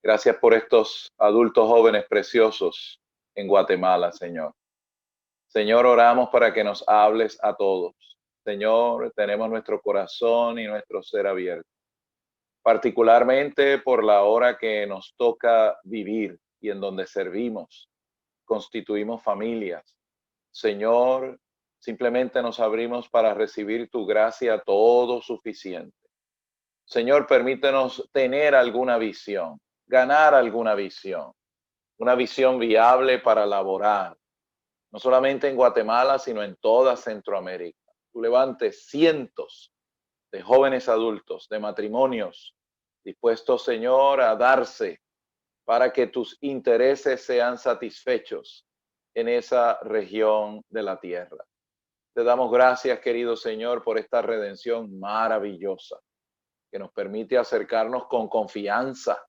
Gracias por estos adultos jóvenes preciosos en Guatemala, Señor. Señor, oramos para que nos hables a todos. Señor, tenemos nuestro corazón y nuestro ser abierto, particularmente por la hora que nos toca vivir y en donde servimos, constituimos familias. Señor, simplemente nos abrimos para recibir tu gracia todo suficiente. Señor, permítenos tener alguna visión, ganar alguna visión, una visión viable para laborar, no solamente en Guatemala, sino en toda Centroamérica. Tú levantes cientos de jóvenes adultos, de matrimonios, dispuestos, Señor, a darse para que tus intereses sean satisfechos en esa región de la tierra. Te damos gracias, querido Señor, por esta redención maravillosa que nos permite acercarnos con confianza,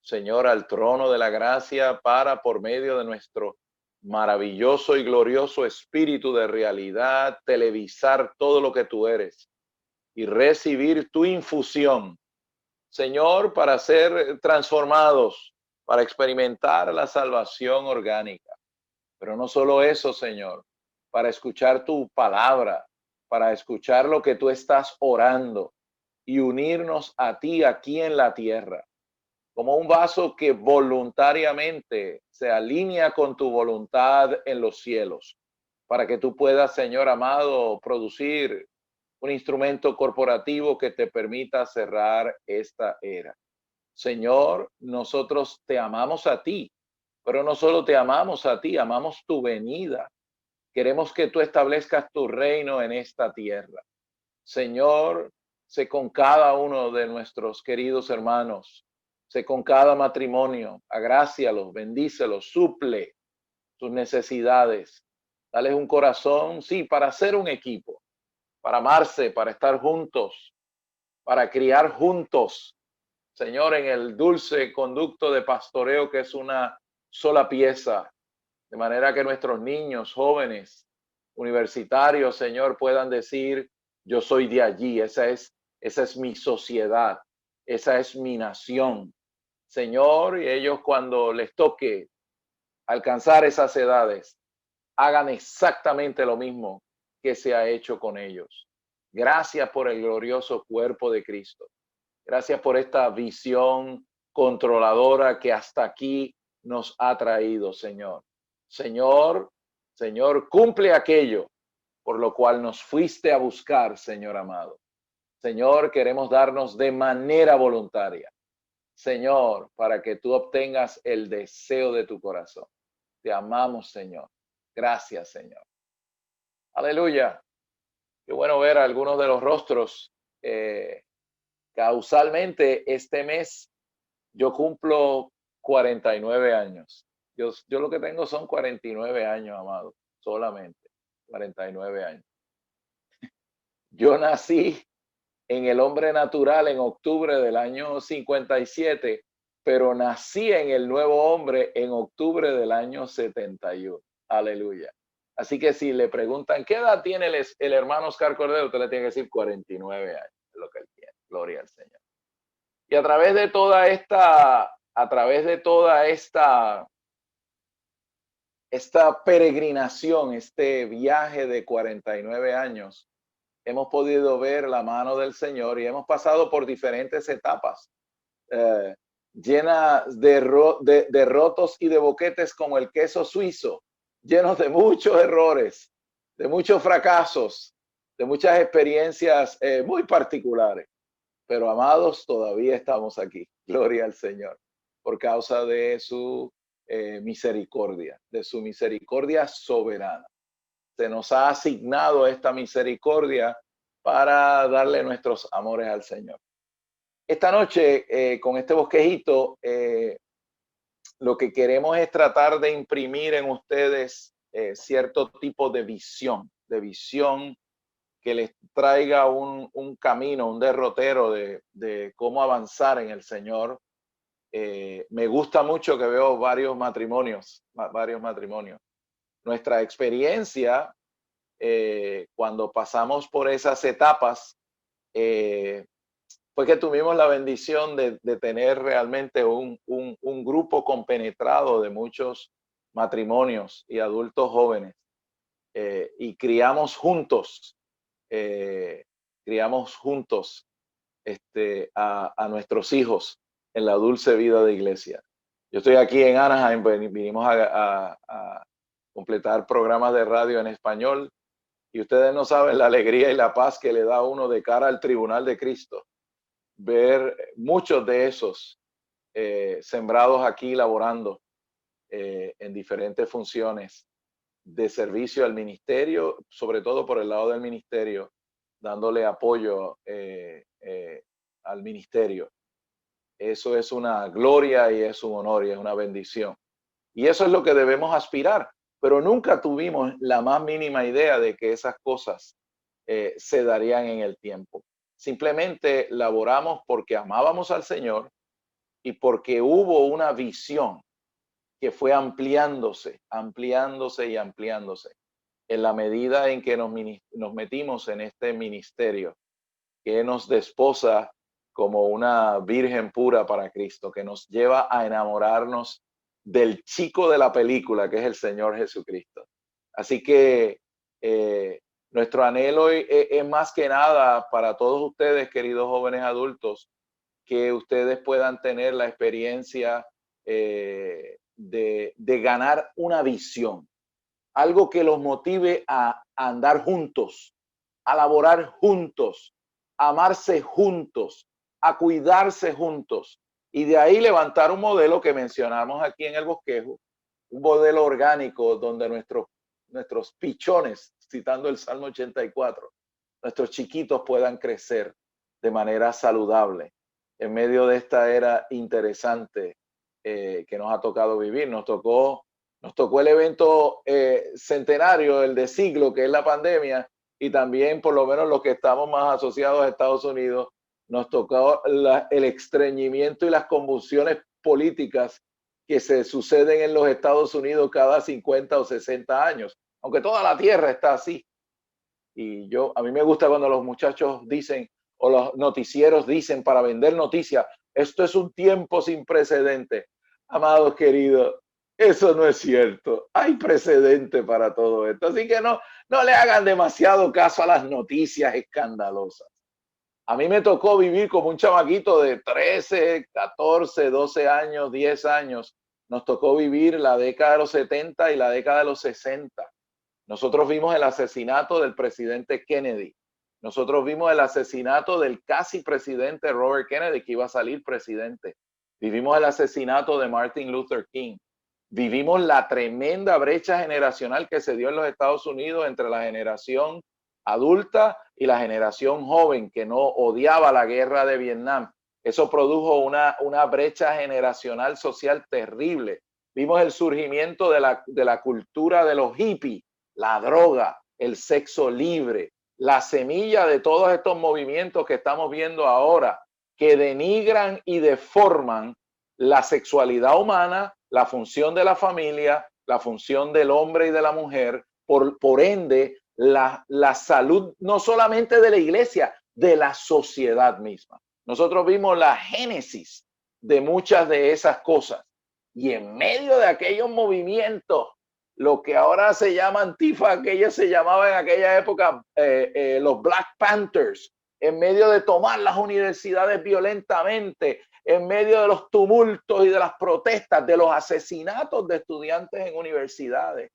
Señor, al trono de la gracia para, por medio de nuestro maravilloso y glorioso espíritu de realidad, televisar todo lo que tú eres y recibir tu infusión, Señor, para ser transformados, para experimentar la salvación orgánica. Pero no solo eso, Señor, para escuchar tu palabra, para escuchar lo que tú estás orando y unirnos a ti aquí en la tierra, como un vaso que voluntariamente se alinea con tu voluntad en los cielos, para que tú puedas, Señor amado, producir un instrumento corporativo que te permita cerrar esta era. Señor, nosotros te amamos a ti, pero no solo te amamos a ti, amamos tu venida. Queremos que tú establezcas tu reino en esta tierra. Señor, sé con cada uno de nuestros queridos hermanos, sé con cada matrimonio, agrácialos, bendícelos, suple sus necesidades. Dales un corazón, sí, para ser un equipo, para amarse, para estar juntos, para criar juntos, Señor, en el dulce conducto de pastoreo que es una sola pieza, de manera que nuestros niños, jóvenes, universitarios, Señor, puedan decir, yo soy de allí, esa es mi sociedad, esa es mi nación. Señor, y ellos cuando les toque alcanzar esas edades, hagan exactamente lo mismo que se ha hecho con ellos. Gracias por el glorioso cuerpo de Cristo. Gracias por esta visión controladora que hasta aquí nos ha traído, Señor. Señor, Señor, cumple aquello por lo cual nos fuiste a buscar, Señor amado. Señor, queremos darnos de manera voluntaria, Señor, para que tú obtengas el deseo de tu corazón. Te amamos, Señor. Gracias, Señor. Aleluya. Qué bueno ver algunos de los rostros. Causalmente, este mes yo cumplo 49 años. Yo lo que tengo son 49 años, amado, solamente 49 años. Yo nací en el hombre natural en octubre del año 57, pero nací en el nuevo hombre en octubre del año 71. Aleluya. Así que si le preguntan, ¿qué edad tiene el hermano Oscar Cordero? Usted le tiene que decir 49 años, es lo que él tiene. Gloria al Señor. Y a través de toda esta peregrinación, este viaje de 49 años, hemos podido ver la mano del Señor y hemos pasado por diferentes etapas, eh, llenas de rotos y de boquetes como el queso suizo, llenos de muchos errores, de muchos fracasos, de muchas experiencias muy particulares. Pero amados, todavía estamos aquí. Gloria al Señor. Por causa de su misericordia, de su misericordia soberana. Se nos ha asignado esta misericordia para darle nuestros amores al Señor. Esta noche, con este bosquejito, lo que queremos es tratar de imprimir en ustedes cierto tipo de visión que les traiga un camino, un derrotero de cómo avanzar en el Señor. Me gusta mucho que veo varios matrimonios. Nuestra experiencia cuando pasamos por esas etapas fue que tuvimos la bendición de tener realmente un grupo compenetrado de muchos matrimonios y adultos jóvenes, y eh, criamos juntos a nuestros hijos en la dulce vida de iglesia. Yo estoy aquí en Anaheim, pues, vinimos a completar programas de radio en español, y ustedes no saben la alegría y la paz que le da a uno de cara al tribunal de Cristo, ver muchos de esos sembrados aquí laborando en diferentes funciones de servicio al ministerio, sobre todo por el lado del ministerio, dándole apoyo al ministerio. Eso es una gloria y es un honor y es una bendición. Y eso es lo que debemos aspirar, pero nunca tuvimos la más mínima idea de que esas cosas se darían en el tiempo. Simplemente laboramos porque amábamos al Señor y porque hubo una visión que fue ampliándose, ampliándose y ampliándose en la medida en que nos metimos en este ministerio que nos desposa como una virgen pura para Cristo, que nos lleva a enamorarnos del chico de la película, que es el Señor Jesucristo. Así que nuestro anhelo es más que nada para todos ustedes, queridos jóvenes adultos, que ustedes puedan tener la experiencia de ganar una visión, algo que los motive a andar juntos, a laborar juntos, a amarse juntos, a cuidarse juntos, y de ahí levantar un modelo que mencionamos aquí en el bosquejo, un modelo orgánico donde nuestros pichones, citando el Salmo 84, nuestros chiquitos puedan crecer de manera saludable en medio de esta era interesante que nos ha tocado vivir. Nos tocó el evento centenario, el de siglo, que es la pandemia, y también, por lo menos los que estamos más asociados a Estados Unidos, nos tocó el estreñimiento y las convulsiones políticas que se suceden en los Estados Unidos cada 50 o 60 años, aunque toda la tierra está así. Y a mí me gusta cuando los muchachos dicen, o los noticieros dicen para vender noticias, esto es un tiempo sin precedente. Amados queridos, eso no es cierto. Hay precedente para todo esto. Así que no le hagan demasiado caso a las noticias escandalosas. A mí me tocó vivir como un chamaquito de 13, 14, 12 años, 10 años. Nos tocó vivir la década de los 70 y la década de los 60. Nosotros vimos el asesinato del presidente Kennedy. Nosotros vimos el asesinato del casi presidente Robert Kennedy, que iba a salir presidente. Vivimos el asesinato de Martin Luther King. Vivimos la tremenda brecha generacional que se dio en los Estados Unidos entre la generación adulta y la generación joven que no odiaba la guerra de Vietnam. Eso produjo una brecha generacional social terrible. Vimos el surgimiento de la cultura de los hippies, la droga, el sexo libre, la semilla de todos estos movimientos que estamos viendo ahora, que denigran y deforman la sexualidad humana, la función de la familia, la función del hombre y de la mujer, por ende, la salud no solamente de la iglesia, de la sociedad misma. Nosotros vimos la génesis de muchas de esas cosas, y en medio de aquellos movimientos, lo que ahora se llama Antifa, aquella se llamaba en aquella época los Black Panthers, en medio de tomar las universidades violentamente, en medio de los tumultos y de las protestas, de los asesinatos de estudiantes en universidades.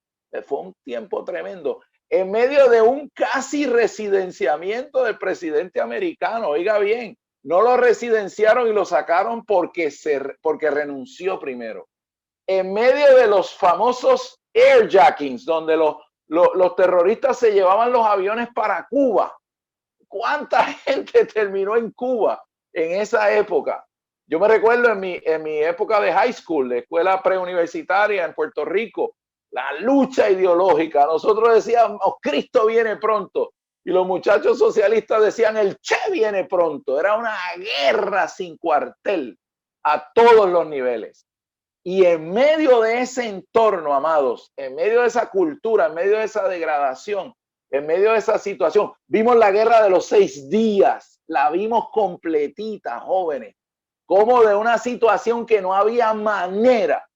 Fue un tiempo tremendo. En medio de un casi residenciamiento del presidente americano, oiga bien, no lo residenciaron y lo sacaron porque renunció primero. En medio de los famosos airjackings, donde los terroristas se llevaban los aviones para Cuba. ¿Cuánta gente terminó en Cuba en esa época? Yo me recuerdo en mi época de high school, de escuela preuniversitaria en Puerto Rico, la lucha ideológica. Nosotros decíamos, Cristo viene pronto. Y los muchachos socialistas decían, el Che viene pronto. Era una guerra sin cuartel a todos los niveles. Y en medio de ese entorno, amados, en medio de esa cultura, en medio de esa degradación, en medio de esa situación, vimos la guerra de los 6 días, la vimos completita, jóvenes. Como de una situación que no había manera,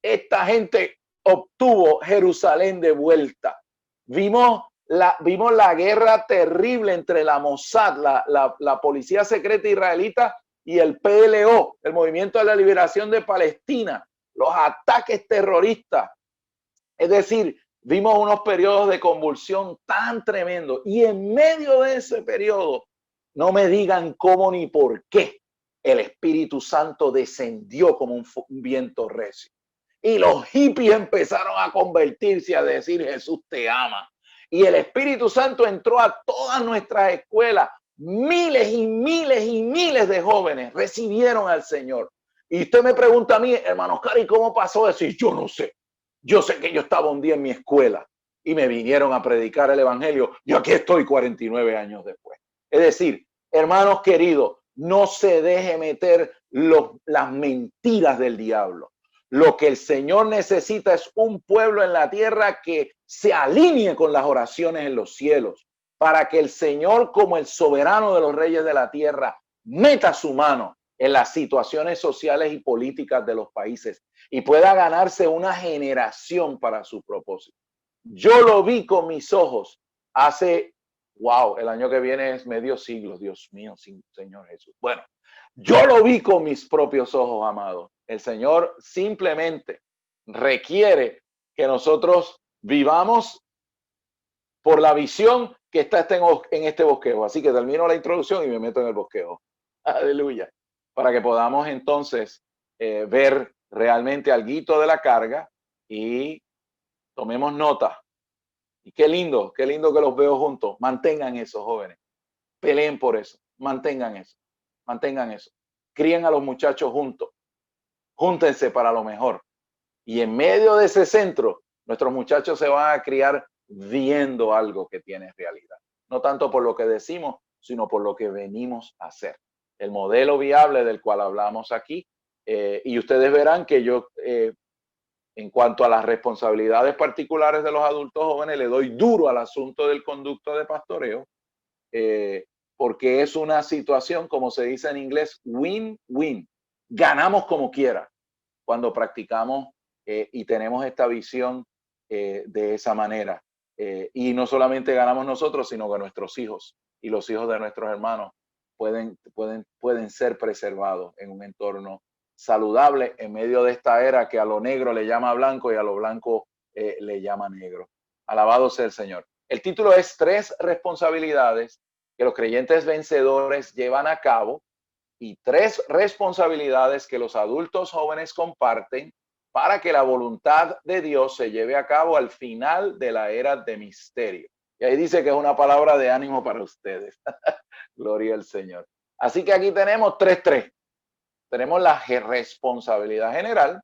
esta gente obtuvo Jerusalén de vuelta. Vimos la guerra terrible entre la Mossad, la policía secreta israelita, y el PLO, el Movimiento de la Liberación de Palestina, los ataques terroristas. Es decir, vimos unos periodos de convulsión tan tremendos, y en medio de ese periodo, no me digan cómo ni por qué, el Espíritu Santo descendió como un viento recio. Y los hippies empezaron a convertirse, a decir: Jesús te ama. Y el Espíritu Santo entró a todas nuestras escuelas. Miles y miles y miles de jóvenes recibieron al Señor. Y usted me pregunta a mí, hermano Oscar, ¿y cómo pasó eso? Y yo no sé. Yo sé que yo estaba un día en mi escuela y me vinieron a predicar el evangelio. Yo aquí estoy 49 años después. Es decir, hermanos queridos, no se deje meter las mentiras del diablo. Lo que el Señor necesita es un pueblo en la tierra que se alinee con las oraciones en los cielos, para que el Señor, como el soberano de los reyes de la tierra, meta su mano en las situaciones sociales y políticas de los países y pueda ganarse una generación para su propósito. Yo lo vi con mis ojos hace, wow, el año que viene es medio siglo, Dios mío, Señor Jesús. Bueno, yo lo vi con mis propios ojos, amados. El Señor simplemente requiere que nosotros vivamos por la visión que está en este bosquejo. Así que termino la introducción y me meto en el bosquejo. Aleluya. Para que podamos entonces ver realmente alguito de la carga y tomemos nota. Y qué lindo que los veo juntos. Mantengan eso, jóvenes. Peleen por eso. Mantengan eso. Mantengan eso. Críen a los muchachos juntos. Júntense para lo mejor. Y en medio de ese centro, nuestros muchachos se van a criar viendo algo que tiene realidad. No tanto por lo que decimos, sino por lo que venimos a hacer. El modelo viable del cual hablamos aquí. Y ustedes verán que yo, en cuanto a las responsabilidades particulares de los adultos jóvenes, le doy duro al asunto del conducto de pastoreo, porque es una situación, como se dice en inglés, win-win. Ganamos como quiera cuando practicamos y tenemos esta visión de esa manera. Y no solamente ganamos nosotros, sino que nuestros hijos y los hijos de nuestros hermanos pueden ser preservados en un entorno saludable en medio de esta era que a lo negro le llama blanco y a lo blanco le llama negro. Alabado sea el Señor. El título es 3 responsabilidades que los creyentes vencedores llevan a cabo y 3 responsabilidades que los adultos jóvenes comparten para que la voluntad de Dios se lleve a cabo al final de la era de misterio. Y ahí dice que es una palabra de ánimo para ustedes. Gloria al Señor. Así que aquí tenemos 3. Tenemos la responsabilidad general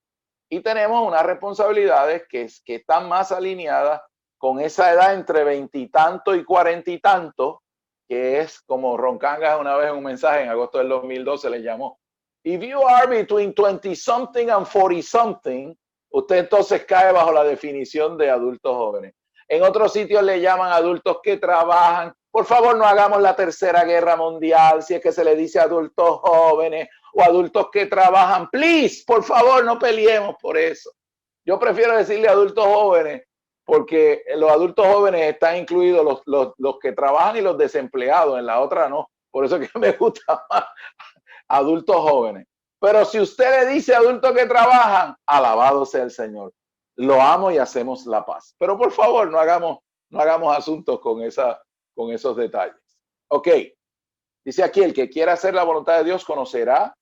y tenemos unas responsabilidades que están más alineadas con esa edad entre 20 y tanto y 40 y tanto, que es como Roncangas una vez en un mensaje en agosto del 2012 le llamó: if you are between 20 something and 40 something, usted entonces cae bajo la definición de adultos jóvenes. En otros sitios le llaman adultos que trabajan. Por favor, no hagamos la tercera guerra mundial si es que se le dice adultos jóvenes o adultos que trabajan. Please, por favor, no peleemos por eso. Yo prefiero decirle adultos jóvenes porque los adultos jóvenes están incluidos los que trabajan y los desempleados. En la otra no. Por eso es que me gusta más adultos jóvenes. Pero si usted le dice adultos que trabajan, alabado sea el Señor. Lo amo y hacemos la paz. Pero por favor, no hagamos asuntos con esos detalles. Ok. Dice aquí, el que quiera hacer la voluntad de Dios conocerá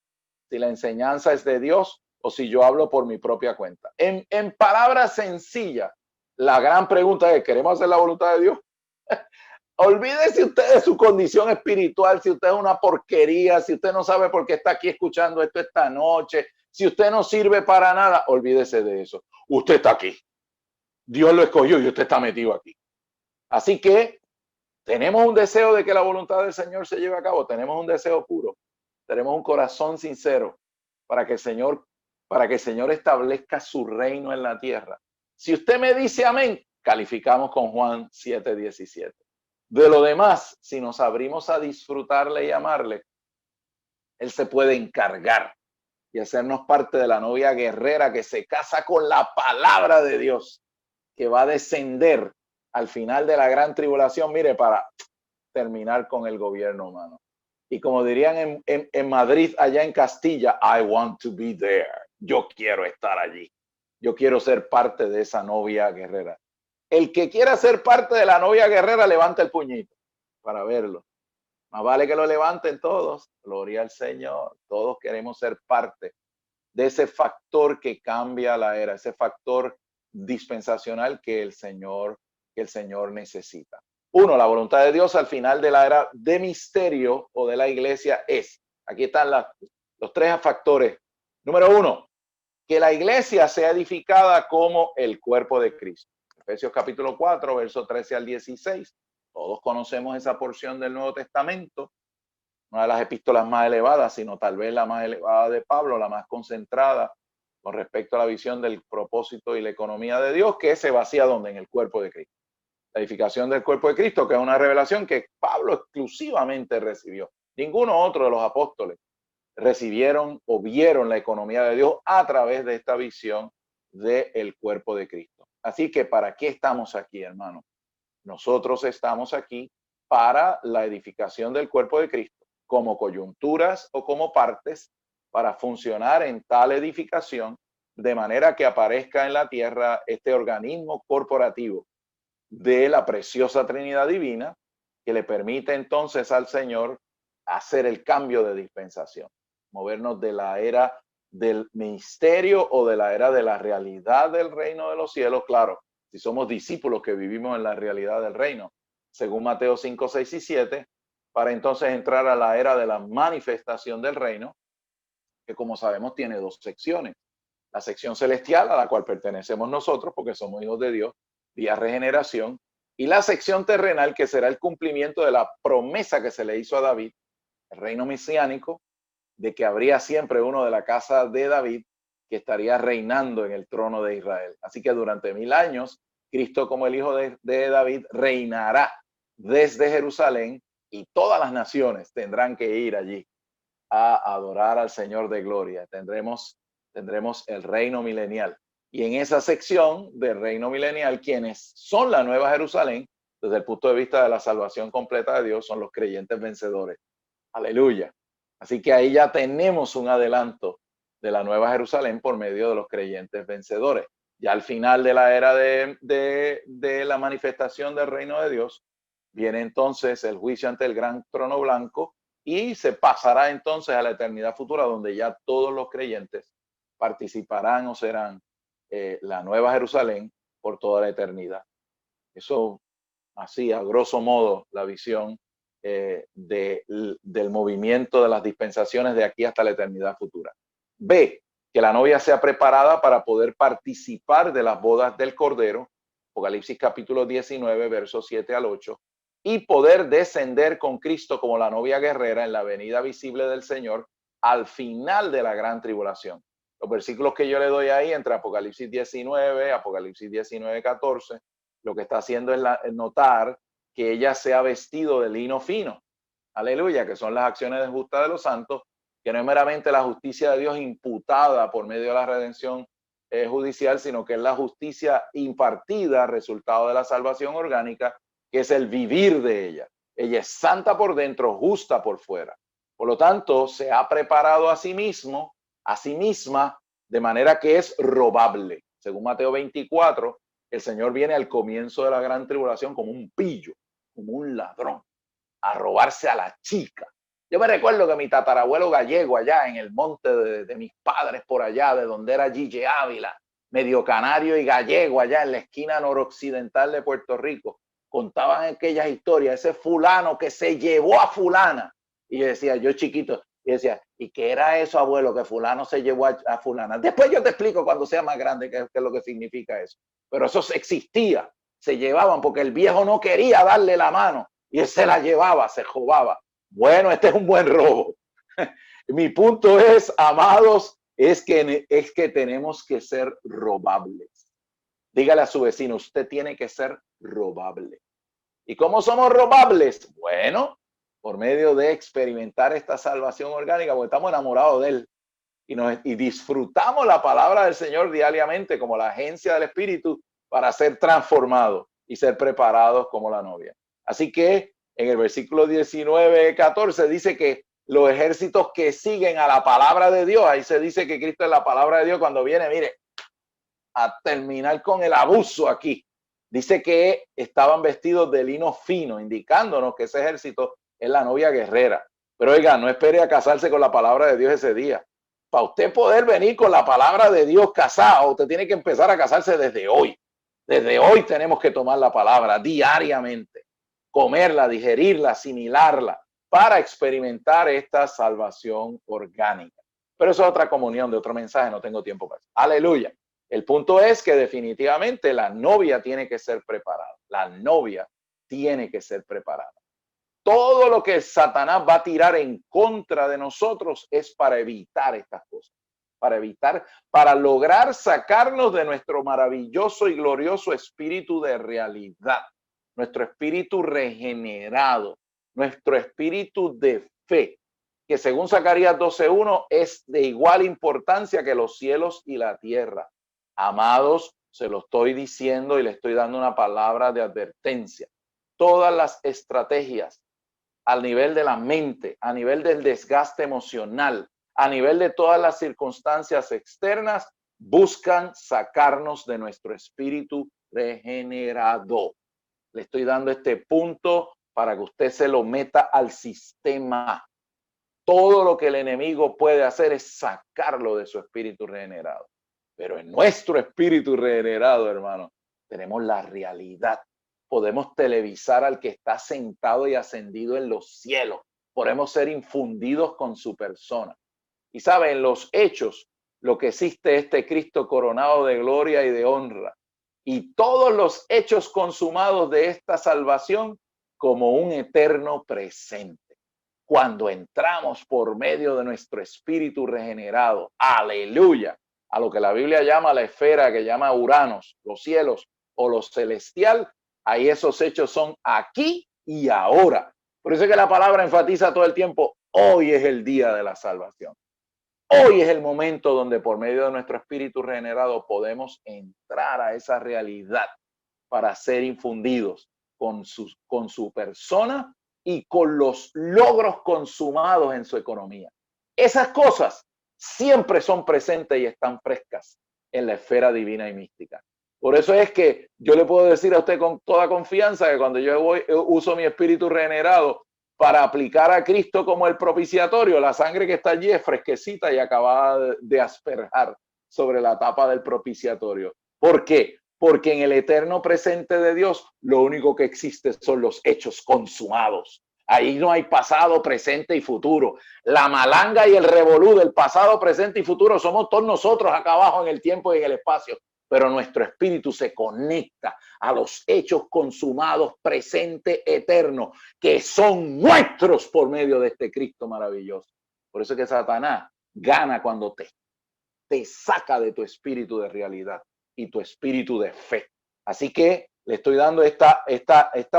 si la enseñanza es de Dios o si yo hablo por mi propia cuenta. En palabras sencillas, la gran pregunta es: ¿queremos hacer la voluntad de Dios? Olvídese usted de su condición espiritual, si usted es una porquería, si usted no sabe por qué está aquí escuchando esto esta noche, si usted no sirve para nada, olvídese de eso. Usted está aquí. Dios lo escogió y usted está metido aquí. Así que tenemos un deseo de que la voluntad del Señor se lleve a cabo, tenemos un deseo puro, tenemos un corazón sincero para que el Señor establezca su reino en la tierra. Si usted me dice amén, calificamos con Juan 7:17. De lo demás, si nos abrimos a disfrutarle y amarle, Él se puede encargar y hacernos parte de la novia guerrera que se casa con la palabra de Dios, que va a descender al final de la gran tribulación, mire, para terminar con el gobierno humano. Y como dirían en Madrid, allá en Castilla, I want to be there. Yo quiero estar allí. Yo quiero ser parte de esa novia guerrera. El que quiera ser parte de la novia guerrera, levanta el puñito para verlo. Más vale que lo levanten todos. Gloria al Señor. Todos queremos ser parte de ese factor que cambia la era, ese factor dispensacional que el Señor necesita. Uno, la voluntad de Dios al final de la era de misterio o de la iglesia es, aquí están los tres factores. Número uno, que la iglesia sea edificada como el cuerpo de Cristo. Efesios capítulo 4, versos 13 al 16. Todos conocemos esa porción del Nuevo Testamento, una de las epístolas más elevadas, sino tal vez la más elevada de Pablo, la más concentrada con respecto a la visión del propósito y la economía de Dios, que se vacía donde en el cuerpo de Cristo. La edificación del cuerpo de Cristo, que es una revelación que Pablo exclusivamente recibió. Ninguno otro de los apóstoles recibieron o vieron la economía de Dios a través de esta visión del cuerpo de Cristo. Así que, ¿para qué estamos aquí, hermano? Nosotros estamos aquí para la edificación del cuerpo de Cristo, como coyunturas o como partes, para funcionar en tal edificación, de manera que aparezca en la tierra este organismo corporativo de la preciosa Trinidad Divina, que le permite entonces al Señor hacer el cambio de dispensación, movernos de la era del misterio o de la era de la realidad del reino de los cielos, claro, si somos discípulos que vivimos en la realidad del reino, según Mateo 5, 6 y 7, para entonces entrar a la era de la manifestación del reino, que como sabemos tiene dos secciones. La sección celestial, a la cual pertenecemos nosotros, porque somos hijos de Dios, vía regeneración, y la sección terrenal, que será el cumplimiento de la promesa que se le hizo a David, el reino mesiánico, de que habría siempre uno de la casa de David que estaría reinando en el trono de Israel. Así que durante 1000 años, Cristo como el hijo de David reinará desde Jerusalén y todas las naciones tendrán que ir allí a adorar al Señor de gloria. Tendremos el reino milenial. Y en esa sección del reino milenial, quienes son la nueva Jerusalén, desde el punto de vista de la salvación completa de Dios, son los creyentes vencedores. Aleluya. Así que ahí ya tenemos un adelanto de la nueva Jerusalén por medio de los creyentes vencedores. Ya al final de la era de la manifestación del reino de Dios, viene entonces el juicio ante el gran trono blanco y se pasará entonces a la eternidad futura, donde ya todos los creyentes participarán o serán la nueva Jerusalén por toda la eternidad. Eso así, a grosso modo, la visión del movimiento de las dispensaciones de aquí hasta la eternidad futura. B, que la novia sea preparada para poder participar de las bodas del Cordero, Apocalipsis capítulo 19, versos 7 al 8, y poder descender con Cristo como la novia guerrera en la venida visible del Señor al final de la gran tribulación. Los versículos que yo le doy ahí entre Apocalipsis 19, Apocalipsis 19, 14, lo que está haciendo es notar que ella se ha vestido de lino fino. Aleluya, que son las acciones de justa de los santos, que no es meramente la justicia de Dios imputada por medio de la redención judicial, sino que es la justicia impartida, resultado de la salvación orgánica, que es el vivir de ella. Ella es santa por dentro, justa por fuera. Por lo tanto, se ha preparado a sí mismo, a sí misma, de manera que es robable. Según Mateo 24, el Señor viene al comienzo de la gran tribulación como un pillo, como un ladrón, a robarse a la chica. Yo me recuerdo que mi tatarabuelo gallego allá en el monte de mis padres por allá, de donde era Gille Ávila, medio canario y gallego allá en la esquina noroccidental de Puerto Rico, contaban aquellas historias, ese fulano que se llevó a fulana. Y yo decía, yo chiquito, y decía, ¿y qué era eso, abuelo, que fulano se llevó a fulana? Después yo te explico cuando sea más grande qué es lo que significa eso. Pero eso existía, se llevaban porque el viejo no quería darle la mano y él se la llevaba, se robaba. Bueno, este es un buen robo. Mi punto es, amados, es que tenemos que ser robables. Dígale a su vecino, usted tiene que ser robable. ¿Y cómo somos robables? Bueno, por medio de experimentar esta salvación orgánica, porque estamos enamorados de Él y disfrutamos la palabra del Señor diariamente como la agencia del Espíritu para ser transformados y ser preparados como la novia. Así que en el versículo 19, 14 dice que los ejércitos que siguen a la palabra de Dios, ahí se dice que Cristo es la palabra de Dios cuando viene, mire, a terminar con el abuso aquí. Dice que estaban vestidos de lino fino, indicándonos que ese ejército es la novia guerrera. Pero oiga, no espere a casarse con la palabra de Dios ese día. Para usted poder venir con la palabra de Dios casado, usted tiene que empezar a casarse desde hoy. Desde hoy tenemos que tomar la palabra diariamente, comerla, digerirla, asimilarla, para experimentar esta salvación orgánica. Pero eso es otra comunión de otro mensaje, no tengo tiempo para eso. Aleluya. El punto es que definitivamente la novia tiene que ser preparada. La novia tiene que ser preparada. Todo lo que Satanás va a tirar en contra de nosotros es para evitar estas cosas, para lograr sacarnos de nuestro maravilloso y glorioso espíritu de realidad, nuestro espíritu regenerado, nuestro espíritu de fe, que según Zacarías 12:1 es de igual importancia que los cielos y la tierra. Amados, se lo estoy diciendo y le estoy dando una palabra de advertencia. Todas las estrategias al nivel de la mente, a nivel del desgaste emocional, a nivel de todas las circunstancias externas, buscan sacarnos de nuestro espíritu regenerado. Le estoy dando este punto para que usted se lo meta al sistema. Todo lo que el enemigo puede hacer es sacarlo de su espíritu regenerado. Pero en nuestro espíritu regenerado, hermano, tenemos la realidad. Podemos televisar al que está sentado y ascendido en los cielos. Podemos ser infundidos con su persona. Y saben, en los hechos, lo que existe es este Cristo coronado de gloria y de honra. Y todos los hechos consumados de esta salvación como un eterno presente. Cuando entramos por medio de nuestro espíritu regenerado, aleluya, a lo que la Biblia llama la esfera, que llama Uranos, los cielos o lo celestial, ahí esos hechos son aquí y ahora. Por eso es que la palabra enfatiza todo el tiempo, hoy es el día de la salvación. Hoy es el momento donde por medio de nuestro espíritu regenerado podemos entrar a esa realidad para ser infundidos con su persona y con los logros consumados en su economía. Esas cosas siempre son presentes y están frescas en la esfera divina y mística. Por eso es que yo le puedo decir a usted con toda confianza que cuando yo uso mi espíritu regenerado para aplicar a Cristo como el propiciatorio, la sangre que está allí es fresquecita y acabada de asperjar sobre la tapa del propiciatorio. ¿Por qué? Porque en el eterno presente de Dios, lo único que existe son los hechos consumados. Ahí no hay pasado, presente y futuro. La malanga y el revolú del pasado, presente y futuro somos todos nosotros acá abajo en el tiempo y en el espacio. Pero nuestro espíritu se conecta a los hechos consumados, presente, eterno, que son nuestros por medio de este Cristo maravilloso. Por eso es que Satanás gana cuando te saca de tu espíritu de realidad y tu espíritu de fe. Así que le estoy dando esta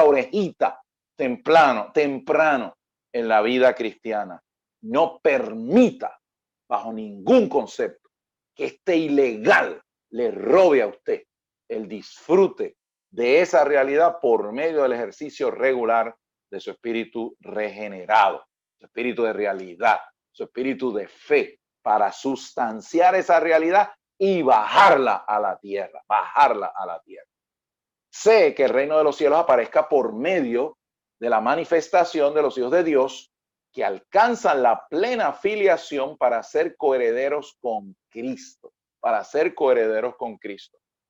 orejita temprano en la vida cristiana. No permita bajo ningún concepto que este ilegal le robe a usted el disfrute de esa realidad por medio del ejercicio regular de su espíritu regenerado, su espíritu de realidad, su espíritu de fe, para sustanciar esa realidad y bajarla a la tierra, Sé que el reino de los cielos aparezca por medio de la manifestación de los hijos de Dios que alcanzan la plena filiación para ser coherederos con Cristo,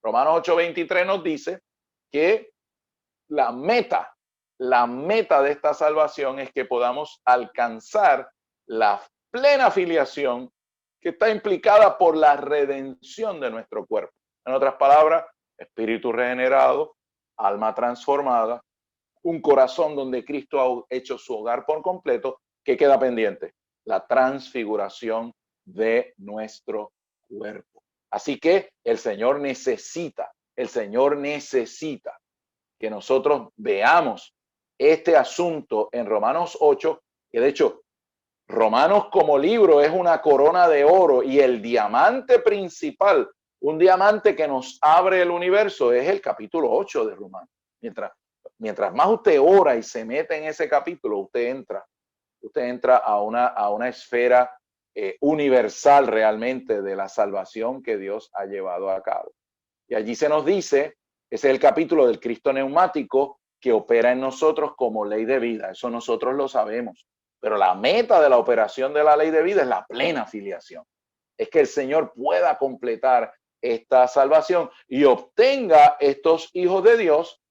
Romanos 8:23 nos dice que la meta de esta salvación es que podamos alcanzar la plena filiación que está implicada por la redención de nuestro cuerpo. En otras palabras, espíritu regenerado, alma transformada, un corazón donde Cristo ha hecho su hogar por completo. ¿Qué queda pendiente? La transfiguración de nuestro cuerpo. Así que el Señor necesita que nosotros veamos este asunto en Romanos 8, que de hecho Romanos como libro es una corona de oro y el diamante principal, un diamante que nos abre el universo, es el capítulo 8 de Romanos. Mientras más usted ora y se mete en ese capítulo, usted entra a una esfera universal realmente de la salvación que Dios ha llevado a cabo. Y allí se nos dice, ese es el capítulo del Cristo neumático que opera en nosotros como ley de vida. Eso nosotros lo sabemos. Pero la meta de la operación de la ley de vida es la plena filiación. Es que el Señor pueda completar esta salvación y obtenga estos hijos de Dios,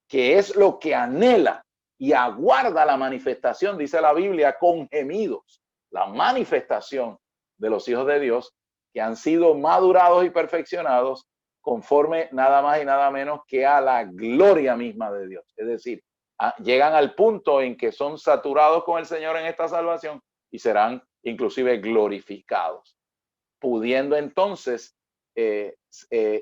que es lo que anhela y aguarda la manifestación, dice la Biblia, con gemidos, la manifestación de los hijos de Dios que han sido madurados y perfeccionados conforme nada más y nada menos que a la gloria misma de Dios. Es decir, llegan al punto en que son saturados con el Señor en esta salvación y serán inclusive glorificados, pudiendo entonces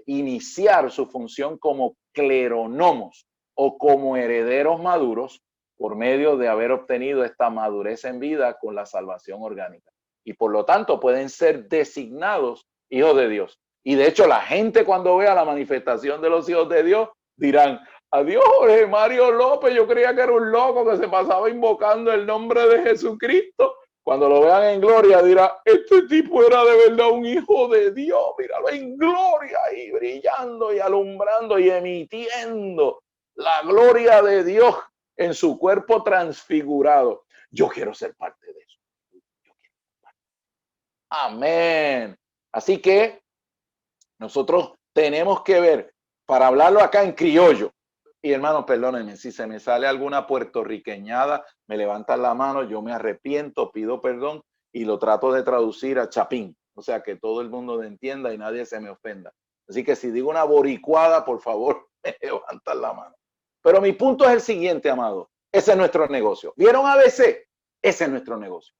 iniciar su función como cleronomos o como herederos maduros por medio de haber obtenido esta madurez en vida con la salvación orgánica. Y por lo tanto pueden ser designados hijos de Dios. Y de hecho la gente cuando vea la manifestación de los hijos de Dios dirán, adiós Jorge Mario López, yo creía que era un loco que se pasaba invocando el nombre de Jesucristo. Cuando lo vean en gloria dirá, este tipo era de verdad un hijo de Dios, míralo en gloria ahí, brillando y alumbrando y emitiendo la gloria de Dios en su cuerpo transfigurado. Yo quiero ser parte de eso. Amén. Así que nosotros tenemos que ver, para hablarlo acá en criollo, y hermanos, perdónenme, si se me sale alguna puertorriqueñada, me levantan la mano, yo me arrepiento, pido perdón y lo trato de traducir a chapín, o sea, que todo el mundo entienda y nadie se me ofenda. Así que si digo una boricuada, por favor, me levantan la mano. Pero mi punto es el siguiente, amado. Ese es nuestro negocio. ¿Vieron ABC? Ese es nuestro negocio.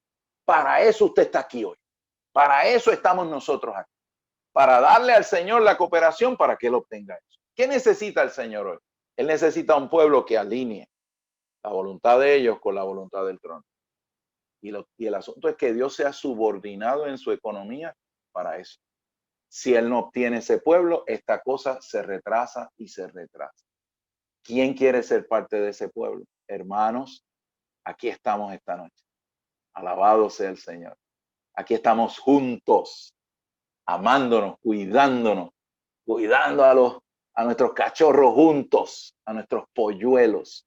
Para eso usted está aquí hoy. Para eso estamos nosotros aquí. Para darle al Señor la cooperación para que Él obtenga eso. ¿Qué necesita el Señor hoy? Él necesita un pueblo que alinee la voluntad de ellos con la voluntad del trono. Y el asunto es que Dios sea subordinado en su economía para eso. Si Él no obtiene ese pueblo, esta cosa se retrasa y se retrasa. ¿Quién quiere ser parte de ese pueblo? Hermanos, aquí estamos esta noche. Alabado sea el Señor. Aquí estamos juntos, amándonos, cuidándonos, cuidando a nuestros cachorros juntos, a nuestros polluelos,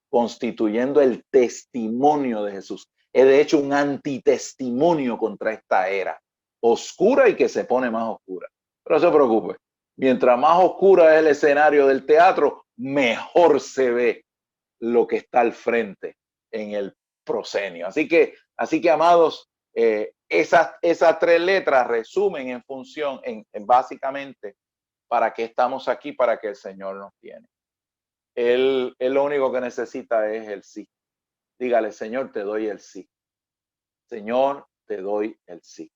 constituyendo el testimonio de Jesús. Es de hecho un antitestimonio contra esta era oscura y que se pone más oscura. Pero no se preocupe, mientras más oscura es el escenario del teatro, mejor se ve lo que está al frente en el proscenio. Así que amados, esas tres letras resumen en función, básicamente, para qué estamos aquí, para que el Señor nos tiene. Él lo único que necesita es el sí. Dígale, Señor, te doy el sí. Señor, te doy el sí.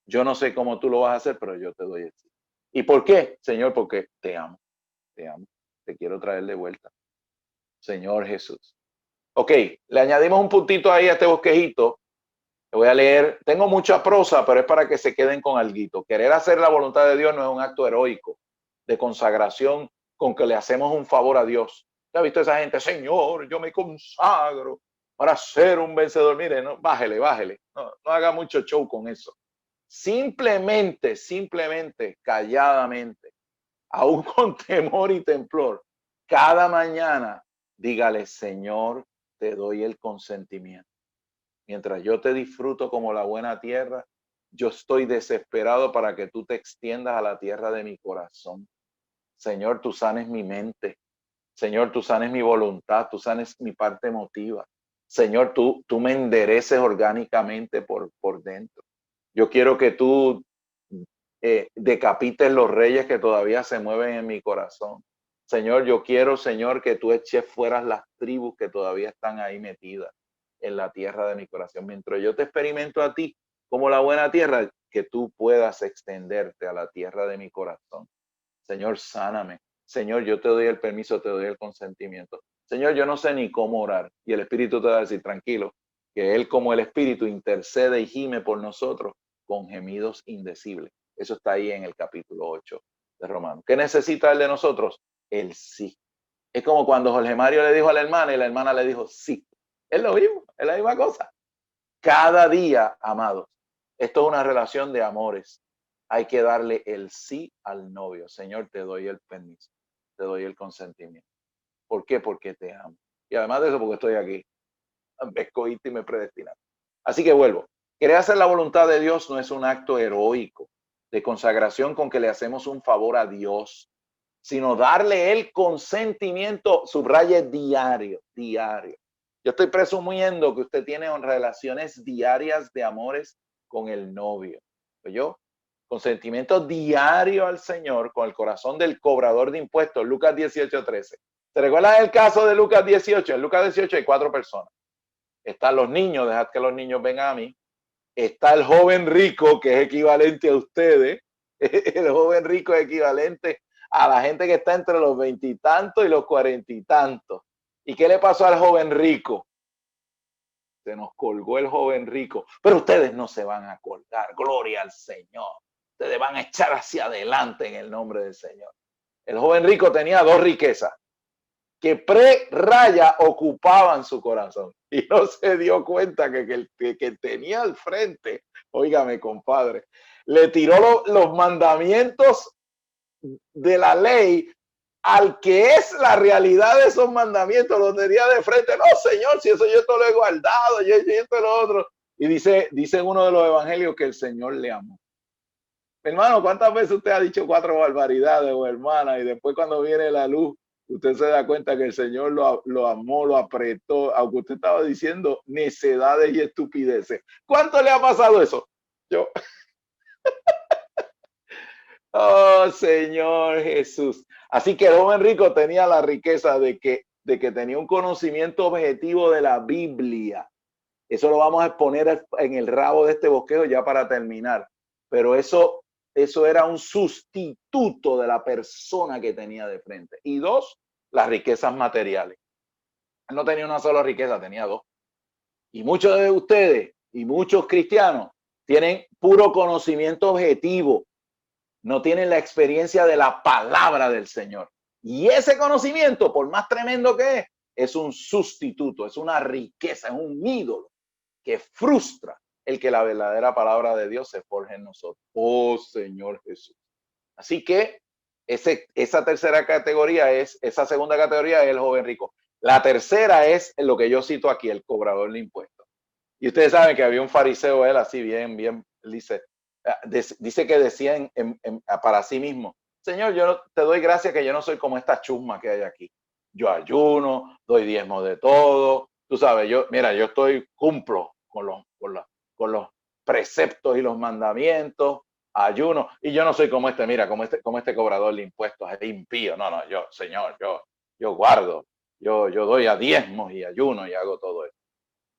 Yo no sé cómo tú lo vas a hacer, pero yo te doy el sí. ¿Y por qué? Señor, porque te amo, te amo, te quiero traer de vuelta. Señor Jesús. Ok, le añadimos un puntito ahí a este bosquejito. Le voy a leer, tengo mucha prosa, pero es para que se queden con alguito. Querer hacer la voluntad de Dios no es un acto heroico de consagración con que le hacemos un favor a Dios. ¿Ya ha visto esa gente? Señor, yo me consagro para ser un vencedor. Mire, no, bájele. No haga mucho show con eso. Simplemente, calladamente, aún con temor y temblor, cada mañana, dígale, Señor, te doy el consentimiento. Mientras yo te disfruto como la buena tierra, yo estoy desesperado para que tú te extiendas a la tierra de mi corazón. Señor, tú sanes mi mente. Señor, tú sanes mi voluntad, tú sanes mi parte emotiva. Señor, tú me endereces orgánicamente por dentro. Yo quiero que tú decapites los reyes que todavía se mueven en mi corazón. Señor, yo quiero, Señor, que tú eches fuera las tribus que todavía están ahí metidas en la tierra de mi corazón. Mientras yo te experimento a ti como la buena tierra, que tú puedas extenderte a la tierra de mi corazón. Señor, sáname. Señor, yo te doy el permiso, te doy el consentimiento. Señor, yo no sé ni cómo orar. Y el Espíritu te va a decir, tranquilo, que Él como el Espíritu intercede y gime por nosotros con gemidos indecibles. Eso está ahí en el capítulo 8 de Romanos. ¿Qué necesita Él de nosotros? El sí. Es como cuando Jorge Mario le dijo a la hermana y la hermana le dijo sí. Es lo mismo, es la misma cosa. Cada día, amados, esto es una relación de amores. Hay que darle el sí al novio. Señor, te doy el permiso, te doy el consentimiento. ¿Por qué? Porque te amo. Y además de eso, porque estoy aquí. Me escogiste y me predestinaste. Así que vuelvo. Querer hacer la voluntad de Dios no es un acto heroico de consagración con que le hacemos un favor a Dios, sino darle el consentimiento, subraye diario, diario. Yo estoy presumiendo que usted tiene relaciones diarias de amores con el novio. ¿Yo? Consentimiento diario al Señor con el corazón del cobrador de impuestos, Lucas 18:13. ¿Se recuerdan el caso de Lucas 18? En Lucas 18 hay 4 personas. Están los niños, dejad que los niños vengan a mí. Está el joven rico, que es equivalente a ustedes. El joven rico es equivalente a la gente que está entre los 20 y tantos y los 40 y tantos. ¿Y qué le pasó al joven rico? Se nos colgó el joven rico, pero ustedes no se van a colgar, gloria al Señor. Ustedes van a echar hacia adelante en el nombre del Señor. El joven rico tenía 2 riquezas que pre-raya ocupaban su corazón y no se dio cuenta que tenía al frente, óigame compadre, le tiró los mandamientos de la ley al que es la realidad de esos mandamientos, lo tenía de frente. No, Señor, si eso yo te lo he guardado, yo esto lo otro. Y dice en uno de los evangelios que el Señor le amó. Hermano, ¿cuántas veces usted ha dicho 4 barbaridades o hermana y después cuando viene la luz, usted se da cuenta que el Señor lo amó, lo apretó, aunque usted estaba diciendo necedades y estupideces? ¿Cuánto le ha pasado eso? Yo, oh Señor Jesús. Así que el joven rico tenía la riqueza de que tenía un conocimiento objetivo de la Biblia. Eso lo vamos a exponer en el rabo de este bosquejo ya para terminar. Pero eso era un sustituto de la persona que tenía de frente. Y 2, las riquezas materiales. Él no tenía una sola riqueza, tenía 2. Y muchos de ustedes y muchos cristianos tienen puro conocimiento objetivo. No tienen la experiencia de la palabra del Señor. Y ese conocimiento, por más tremendo que es un sustituto, es una riqueza, es un ídolo que frustra el que la verdadera palabra de Dios se forje en nosotros. Oh Señor Jesús. Así que esa tercera categoría esa segunda categoría es el joven rico. La tercera es lo que yo cito aquí, el cobrador de impuestos. Y ustedes saben que había un fariseo, él así bien, dice que decía para sí mismo, Señor, yo te doy gracias que yo no soy como esta chusma que hay aquí. Yo ayuno, doy diezmo de todo. Tú sabes, yo cumplo con los preceptos y los mandamientos, ayuno, y yo no soy como mira, como este cobrador de impuestos, es impío. No, yo, Señor, yo guardo, yo doy a diezmos y ayuno y hago todo eso.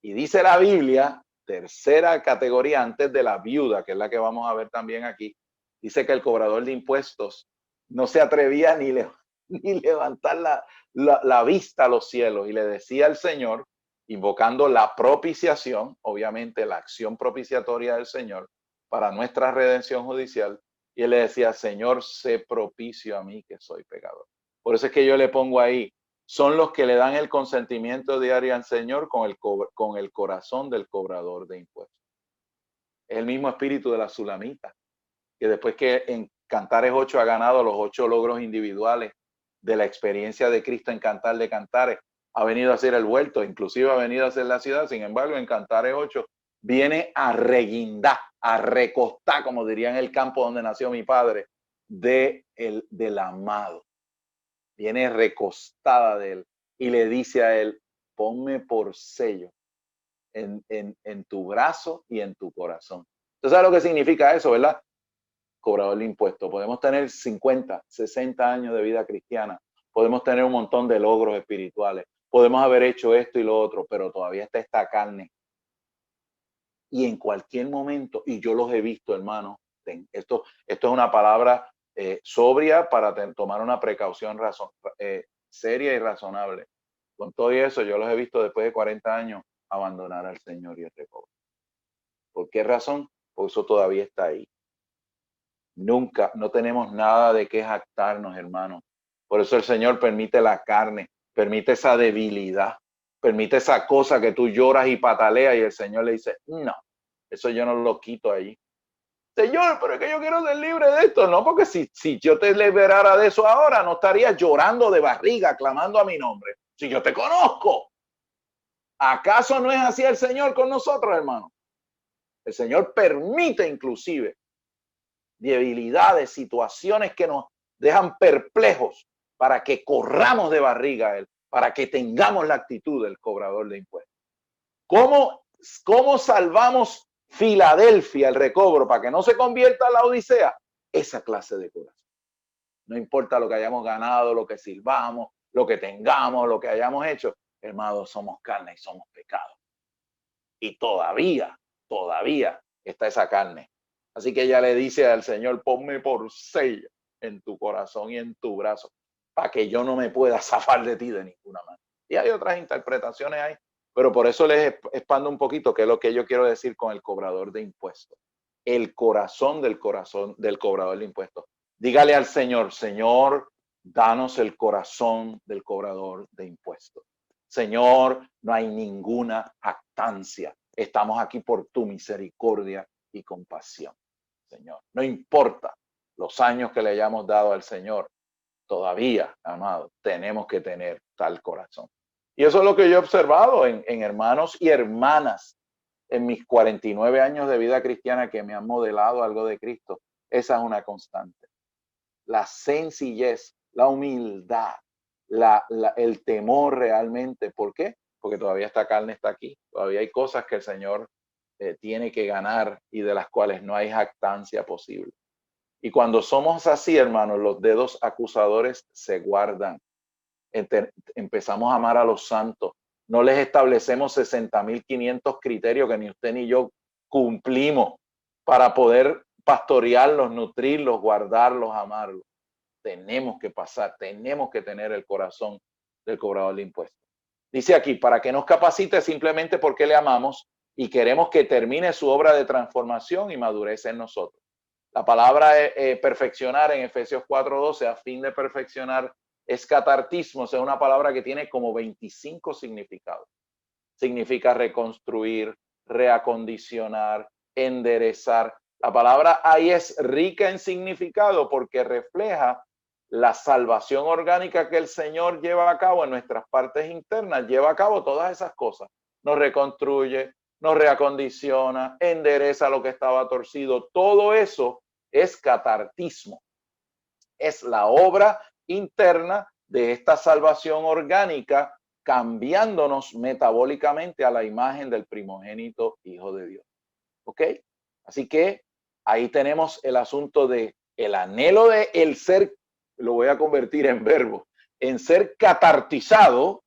Y dice la Biblia, tercera categoría antes de la viuda, que es la que vamos a ver también aquí, dice que el cobrador de impuestos no se atrevía ni levantar la vista a los cielos y le decía al Señor, invocando la propiciación, obviamente la acción propiciatoria del Señor para nuestra redención judicial, y él le decía, Señor, sé propicio a mí que soy pecador. Por eso es que yo le pongo ahí, son los que le dan el consentimiento diario al Señor con el corazón del cobrador de impuestos. Es el mismo espíritu de la Sulamita, que después que en Cantares 8 ha ganado los 8 logros individuales de la experiencia de Cristo en Cantar de Cantares, ha venido a hacer el vuelto, inclusive ha venido a hacer la ciudad. Sin embargo, en Cantares 8 viene a reguindar, a recostar, como diría en el campo donde nació mi padre, del amado. Viene recostada de él y le dice a él, ponme por sello en tu brazo y en tu corazón. ¿Tú sabes lo que significa eso, verdad? Cobrador de impuestos. Podemos tener 50, 60 años de vida cristiana, podemos tener un montón de logros espirituales, podemos haber hecho esto y lo otro, pero todavía está esta carne. Y en cualquier momento, y yo los he visto, hermano, esto es una palabra sobria para tomar una precaución seria y razonable. Con todo eso, yo los he visto después de 40 años abandonar al Señor y el recobro. ¿Por qué razón? Porque eso todavía está ahí. Nunca, no tenemos nada de qué jactarnos, hermanos. Por eso el Señor permite la carne, permite esa debilidad, permite esa cosa que tú lloras y pataleas y el Señor le dice, no, eso yo no lo quito ahí. Señor, pero es que yo quiero ser libre de esto. No, porque si yo te liberara de eso ahora, no estarías llorando de barriga, clamando a mi nombre. Si yo te conozco. ¿Acaso no es así el Señor con nosotros, hermano? El Señor permite inclusive debilidades, situaciones que nos dejan perplejos para que corramos de barriga a Él, para que tengamos la actitud del cobrador de impuestos. ¿Cómo salvamos Filadelfia, el recobro, para que no se convierta en la Odisea? Esa clase de corazón. No importa lo que hayamos ganado, lo que sirvamos, lo que tengamos, lo que hayamos hecho, hermanos, somos carne y somos pecado. Y todavía está esa carne. Así que ella le dice al Señor, ponme por sello en tu corazón y en tu brazo, para que yo no me pueda zafar de ti de ninguna manera. Y hay otras interpretaciones ahí, pero por eso les expando un poquito qué es lo que yo quiero decir con el cobrador de impuestos. El corazón del cobrador de impuestos. Dígale al Señor, Señor, danos el corazón del cobrador de impuestos. Señor, no hay ninguna jactancia. Estamos aquí por tu misericordia y compasión, Señor. No importa los años que le hayamos dado al Señor, todavía, amado, tenemos que tener tal corazón. Y eso es lo que yo he observado en hermanos y hermanas en mis 49 años de vida cristiana que me han modelado algo de Cristo. Esa es una constante. La sencillez, la humildad, el temor realmente. ¿Por qué? Porque todavía esta carne está aquí. Todavía hay cosas que el Señor tiene que ganar y de las cuales no hay jactancia posible. Y cuando somos así, hermanos, los dedos acusadores se guardan. Empezamos a amar a los santos. No les establecemos 60.500 criterios que ni usted ni yo cumplimos para poder pastorearlos, nutrirlos, guardarlos, amarlos. Tenemos que tener el corazón del cobrador de impuestos. Dice aquí, para que nos capacite simplemente porque le amamos y queremos que termine su obra de transformación y madurez en nosotros. La palabra perfeccionar en Efesios 4:12, a fin de perfeccionar, es catartismo, es una palabra que tiene como 25 significados. Significa reconstruir, reacondicionar, enderezar. La palabra ahí es rica en significado porque refleja la salvación orgánica que el Señor lleva a cabo en nuestras partes internas, lleva a cabo todas esas cosas. Nos reconstruye, nos reacondiciona, endereza lo que estaba torcido. Todo eso es catartismo. Es la obra interna de esta salvación orgánica, cambiándonos metabólicamente a la imagen del primogénito Hijo de Dios. ¿Ok? Así que ahí tenemos el asunto de el anhelo de el ser, lo voy a convertir en verbo, en ser catartizado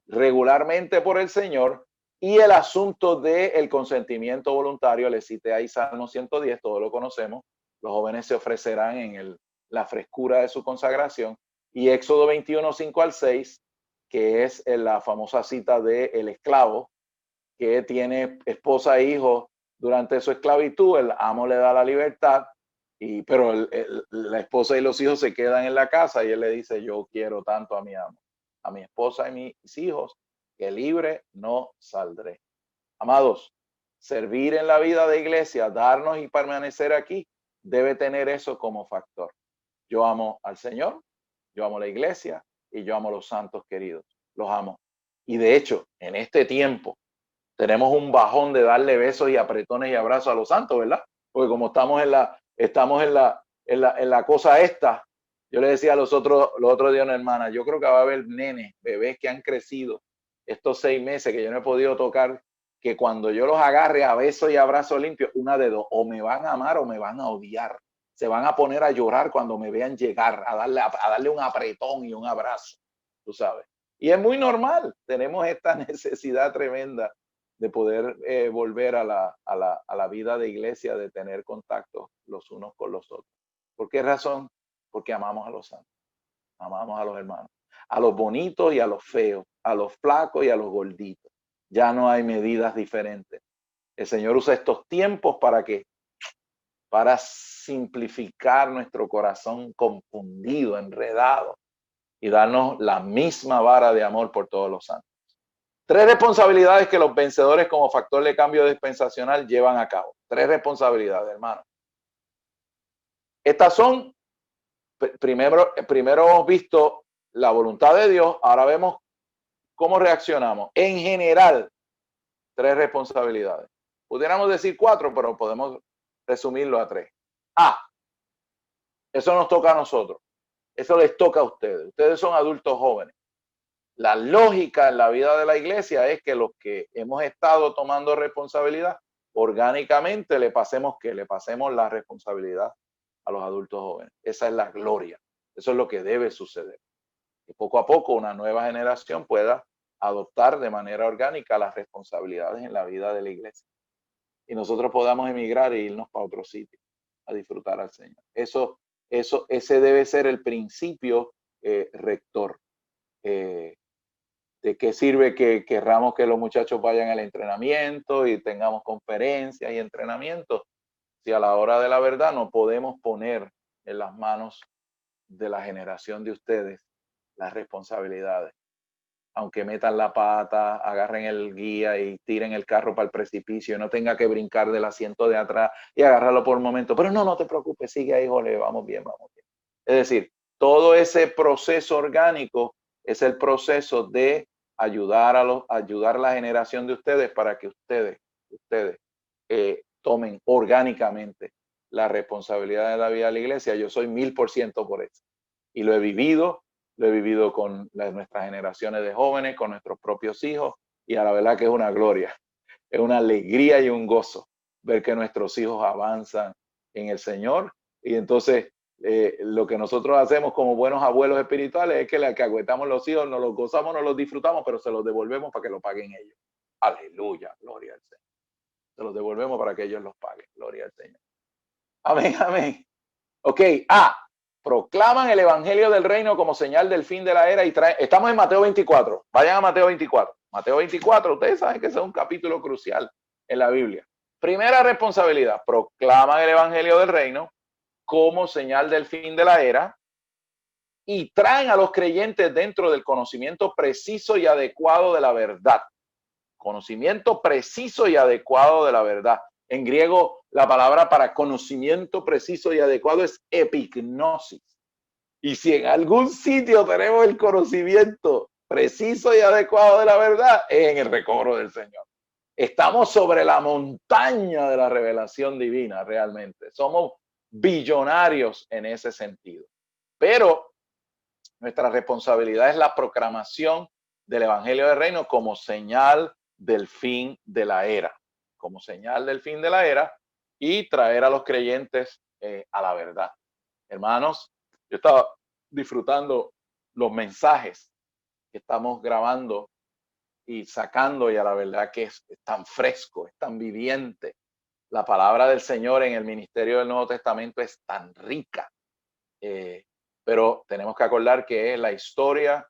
regularmente por el Señor, y el asunto del consentimiento voluntario. Le cité ahí Salmo 110, todos lo conocemos. Los jóvenes se ofrecerán en la frescura de su consagración. Y Éxodo 21, 5 al 6, que es la famosa cita del esclavo que tiene esposa e hijo durante su esclavitud. El amo le da la libertad, pero la esposa y los hijos se quedan en la casa y él le dice, yo quiero tanto a mi amo, a mi esposa y mis hijos, que libre no saldré. Amados, servir en la vida de iglesia, darnos y permanecer aquí, debe tener eso como factor. Yo amo al Señor, yo amo la iglesia y yo amo a los santos queridos. Los amo. Y de hecho, en este tiempo, tenemos un bajón de darle besos y apretones y abrazos a los santos, ¿verdad? Porque como estamos en la cosa esta, yo le decía los otros días a una hermana, yo creo que va a haber nenes, bebés que han crecido estos 6 meses que yo no he podido tocar, que cuando yo los agarre a besos y abrazos limpios, una de dos, o me van a amar o me van a odiar. Se van a poner a llorar cuando me vean llegar, a darle un apretón y un abrazo, tú sabes. Y es muy normal, tenemos esta necesidad tremenda de poder volver a la vida de iglesia, de tener contacto los unos con los otros. ¿Por qué razón? porque amamos a los santos, amamos a los hermanos, a los bonitos y a los feos, a los flacos y a los gorditos. Ya no hay medidas diferentes. El Señor usa estos tiempos para simplificar nuestro corazón confundido, enredado, y darnos la misma vara de amor por todos los santos. 3 responsabilidades que los vencedores como factor de cambio dispensacional llevan a cabo. 3 responsabilidades, hermano. Estas son, primero hemos visto la voluntad de Dios, ahora vemos cómo reaccionamos. En general, 3 responsabilidades. Pudiéramos decir 4, pero podemos resumirlo a 3. Eso nos toca a nosotros. Eso les toca a ustedes. Ustedes son adultos jóvenes. La lógica en la vida de la iglesia es que los que hemos estado tomando responsabilidad, orgánicamente le pasemos la responsabilidad a los adultos jóvenes. Esa es la gloria. Eso es lo que debe suceder. Que poco a poco una nueva generación pueda adoptar de manera orgánica las responsabilidades en la vida de la iglesia. Y nosotros podamos emigrar e irnos para otro sitio a disfrutar al Señor. Ese debe ser el principio rector. ¿De qué sirve que querramos que los muchachos vayan al entrenamiento y tengamos conferencias y entrenamientos si a la hora de la verdad no podemos poner en las manos de la generación de ustedes las responsabilidades? Aunque metan la pata, agarren el guía y tiren el carro para el precipicio y no tenga que brincar del asiento de atrás y agarrarlo por un momento. Pero no te preocupes, sigue ahí, jole, vamos bien, vamos bien. Es decir, todo ese proceso orgánico es el proceso de ayudar a la generación de ustedes para que ustedes tomen orgánicamente la responsabilidad de la vida de la iglesia. Yo soy 1000% por eso. Y lo he vivido con nuestras generaciones de jóvenes, con nuestros propios hijos, y a la verdad que es una gloria, es una alegría y un gozo ver que nuestros hijos avanzan en el Señor. Y entonces lo que nosotros hacemos como buenos abuelos espirituales es que le alcahuetamos los hijos, nos los gozamos, nos los disfrutamos, pero se los devolvemos para que lo paguen ellos. Aleluya, gloria al Señor. Se los devolvemos para que ellos los paguen, gloria al Señor. Amén, amén. Ok, proclaman el evangelio del reino como señal del fin de la era y estamos en Mateo 24. Vayan a Mateo 24. Mateo 24, ustedes saben que ese es un capítulo crucial en la Biblia. Primera responsabilidad, proclaman el evangelio del reino como señal del fin de la era y traen a los creyentes dentro del conocimiento preciso y adecuado de la verdad. Conocimiento preciso y adecuado de la verdad. En griego, la palabra para conocimiento preciso y adecuado es epignosis. Y si en algún sitio tenemos el conocimiento preciso y adecuado de la verdad, es en el recobro del Señor. Estamos sobre la montaña de la revelación divina realmente. Somos billonarios en ese sentido. Pero nuestra responsabilidad es la proclamación del Evangelio del Reino como señal del fin de la era. Como señal del fin de la era y traer a los creyentes a la verdad. Hermanos, yo estaba disfrutando los mensajes que estamos grabando y sacando, y a la verdad que es tan fresco, es tan viviente. La palabra del Señor en el ministerio del Nuevo Testamento es tan rica. Pero tenemos que acordar que es la historia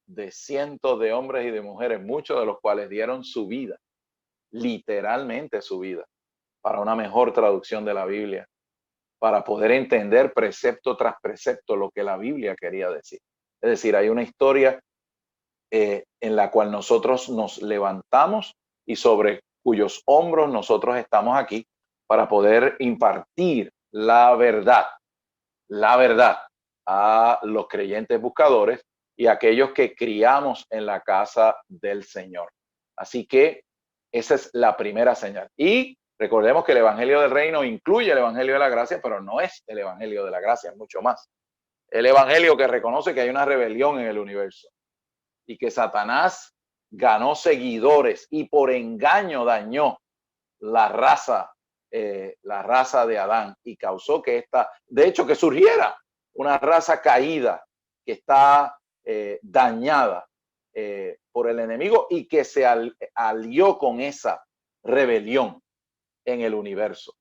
de cientos de hombres y de mujeres, muchos de los cuales dieron su vida, literalmente su vida, para una mejor traducción de la Biblia, para poder entender precepto tras precepto lo que la Biblia quería decir. Es decir, hay una historia en la cual nosotros nos levantamos y sobre cuyos hombros nosotros estamos aquí para poder impartir la verdad a los creyentes buscadores y a aquellos que criamos en la casa del Señor. Así que esa es la primera señal. Y recordemos que el Evangelio del Reino incluye el Evangelio de la Gracia, pero no es el Evangelio de la Gracia, mucho más. El Evangelio que reconoce que hay una rebelión en el universo y que Satanás ganó seguidores y por engaño dañó la raza de Adán y causó que de hecho, que surgiera una raza caída que está dañada por el enemigo y que se alió con esa rebelión en el universo.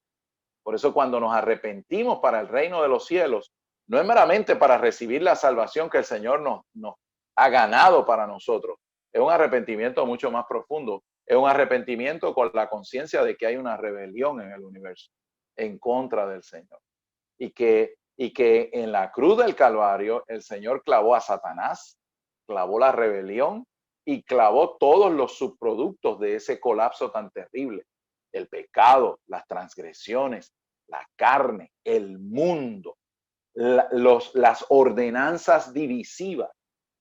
Por eso cuando nos arrepentimos para el reino de los cielos, no es meramente para recibir la salvación que el Señor nos ha ganado para nosotros. Es un arrepentimiento mucho más profundo. Es un arrepentimiento con la conciencia de que hay una rebelión en el universo en contra del Señor. Y que en la cruz del Calvario el Señor clavó a Satanás, clavó la rebelión y clavó todos los subproductos de ese colapso tan terrible. El pecado, las transgresiones, la carne, el mundo, las ordenanzas divisivas,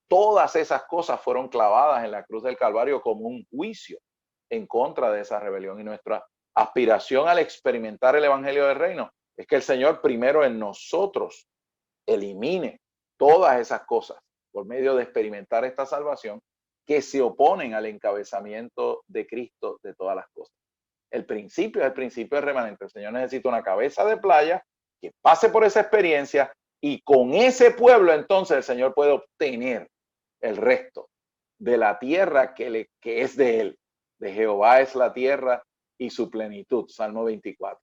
todas esas cosas fueron clavadas en la cruz del Calvario como un juicio en contra de esa rebelión. Y nuestra aspiración al experimentar el Evangelio del Reino es que el Señor primero en nosotros elimine todas esas cosas por medio de experimentar esta salvación que se oponen al encabezamiento de Cristo de todas las cosas. El principio es el principio del remanente. El Señor necesita una cabeza de playa que pase por esa experiencia y con ese pueblo entonces el Señor puede obtener el resto de la tierra que es de él. De Jehová es la tierra y su plenitud. Salmo 24.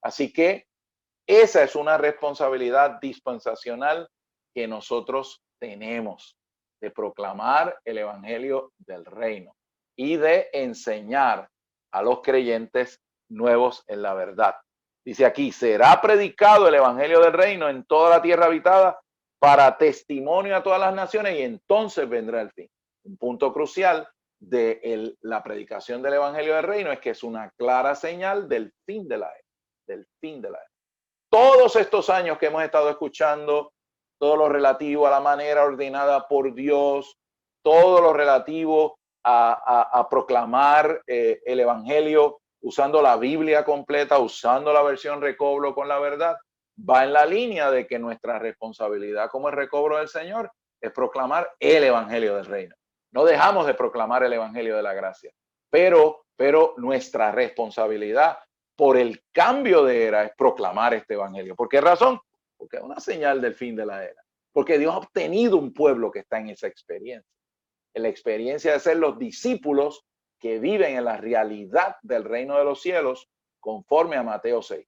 Así que esa es una responsabilidad dispensacional que nosotros tenemos de proclamar el evangelio del reino y de enseñar a los creyentes nuevos en la verdad. Dice aquí, será predicado el evangelio del reino en toda la tierra habitada para testimonio a todas las naciones y entonces vendrá el fin. Un punto crucial de la predicación del evangelio del reino es que es una clara señal del fin de la era, del fin de la era. Todos estos años que hemos estado escuchando, todo lo relativo a la manera ordenada por Dios, todo lo relativo a proclamar el evangelio usando la Biblia completa, usando la versión recobro con la verdad, va en la línea de que nuestra responsabilidad como el recobro del Señor es proclamar el evangelio del reino. No dejamos de proclamar el evangelio de la gracia, pero nuestra responsabilidad por el cambio de era es proclamar este evangelio. ¿Por qué razón? Porque es una señal del fin de la era. Porque Dios ha obtenido un pueblo que está en esa experiencia. En la experiencia de ser los discípulos que viven en la realidad del reino de los cielos, conforme a Mateo 6.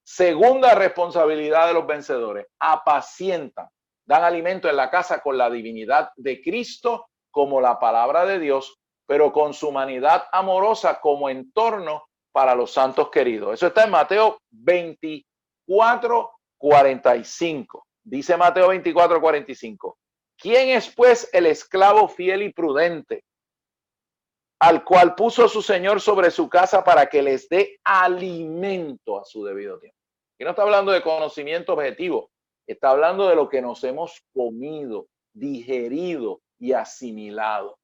Segunda responsabilidad de los vencedores: apacientan, dan alimento en la casa con la divinidad de Cristo como la palabra de Dios, pero con su humanidad amorosa como entorno para los santos queridos. Eso está en Mateo 24:45. Dice Mateo 24:45. ¿Quién es pues el esclavo fiel y prudente, al cual puso su señor sobre su casa para que les dé alimento a su debido tiempo? Y no está hablando de conocimiento objetivo, está hablando de lo que nos hemos comido, digerido y asimilado.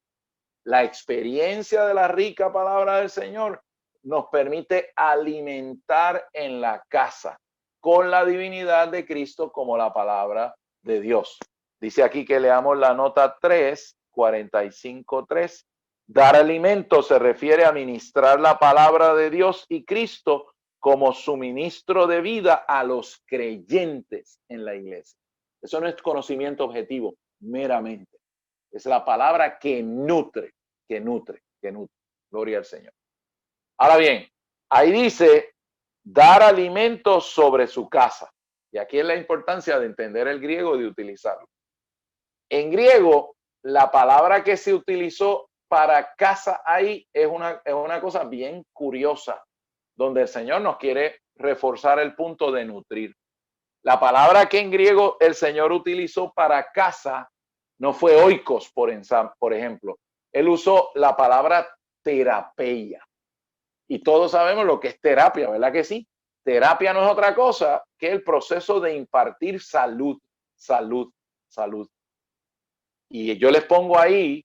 La experiencia de la rica palabra del Señor nos permite alimentar en la casa con la divinidad de Cristo como la palabra de Dios. Dice aquí que leamos la nota 3, 45:3. Dar alimento se refiere a ministrar la palabra de Dios y Cristo como suministro de vida a los creyentes en la iglesia. Eso no es conocimiento objetivo meramente. Es la palabra que nutre, que nutre, que nutre. Gloria al Señor. Ahora bien, ahí dice dar alimento sobre su casa. Y aquí es la importancia de entender el griego y de utilizarlo. En griego, la palabra que se utilizó para casa ahí es una cosa bien curiosa, donde el Señor nos quiere reforzar el punto de nutrir. La palabra que en griego el Señor utilizó para casa no fue oikos, por ejemplo. Él usó la palabra terapeia. Y todos sabemos lo que es terapia, ¿verdad que sí? Terapia no es otra cosa que el proceso de impartir salud, salud, salud. Y yo les pongo ahí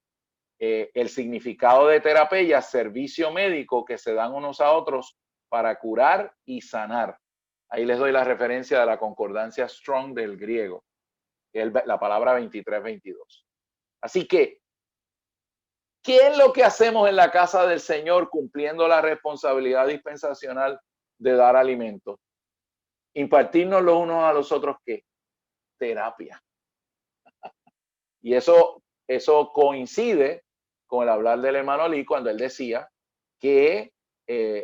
el significado de terapia, servicio médico que se dan unos a otros para curar y sanar. Ahí les doy la referencia de la concordancia Strong del griego, que es la palabra 23-22. Así que, ¿qué es lo que hacemos en la casa del Señor cumpliendo la responsabilidad dispensacional de dar alimento? Impartirnos los unos a los otros, ¿qué? Terapia. Y eso coincide con el hablar del hermano Lee cuando él decía que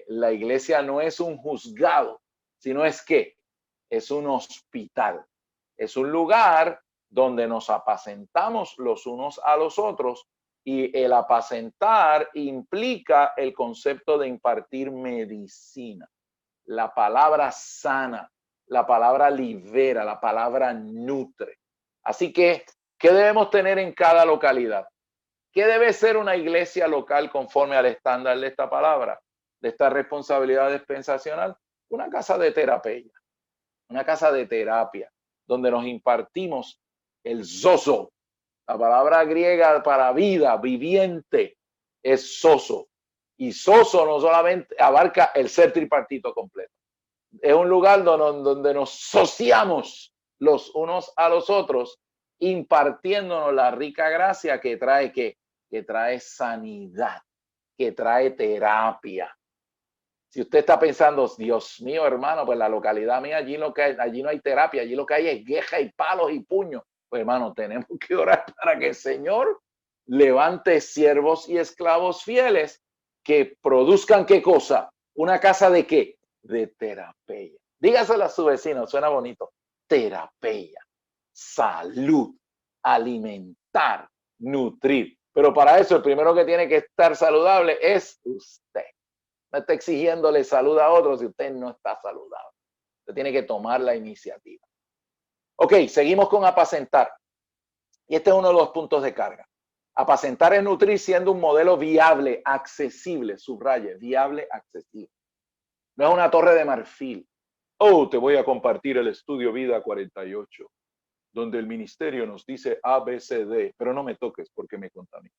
la iglesia no es un juzgado, sino es un hospital. Es un lugar donde nos apacentamos los unos a los otros, y el apacentar implica el concepto de impartir medicina. La palabra sana, la palabra libera, la palabra nutre. Así que, ¿qué debemos tener en cada localidad? ¿Qué debe ser una iglesia local conforme al estándar de esta palabra, de esta responsabilidad dispensacional? Una casa de terapia, una casa de terapia, donde nos impartimos el zozo. La palabra griega para vida, viviente, es soso. Y soso no solamente abarca el ser tripartito completo. Es un lugar donde nos sociamos los unos a los otros, impartiéndonos la rica gracia que trae, que trae sanidad, que trae terapia. Si usted está pensando, Dios mío, hermano, pues la localidad mía, allí no hay terapia, allí lo que hay es queja y palos y puños. Pues hermano, tenemos que orar para que el Señor levante siervos y esclavos fieles que produzcan ¿qué cosa? ¿Una casa de qué? De terapia. Dígaselo a su vecino, suena bonito. Terapia, salud, alimentar, nutrir. Pero para eso el primero que tiene que estar saludable es usted. No está exigiéndole salud a otros si usted no está saludable. Usted tiene que tomar la iniciativa. Ok, seguimos con apacentar. Y este es uno de los puntos de carga. Apacentar es nutrir siendo un modelo viable, accesible, subraye, viable, accesible. No es una torre de marfil. Oh, te voy a compartir el estudio Vida 48, donde el ministerio nos dice A, B, C, D, pero no me toques porque me contamina.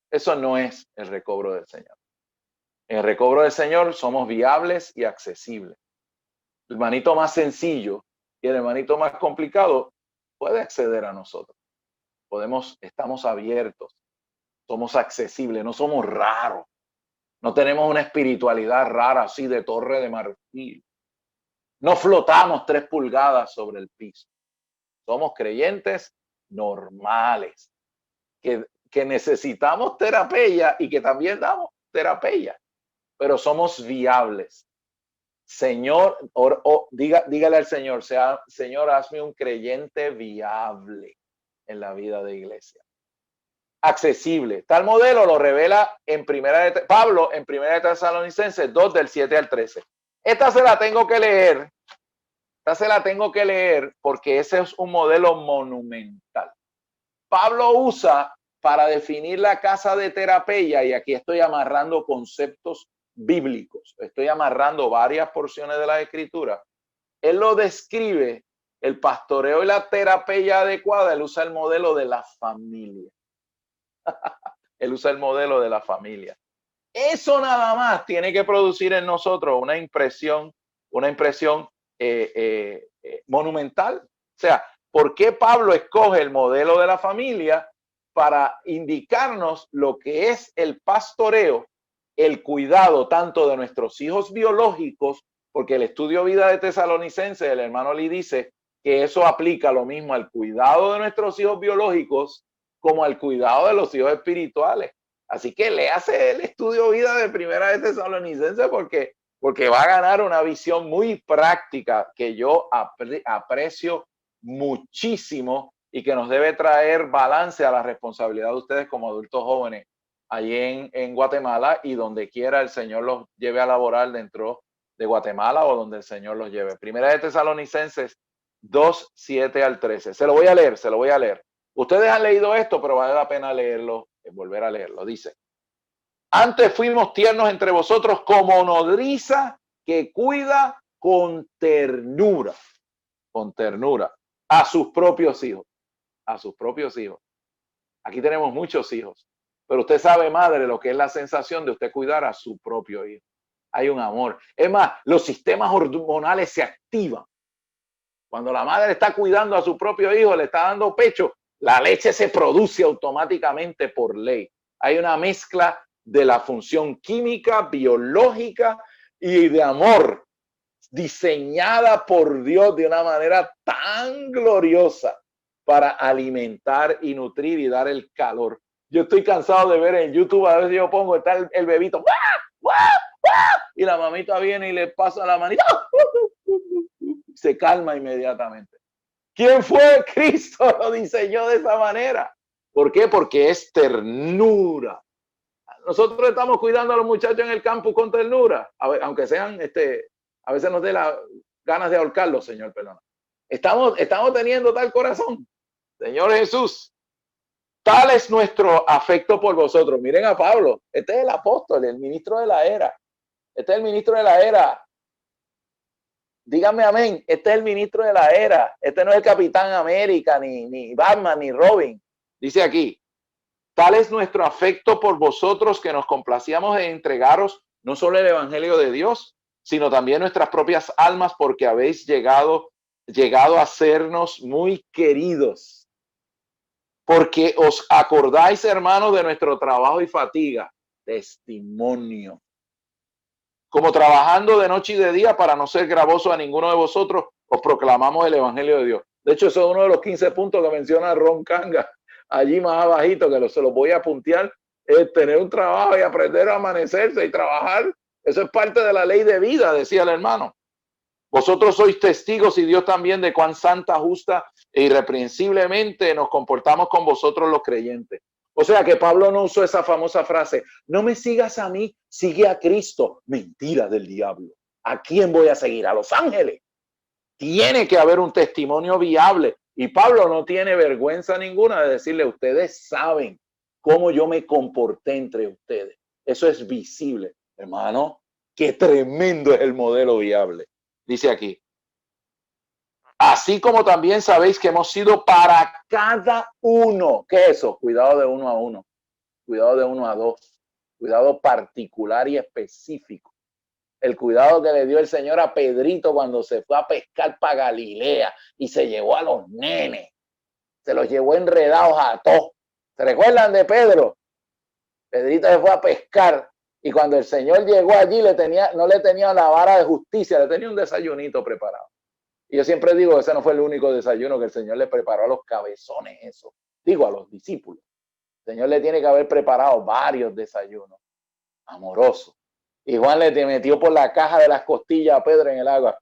Eso no es el recobro del Señor. En el recobro del Señor somos viables y accesibles. El hermanito más sencillo y el hermanito más complicado puede acceder a nosotros. Estamos abiertos, somos accesibles, no somos raros. No tenemos una espiritualidad rara así de torre de marfil. No flotamos 3 pulgadas sobre el piso. Somos creyentes normales que necesitamos terapia y que también damos terapia, pero somos viables. Señor, dígale al Señor, Señor, hazme un creyente viable en la vida de iglesia. Accesible. Tal modelo lo revela Pablo en 1 Tesalonicenses 2 del 7 al 13. Esta se la tengo que leer. Porque ese es un modelo monumental. Pablo usa para definir la casa de terapia, y aquí estoy amarrando conceptos bíblicos, estoy amarrando varias porciones de la escritura. Él lo describe, el pastoreo y la terapia adecuada, él usa el modelo de la familia. Él usa el modelo de la familia. Eso nada más tiene que producir en nosotros una impresión monumental. O sea, ¿por qué Pablo escoge el modelo de la familia para indicarnos lo que es el pastoreo, el cuidado tanto de nuestros hijos biológicos? Porque el estudio Vida de Tesalonicenses, el hermano Lee dice que eso aplica lo mismo al cuidado de nuestros hijos biológicos como al cuidado de los hijos espirituales. Así que le hace el estudio Vida de 1 Tesalonicenses porque va a ganar una visión muy práctica que yo aprecio muchísimo y que nos debe traer balance a la responsabilidad de ustedes como adultos jóvenes allí en Guatemala y donde quiera el Señor los lleve a laborar dentro de Guatemala o donde el Señor los lleve. 1 Tesalonicenses 2, 7 al 13. Se lo voy a leer. Ustedes han leído esto, pero vale la pena leerlo, volver a leerlo. Dice: antes fuimos tiernos entre vosotros como nodriza que cuida con ternura a sus propios hijos. Aquí tenemos muchos hijos, pero usted sabe, madre, lo que es la sensación de usted cuidar a su propio hijo. Hay un amor. Es más, los sistemas hormonales se activan. Cuando la madre está cuidando a su propio hijo, le está dando pecho, la leche se produce automáticamente por ley. Hay una mezcla de la función química, biológica y de amor, diseñada por Dios de una manera tan gloriosa para alimentar y nutrir y dar el calor. Yo estoy cansado de ver en YouTube, a veces yo pongo, está el bebito, ¡guau, guau, guau! Y la mamita viene y le pasa la manita, se calma inmediatamente. ¿Quién fue? Cristo lo diseñó de esa manera. ¿Por qué? Porque es ternura. Nosotros estamos cuidando a los muchachos en el campus con ternura, aunque sean, a veces nos dé las ganas de ahorcarlos, Señor, perdona. Estamos teniendo tal corazón. Señor Jesús, tal es nuestro afecto por vosotros. Miren a Pablo, este es el apóstol, el ministro de la era. Este es el ministro de la era. Díganme amén. Este es el ministro de la era. Este no es el Capitán América, ni Batman, ni Robin. Dice aquí, tal es nuestro afecto por vosotros que nos complacíamos en entregaros no solo el Evangelio de Dios, sino también nuestras propias almas, porque habéis llegado a sernos muy queridos. Porque os acordáis, hermanos, de nuestro trabajo y fatiga. Testimonio. Como trabajando de noche y de día para no ser gravoso a ninguno de vosotros, os proclamamos el Evangelio de Dios. De hecho, eso es uno de los 15 puntos que menciona Ron Kanga, allí más abajito, que se los voy a apuntear, es tener un trabajo y aprender a amanecerse y trabajar. Eso es parte de la ley de vida, decía el hermano. Vosotros sois testigos y Dios también de cuán santa, justa e irreprensiblemente nos comportamos con vosotros los creyentes. O sea que Pablo no usó esa famosa frase, no me sigas a mí, sigue a Cristo. Mentira del diablo. ¿A quién voy a seguir? A los ángeles. Tiene que haber un testimonio viable. Y Pablo no tiene vergüenza ninguna de decirle, ustedes saben cómo yo me comporté entre ustedes. Eso es visible. Hermano, qué tremendo es el modelo viable. Dice aquí, así como también sabéis que hemos sido para cada uno. ¿Qué es eso? Cuidado de uno a uno. Cuidado de uno a dos. Cuidado particular y específico. El cuidado que le dio el Señor a Pedrito cuando se fue a pescar para Galilea y se llevó a los nenes. Se los llevó enredados a todos. ¿Se recuerdan de Pedro? Pedrito se fue a pescar y cuando el Señor llegó allí no le tenía la vara de justicia, le tenía un desayunito preparado. Y yo siempre digo que ese no fue el único desayuno que el Señor le preparó a los cabezones, eso. Digo, a los discípulos. El Señor le tiene que haber preparado varios desayunos amorosos. Y Juan le metió por la caja de las costillas a Pedro en el agua.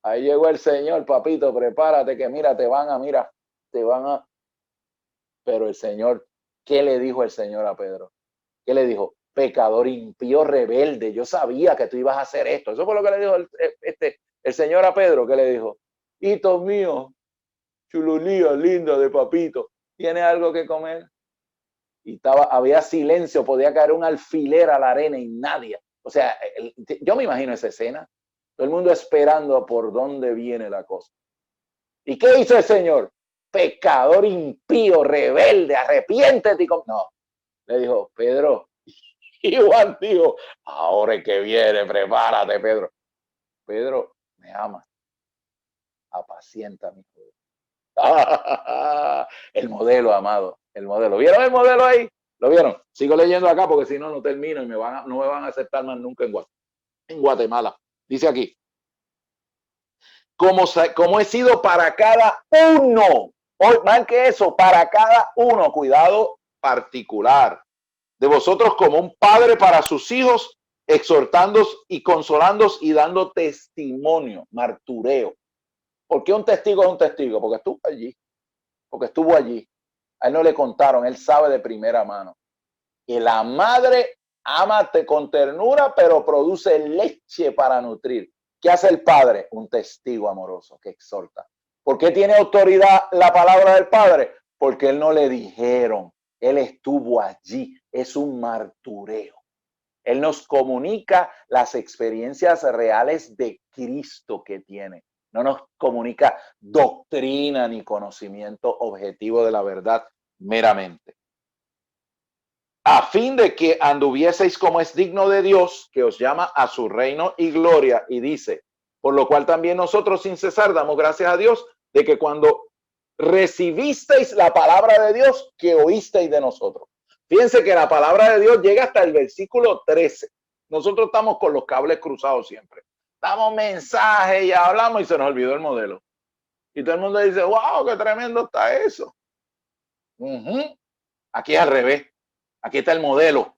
Ahí llegó el Señor, papito, prepárate que mira, te van a... Pero el Señor, ¿qué le dijo el Señor a Pedro? ¿Qué le dijo? Pecador impío, rebelde. Yo sabía que tú ibas a hacer esto. Eso fue lo que le dijo el Señor a Pedro. ¿Qué le dijo? Hito mío, chululía linda de papito, ¿tiene algo que comer? Y había silencio, podía caer un alfiler a la arena y nadie. O sea, yo me imagino esa escena. Todo el mundo esperando por dónde viene la cosa. ¿Y qué hizo el Señor? Pecador impío, rebelde, arrepiéntete. No, le dijo, Pedro. Y Juan dijo, ahora es que viene, prepárate, Pedro. Pedro, me ama. Apacienta mi hijo. El modelo, amado. El modelo. ¿Vieron el modelo ahí? ¿Lo vieron? Sigo leyendo acá porque si no, no termino y no me van a aceptar más nunca en Guatemala. Dice aquí. Como he sido para cada uno. Más que eso, para cada uno. Cuidado particular. De vosotros como un padre para sus hijos, exhortándoos y consolándoos y dando testimonio, martureo. ¿Por qué un testigo es un testigo? Porque estuvo allí. A él no le contaron, él sabe de primera mano. Y la madre ama con ternura, pero produce leche para nutrir. ¿Qué hace el padre? Un testigo amoroso que exhorta. ¿Por qué tiene autoridad la palabra del padre? Porque él no le dijeron, él estuvo allí. Es un martureo. Él nos comunica las experiencias reales de Cristo que tiene. No nos comunica doctrina ni conocimiento objetivo de la verdad meramente. A fin de que anduvieseis como es digno de Dios, que os llama a su reino y gloria, y dice, por lo cual también nosotros sin cesar damos gracias a Dios de que cuando recibisteis la palabra de Dios, que oísteis de nosotros. Fíjense que la palabra de Dios llega hasta el versículo 13. Nosotros estamos con los cables cruzados siempre. Damos mensajes y hablamos y se nos olvidó el modelo. Y todo el mundo dice, wow, qué tremendo está eso. Aquí es al revés. Aquí está el modelo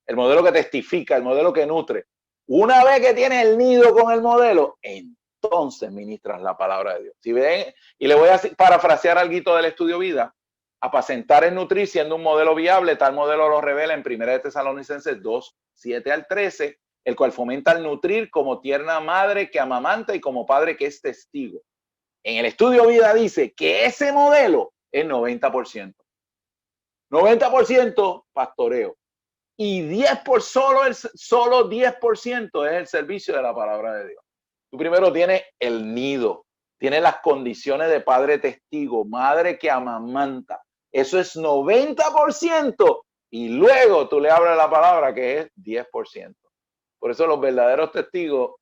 que testifica, el modelo que nutre. Una vez que tienes el nido con el modelo, entonces entonces ministras la palabra de Dios. Si ven, y le voy a parafrasear algo del estudio vida, apacentar es nutrir siendo un modelo viable, tal modelo lo revela en 1 de Tesalonicenses 2, 7 al 13, el cual fomenta el nutrir como tierna madre que amamanta y como padre que es testigo. En el estudio vida dice que ese modelo es 90%. 90% pastoreo. Y 10 por solo 10% es el servicio de la palabra de Dios. Tú primero tienes el nido, tienes las condiciones de padre testigo, madre que amamanta. Eso es 90%. Y luego tú le hablas la palabra que es 10%. Por eso los verdaderos testigos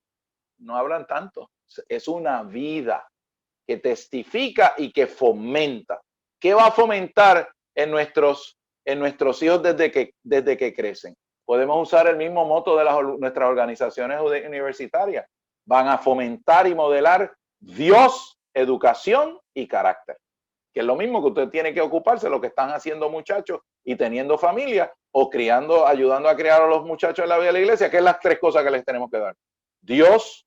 no hablan tanto. Es una vida que testifica y que fomenta. ¿Qué va a fomentar en nuestros hijos desde que crecen? Podemos usar el mismo moto de nuestras organizaciones universitarias. Van a fomentar y modelar Dios, educación y carácter, que es lo mismo que usted tiene que ocuparse, lo que están haciendo muchachos y teniendo familia o criando, ayudando a criar a los muchachos en la vida de la iglesia, que es las 3 cosas que les tenemos que dar. Dios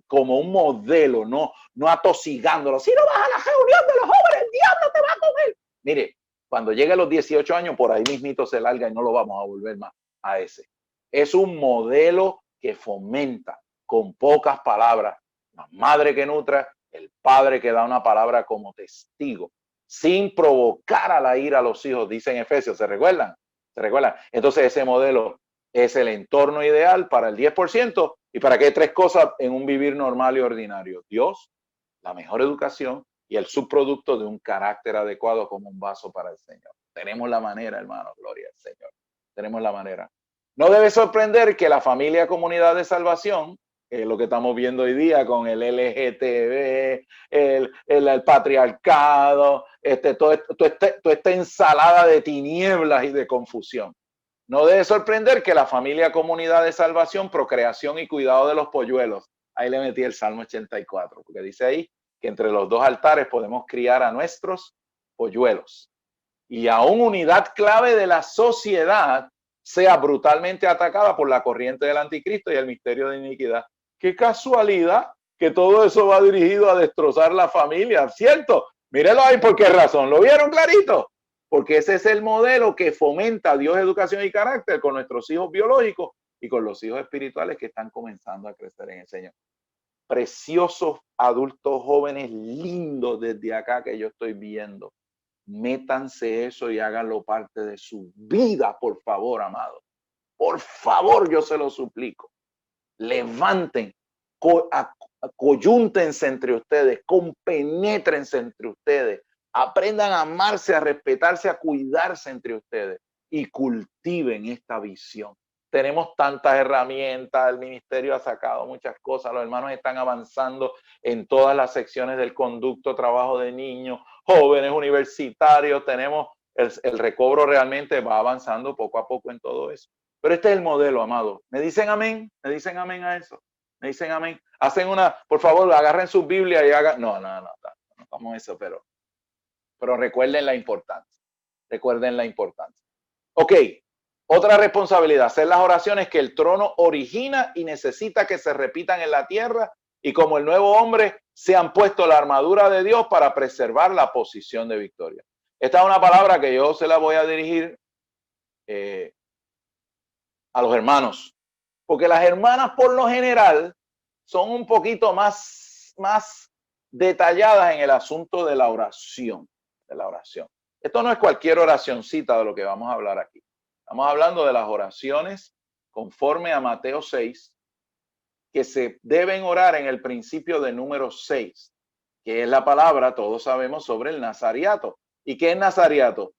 como un modelo, no atosigándolo. Si no vas a la reunión de los jóvenes, el diablo te va a comer. Mire, cuando llegue a los 18 años, por ahí mismito se larga y no lo vamos a volver más a ese. Es un modelo que fomenta con pocas palabras, la madre que nutra, el padre que da una palabra como testigo, sin provocar a la ira a los hijos, dicen Efesios, ¿se recuerdan? ¿Se recuerdan? Entonces ese modelo es el entorno ideal para el 10%. ¿Y para qué 3 cosas en un vivir normal y ordinario? Dios, la mejor educación y el subproducto de un carácter adecuado como un vaso para el Señor. Tenemos la manera, hermano, gloria al Señor. Tenemos la manera. No debe sorprender que la familia comunidad de salvación, lo que estamos viendo hoy día con el LGTB, el patriarcado, toda esta ensalada de tinieblas y de confusión. No debe sorprender que la familia comunidad de salvación, procreación y cuidado de los polluelos. Ahí le metí el Salmo 84, porque dice ahí que entre los 2 altares podemos criar a nuestros polluelos. Y aún unidad clave de la sociedad sea brutalmente atacada por la corriente del anticristo y el misterio de iniquidad. Qué casualidad que todo eso va dirigido a destrozar la familia, ¿cierto? Mírelo ahí, ¿por qué razón? ¿Lo vieron clarito? Porque ese es el modelo que fomenta Dios, educación y carácter con nuestros hijos biológicos y con los hijos espirituales que están comenzando a crecer en el Señor. Preciosos adultos jóvenes lindos desde acá que yo estoy viendo. Métanse eso y háganlo parte de su vida, por favor, amado. Por favor, yo se lo suplico. Levanten, coyúntense entre ustedes, compenétrense entre ustedes. Aprendan a amarse, a respetarse, a cuidarse entre ustedes y cultiven esta visión. Tenemos tantas herramientas, el ministerio ha sacado muchas cosas, los hermanos están avanzando en todas las secciones del conducto, trabajo de niños, jóvenes, universitarios, tenemos el recobro realmente va avanzando poco a poco en todo eso. Pero este es el modelo, amado. ¿Me dicen amén? ¿Me dicen amén a eso? ¿Me dicen amén? Hacen una, por favor, agarren su Biblia y hagan, no estamos eso, pero recuerden la importancia. Recuerden la importancia. Ok, otra responsabilidad, hacer las oraciones que el trono origina y necesita que se repitan en la tierra y como el nuevo hombre se han puesto la armadura de Dios para preservar la posición de victoria. Esta es una palabra que yo se la voy a dirigir a los hermanos, porque las hermanas por lo general son un poquito más detalladas en el asunto de la oración, Esto no es cualquier oracioncita de lo que vamos a hablar aquí. Estamos hablando de las oraciones conforme a Mateo 6, que se deben orar en el principio de número 6, que es la palabra, todos sabemos, sobre el nazariato. ¿Y qué es nazariato?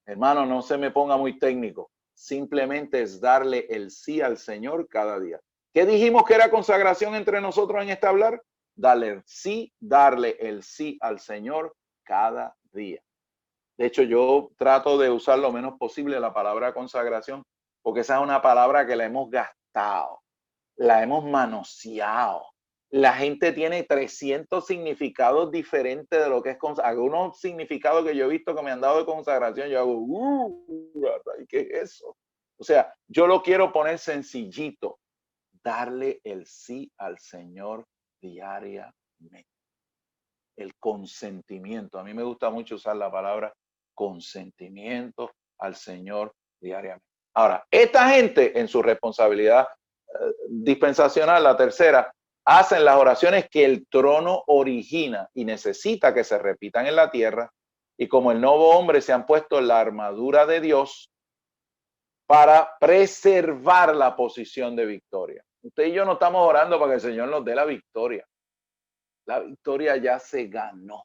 Hermano, no se me ponga muy técnico. Simplemente es darle el sí al Señor cada día. ¿Qué dijimos que era consagración entre nosotros en este hablar? Darle el sí al Señor cada día. De hecho, yo trato de usar lo menos posible la palabra consagración, porque esa es una palabra que la hemos gastado, la hemos manoseado. La gente tiene 300 significados diferentes de lo que es consagración. Algunos significados que yo he visto que me han dado de consagración, yo hago, ¿qué es eso? O sea, yo lo quiero poner sencillito, darle el sí al Señor diariamente. El consentimiento. A mí me gusta mucho usar la palabra consentimiento al Señor diariamente. Ahora, esta gente en su responsabilidad dispensacional, la tercera, hacen las oraciones que el trono origina y necesita que se repitan en la tierra, y como el nuevo hombre se han puesto la armadura de Dios para preservar la posición de victoria. Usted y yo no estamos orando para que el Señor nos dé la victoria. La victoria ya se ganó.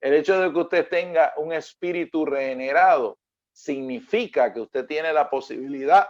El hecho de que usted tenga un espíritu regenerado significa que usted tiene la posibilidad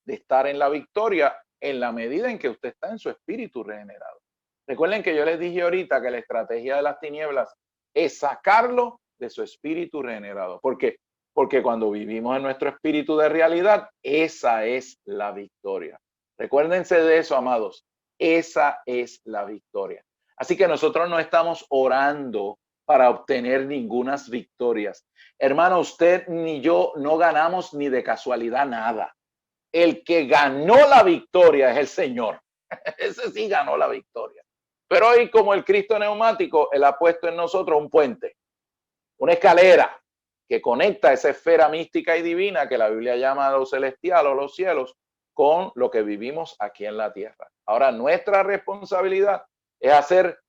de estar en la victoria en la medida en que usted está en su espíritu regenerado. Recuerden que yo les dije ahorita que la estrategia de las tinieblas es sacarlo de su espíritu regenerado. ¿Por qué? Porque cuando vivimos en nuestro espíritu de realidad, esa es la victoria. Recuérdense de eso, amados. Esa es la victoria. Así que nosotros no estamos orando para obtener ningunas victorias. Hermano, usted ni yo no ganamos ni de casualidad nada. El que ganó la victoria es el Señor. Ese sí ganó la victoria. Pero hoy, como el Cristo neumático, Él ha puesto en nosotros un puente, una escalera que conecta esa esfera mística y divina que la Biblia llama lo celestial o los cielos con lo que vivimos aquí en la tierra. Ahora, nuestra responsabilidad es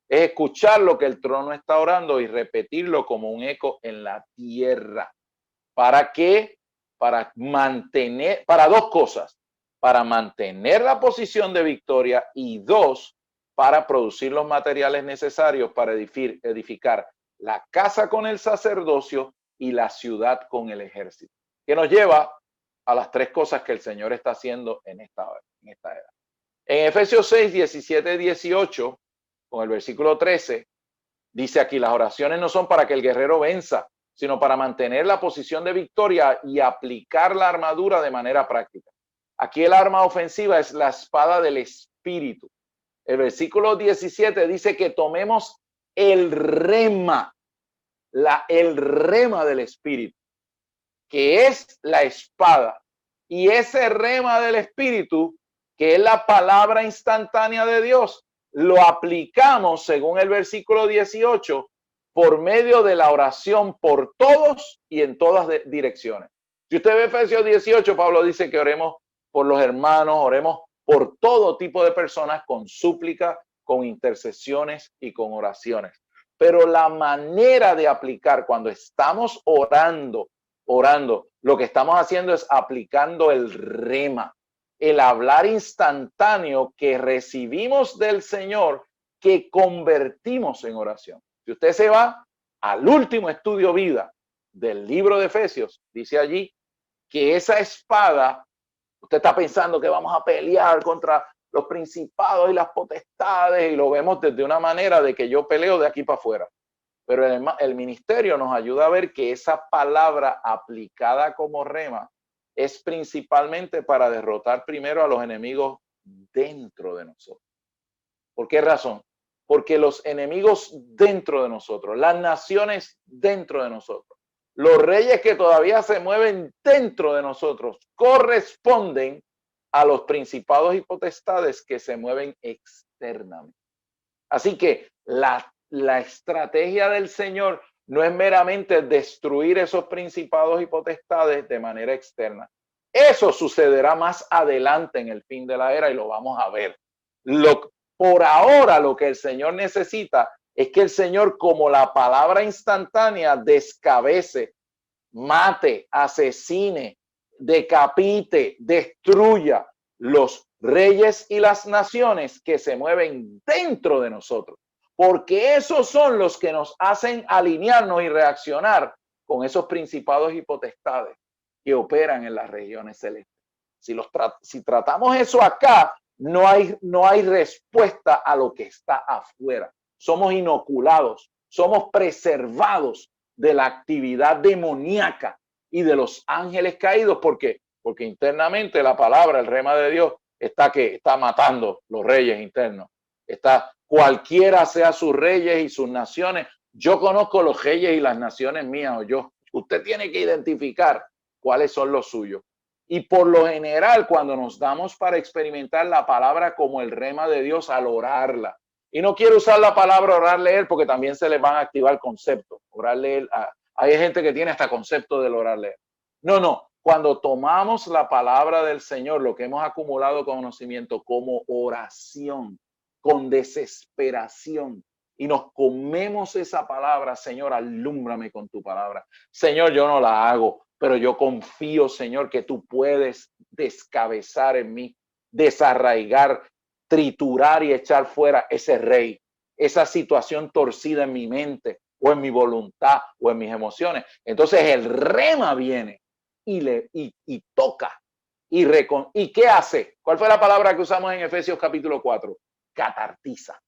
escuchar lo que el trono está orando y repetirlo como un eco en la tierra. ¿Para qué? Para dos cosas, para mantener la posición de victoria, y dos, para producir los materiales necesarios para edificar la casa con el sacerdocio y la ciudad con el ejército, que nos lleva a las tres cosas que el Señor está haciendo en esta era. En Efesios 6, 17 y 18, con el versículo 13, dice aquí: las oraciones no son para que el guerrero venza, sino para mantener la posición de victoria y aplicar la armadura de manera práctica. Aquí el arma ofensiva es la espada del Espíritu. El versículo 17 dice que tomemos el rema del Espíritu, que es la espada. Y ese rema del Espíritu, que es la palabra instantánea de Dios, lo aplicamos, según el versículo 18, por medio de la oración por todos y en todas direcciones. Si usted ve Efesios 18, Pablo dice que oremos por los hermanos, oremos por todo tipo de personas con súplica, con intercesiones y con oraciones. Pero la manera de aplicar, cuando estamos orando, lo que estamos haciendo es aplicando el rema, el hablar instantáneo que recibimos del Señor, que convertimos en oración. Si usted se va al último estudio vida del libro de Efesios, dice allí que esa espada, usted está pensando que vamos a pelear contra los principados y las potestades, y lo vemos desde una manera de que yo peleo de aquí para afuera. Pero el ministerio nos ayuda a ver que esa palabra aplicada como rema es principalmente para derrotar primero a los enemigos dentro de nosotros. ¿Por qué razón? Porque los enemigos dentro de nosotros, las naciones dentro de nosotros, los reyes que todavía se mueven dentro de nosotros, corresponden a los principados y potestades que se mueven externamente. Así que la estrategia del Señor no es meramente destruir esos principados y potestades de manera externa. Eso sucederá más adelante en el fin de la era y lo vamos a ver. Por ahora lo que el Señor necesita es que el Señor, como la palabra instantánea, descabece, mate, asesine, decapite, destruya los reyes y las naciones que se mueven dentro de nosotros, porque esos son los que nos hacen alinearnos y reaccionar con esos principados y potestades que operan en las regiones celestes. Si tratamos eso acá, no hay respuesta a lo que está afuera. Somos inoculados, somos preservados de la actividad demoníaca y de los ángeles caídos. ¿Por qué? Porque internamente la palabra, el rema de Dios, está matando los reyes internos. Cualquiera sea sus reyes y sus naciones. Yo conozco los reyes y las naciones mías, usted tiene que identificar cuáles son los suyos. Y por lo general, cuando nos damos para experimentar la palabra como el rema de Dios al orarla, y no quiero usar la palabra orar, leer, porque también se les van a activar conceptos. Orar, leer, hay gente que tiene hasta concepto del orar, leer. No. Cuando tomamos la palabra del Señor, lo que hemos acumulado conocimiento como oración, con desesperación, y nos comemos esa palabra, Señor, alúmbrame con tu palabra. Señor, yo no la hago, pero yo confío, Señor, que tú puedes descabezar en mí, desarraigar, triturar y echar fuera ese rey, esa situación torcida en mi mente o en mi voluntad o en mis emociones. Entonces el rema viene y toca y ¿qué hace? ¿Cuál fue la palabra que usamos en Efesios capítulo 4? Catartiza.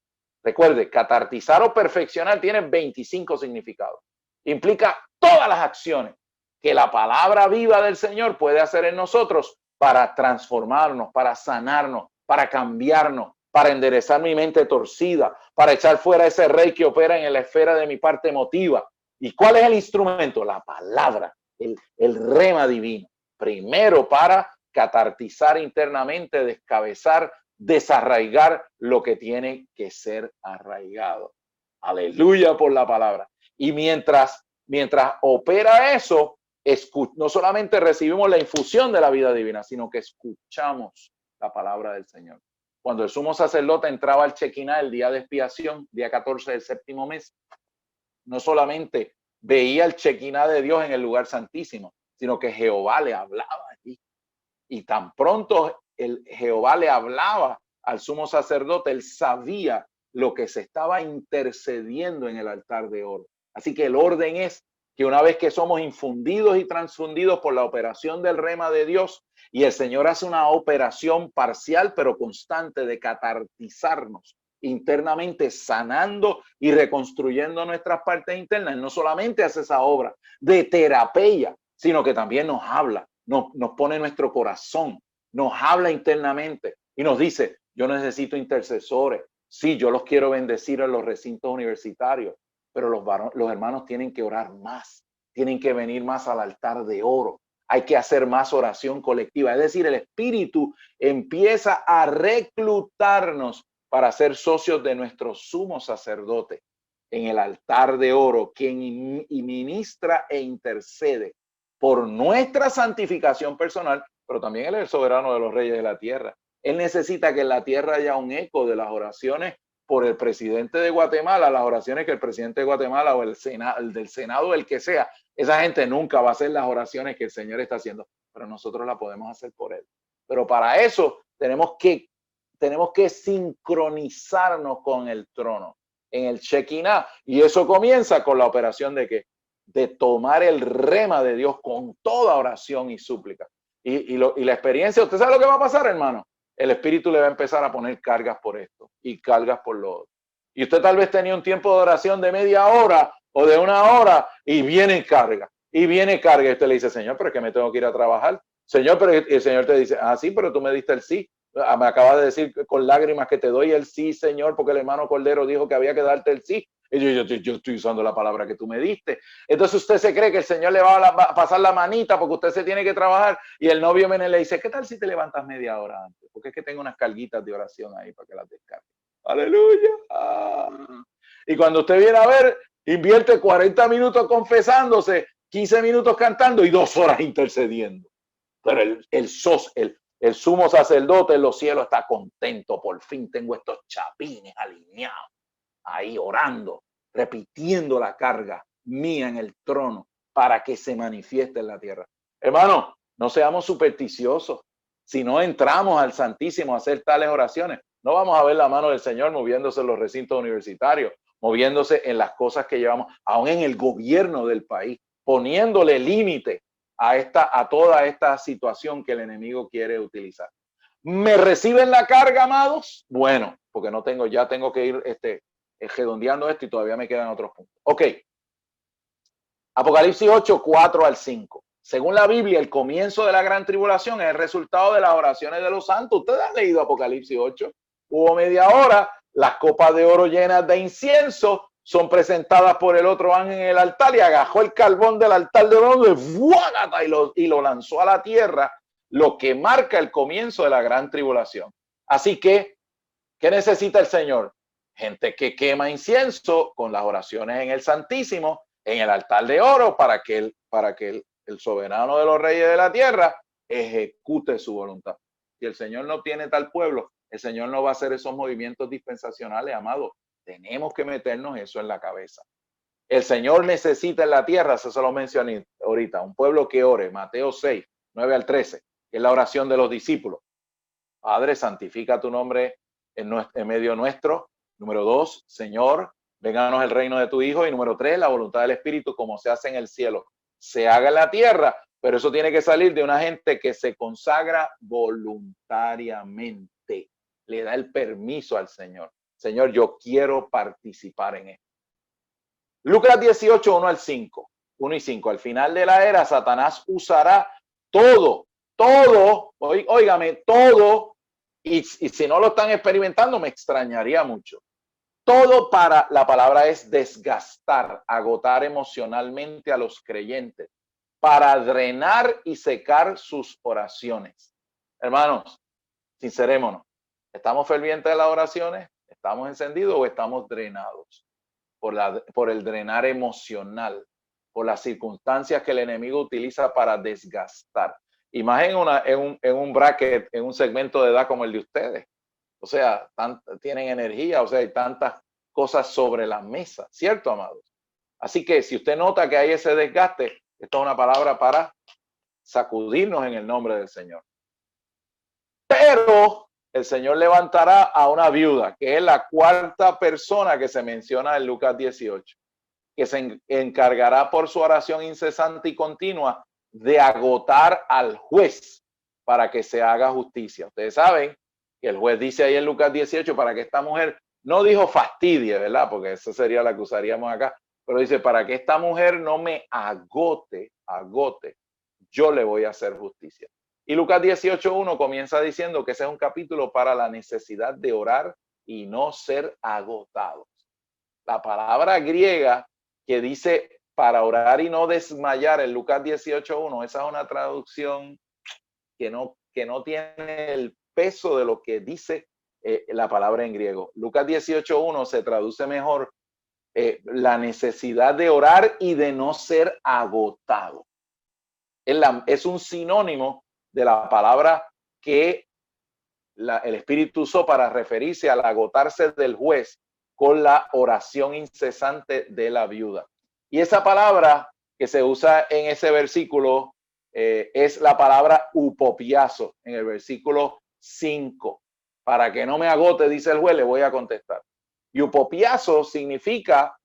Recuerde, catartizar o perfeccionar tiene 25 significados. Implica todas las acciones que la palabra viva del Señor puede hacer en nosotros para transformarnos, para sanarnos, para cambiarnos, para enderezar mi mente torcida, para echar fuera ese rey que opera en la esfera de mi parte emotiva. ¿Y cuál es el instrumento? La palabra, el rema divino. Primero para catartizar internamente, descabezar, desarraigar lo que tiene que ser arraigado. Aleluya por la palabra. Y mientras opera eso, no solamente recibimos la infusión de la vida divina, sino que escuchamos la palabra del Señor. Cuando el sumo sacerdote entraba al Shekinah el día de expiación, día 14 del séptimo mes, no solamente veía el Shekinah de Dios en el lugar santísimo, sino que Jehová le hablaba allí. Y tan pronto Jehová le hablaba al sumo sacerdote, él sabía lo que se estaba intercediendo en el altar de oro. Así que el orden es que una vez que somos infundidos y transfundidos por la operación del rema de Dios, y el Señor hace una operación parcial pero constante de catartizarnos internamente, sanando y reconstruyendo nuestras partes internas, no solamente hace esa obra de terapia, sino que también nos habla, nos pone nuestro corazón, nos habla internamente y nos dice, yo necesito intercesores. Sí, yo los quiero bendecir en los recintos universitarios, pero los hermanos tienen que orar más, tienen que venir más al altar de oro. Hay que hacer más oración colectiva. Es decir, el Espíritu empieza a reclutarnos para ser socios de nuestro sumo sacerdote en el altar de oro, quien ministra e intercede por nuestra santificación personal, pero también Él es el soberano de los reyes de la tierra. Él necesita que en la tierra haya un eco de las oraciones por el presidente de Guatemala, las oraciones que el presidente de Guatemala o el del Senado, el que sea, esa gente nunca va a hacer las oraciones que el Señor está haciendo, pero nosotros las podemos hacer por Él. Pero para eso tenemos que sincronizarnos con el trono en el Shekinah, y eso comienza con la operación de tomar el rema de Dios con toda oración y súplica. Y la experiencia, ¿usted sabe lo que va a pasar, hermano? El Espíritu le va a empezar a poner cargas por esto y cargas por lo otro. Y usted tal vez tenía un tiempo de oración de media hora o de una hora y viene carga. Y usted le dice, Señor, pero es que me tengo que ir a trabajar. Señor, pero el Señor te dice, sí, pero tú me diste el sí. Me acabas de decir con lágrimas que te doy el sí, Señor, porque el hermano Cordero dijo que había que darte el sí. Y yo estoy usando la palabra que tú me diste. Entonces usted se cree que el Señor le va a pasar la manita porque usted se tiene que trabajar, y el novio viene y le dice, ¿qué tal si te levantas media hora antes? Porque es que tengo unas carguitas de oración ahí para que las descargue. Aleluya. Y cuando usted viene a ver, invierte 40 minutos confesándose, 15 minutos cantando y 2 horas intercediendo. Pero el sumo sacerdote en los cielos está contento. Por fin tengo estos chapines alineados ahí orando, repitiendo la carga mía en el trono para que se manifieste en la tierra. Hermano, no seamos supersticiosos. Si no entramos al Santísimo a hacer tales oraciones, no vamos a ver la mano del Señor moviéndose en los recintos universitarios, moviéndose en las cosas que llevamos, aún en el gobierno del país, poniéndole límite a toda esta situación que el enemigo quiere utilizar. ¿Me reciben la carga, amados? Bueno, porque ya tengo que ir redondeando esto y todavía me quedan otros puntos. Ok. Apocalipsis 8, 4 al 5. Según la Biblia, el comienzo de la gran tribulación es el resultado de las oraciones de los santos. ¿Ustedes han leído Apocalipsis 8? Hubo media hora, las copas de oro llenas de incienso son presentadas por el otro ángel en el altar, y agajó el carbón del altar de bronce y lo lanzó a la tierra. lo que marca el comienzo de la gran tribulación. Así que, ¿qué necesita el Señor? Gente que quema incienso con las oraciones en el Santísimo, en el altar de oro, para que el soberano de los reyes de la tierra ejecute su voluntad. Si el Señor no tiene tal pueblo, el Señor no va a hacer esos movimientos dispensacionales, amados. Tenemos que meternos eso en la cabeza. El Señor necesita en la tierra, eso se lo mencioné ahorita, un pueblo que ore, Mateo 6, 9 al 13, que es la oración de los discípulos. Padre, santifica tu nombre en medio nuestro. Número 2, Señor, vénganos el reino de tu Hijo. Y número 3, la voluntad del Espíritu, como se hace en el cielo, se haga en la tierra, pero eso tiene que salir de una gente que se consagra voluntariamente. Le da el permiso al Señor. Señor, yo quiero participar en esto. Lucas 18, 1 al 5. 1 y 5. Al final de la era, Satanás usará todo, óigame, todo, y si no lo están experimentando, me extrañaría mucho. Todo para, la palabra es desgastar, agotar emocionalmente a los creyentes, para drenar y secar sus oraciones. Hermanos, sincerémonos, ¿estamos fervientes de las oraciones? ¿Estamos encendidos o estamos drenados por el drenar emocional, por las circunstancias que el enemigo utiliza para desgastar? Y más en un bracket, en un segmento de edad como el de ustedes. O sea, tienen energía, o sea, hay tantas cosas sobre la mesa, ¿cierto, amados? Así que si usted nota que hay ese desgaste, esto es una palabra para sacudirnos en el nombre del Señor. Pero el Señor levantará a una viuda, que es la cuarta persona que se menciona en Lucas 18, que se encargará por su oración incesante y continua de agotar al juez para que se haga justicia. Ustedes saben que el juez dice ahí en Lucas 18 para que esta mujer, no dijo fastidie, ¿verdad? Porque eso sería la que usaríamos acá, pero dice, para que esta mujer no me agote, yo le voy a hacer justicia. Y Lucas 18:1 comienza diciendo que ese es un capítulo para la necesidad de orar y no ser agotados. La palabra griega que dice para orar y no desmayar en Lucas 18:1, esa es una traducción que no tiene el peso de lo que dice la palabra en griego. Lucas 18:1 se traduce mejor la necesidad de orar y de no ser agotado. Es un sinónimo de la palabra que el Espíritu usó para referirse al agotarse del juez con la oración incesante de la viuda. Y esa palabra que se usa en ese versículo es la palabra upopiazo, en el versículo 5. Para que no me agote, dice el juez, le voy a contestar. Y upopiazo significa,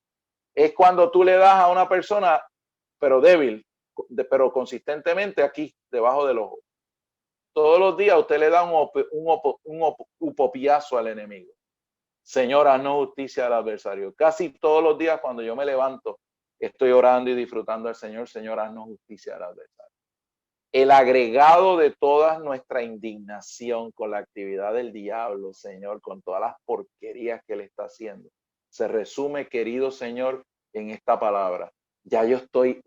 es cuando tú le das a una persona, pero débil, pero consistentemente aquí, debajo del ojo. Todos los días usted le da un upopiazo al enemigo. Señor, haznos justicia al adversario. Casi todos los días cuando yo me levanto, estoy orando y disfrutando al Señor. Señor, haznos justicia al adversario. El agregado de toda nuestra indignación con la actividad del diablo, Señor, con todas las porquerías que él está haciendo, se resume, querido Señor, en esta palabra. Ya yo estoy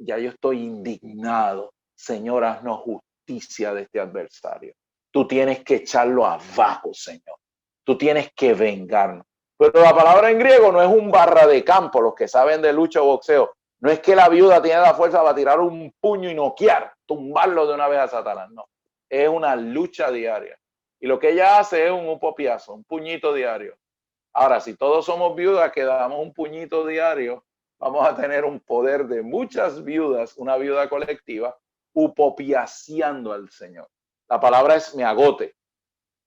indignado. Señor, haznos justicia de este adversario. Tú tienes que echarlo abajo, Señor. Tú tienes que vengarnos. Pero la palabra en griego no es un barra de campo, los que saben de lucha o boxeo. No es que la viuda tiene la fuerza para tirar un puño y noquear, tumbarlo de una vez a Satanás. No, es una lucha diaria. Y lo que ella hace es un upopiazo, un puñito diario. Ahora, si todos somos viudas que damos un puñito diario, vamos a tener un poder de muchas viudas, una viuda colectiva, upopiaciando al Señor. La palabra es me agote.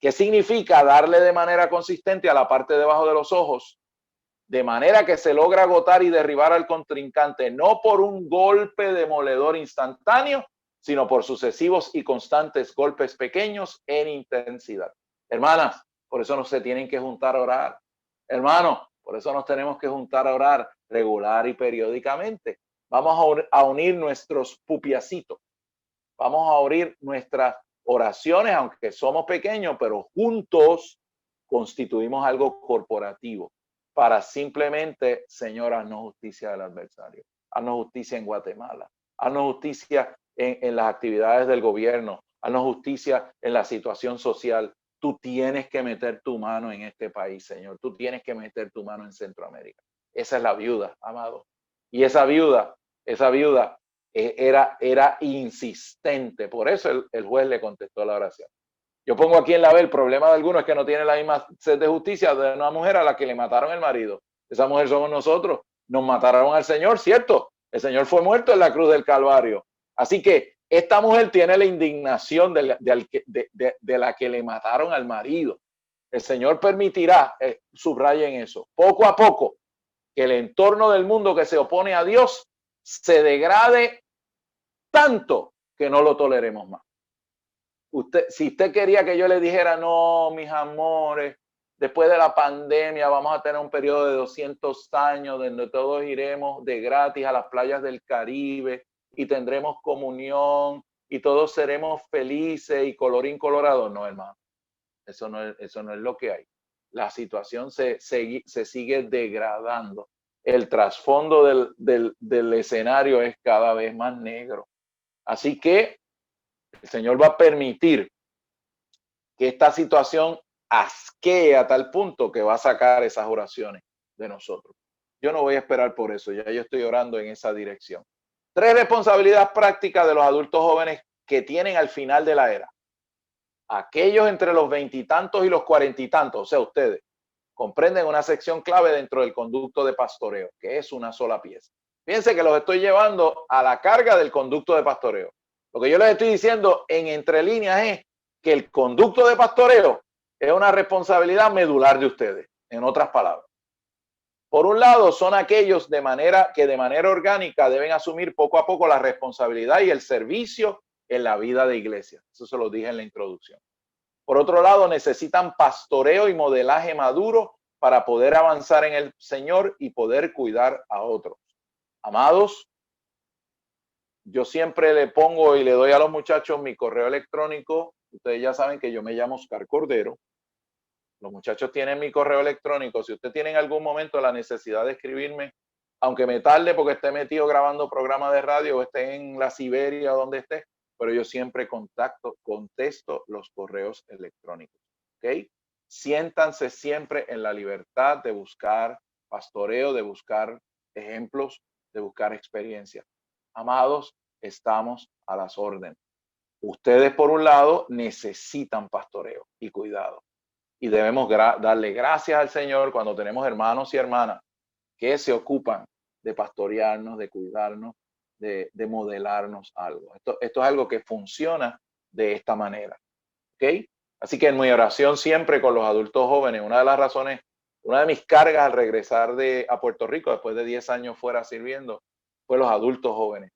¿Qué significa darle de manera consistente a la parte debajo de los ojos? De manera que se logra agotar y derribar al contrincante, no por un golpe demoledor instantáneo, sino por sucesivos y constantes golpes pequeños en intensidad. Hermanas, por eso no se tienen que juntar a orar. Hermanos, por eso nos tenemos que juntar a orar regular y periódicamente. Vamos a unir nuestros pupiacitos. Vamos a unir nuestras oraciones, aunque somos pequeños, pero juntos constituimos algo corporativo para simplemente, Señor, haznos justicia del adversario, haznos justicia en Guatemala, haznos justicia en las actividades del gobierno, Haznos justicia en la situación social. Tú tienes que meter tu mano en este país, Señor. Tú tienes que meter tu mano en Centroamérica. Esa es la viuda, amado. Y esa viuda era insistente. Por eso el juez le contestó la oración. Yo pongo aquí en la B, el problema de algunos es que no tienen la misma sed de justicia de una mujer a la que le mataron el marido. Esa mujer somos nosotros. Nos mataron al Señor, ¿cierto? El Señor fue muerto en la cruz del Calvario. Así que esta mujer tiene la indignación de la que le mataron al marido. El Señor permitirá, subrayen eso, poco a poco, que el entorno del mundo que se opone a Dios se degrade tanto que no lo toleremos más. Si usted quería que yo le dijera, no, mis amores, después de la pandemia vamos a tener un periodo de 200 años donde todos iremos de gratis a las playas del Caribe y tendremos comunión y todos seremos felices y colorín colorado. No, hermano, eso no es lo que hay. La situación se sigue degradando. El trasfondo del escenario es cada vez más negro. Así que el Señor va a permitir que esta situación asquee a tal punto que va a sacar esas oraciones de nosotros. Yo no voy a esperar por eso, ya yo estoy orando en esa dirección. 3 responsabilidades prácticas de los adultos jóvenes que tienen al final de la era. Aquellos entre los 20 y tantos y los 40 y tantos, o sea, ustedes, comprenden una sección clave dentro del conducto de pastoreo, que es una sola pieza. Fíjense que los estoy llevando a la carga del conducto de pastoreo. Lo que yo les estoy diciendo en entre líneas es que el conducto de pastoreo es una responsabilidad medular de ustedes, en otras palabras. Por un lado, son aquellos de manera orgánica deben asumir poco a poco la responsabilidad y el servicio en la vida de iglesia. Eso se lo dije en la introducción. Por otro lado, necesitan pastoreo y modelaje maduro para poder avanzar en el Señor y poder cuidar a otros. Amados, yo siempre le pongo y le doy a los muchachos mi correo electrónico. Ustedes ya saben que yo me llamo Oscar Cordero. Los muchachos tienen mi correo electrónico. Si usted tiene en algún momento la necesidad de escribirme, aunque me tarde porque esté metido grabando programas de radio o esté en la Siberia o donde esté, pero yo siempre contesto los correos electrónicos. ¿Ok? Siéntanse siempre en la libertad de buscar pastoreo, de buscar ejemplos, de buscar experiencia. Amados, estamos a las órdenes. Ustedes, por un lado, necesitan pastoreo y cuidado. Y debemos darle gracias al Señor cuando tenemos hermanos y hermanas que se ocupan de pastorearnos, de cuidarnos, de modelarnos algo. Esto es algo que funciona de esta manera. ¿Ok? Así que en mi oración siempre con los adultos jóvenes, una de las razones, una de mis cargas al regresar a Puerto Rico después de 10 años fuera sirviendo, fue los adultos jóvenes.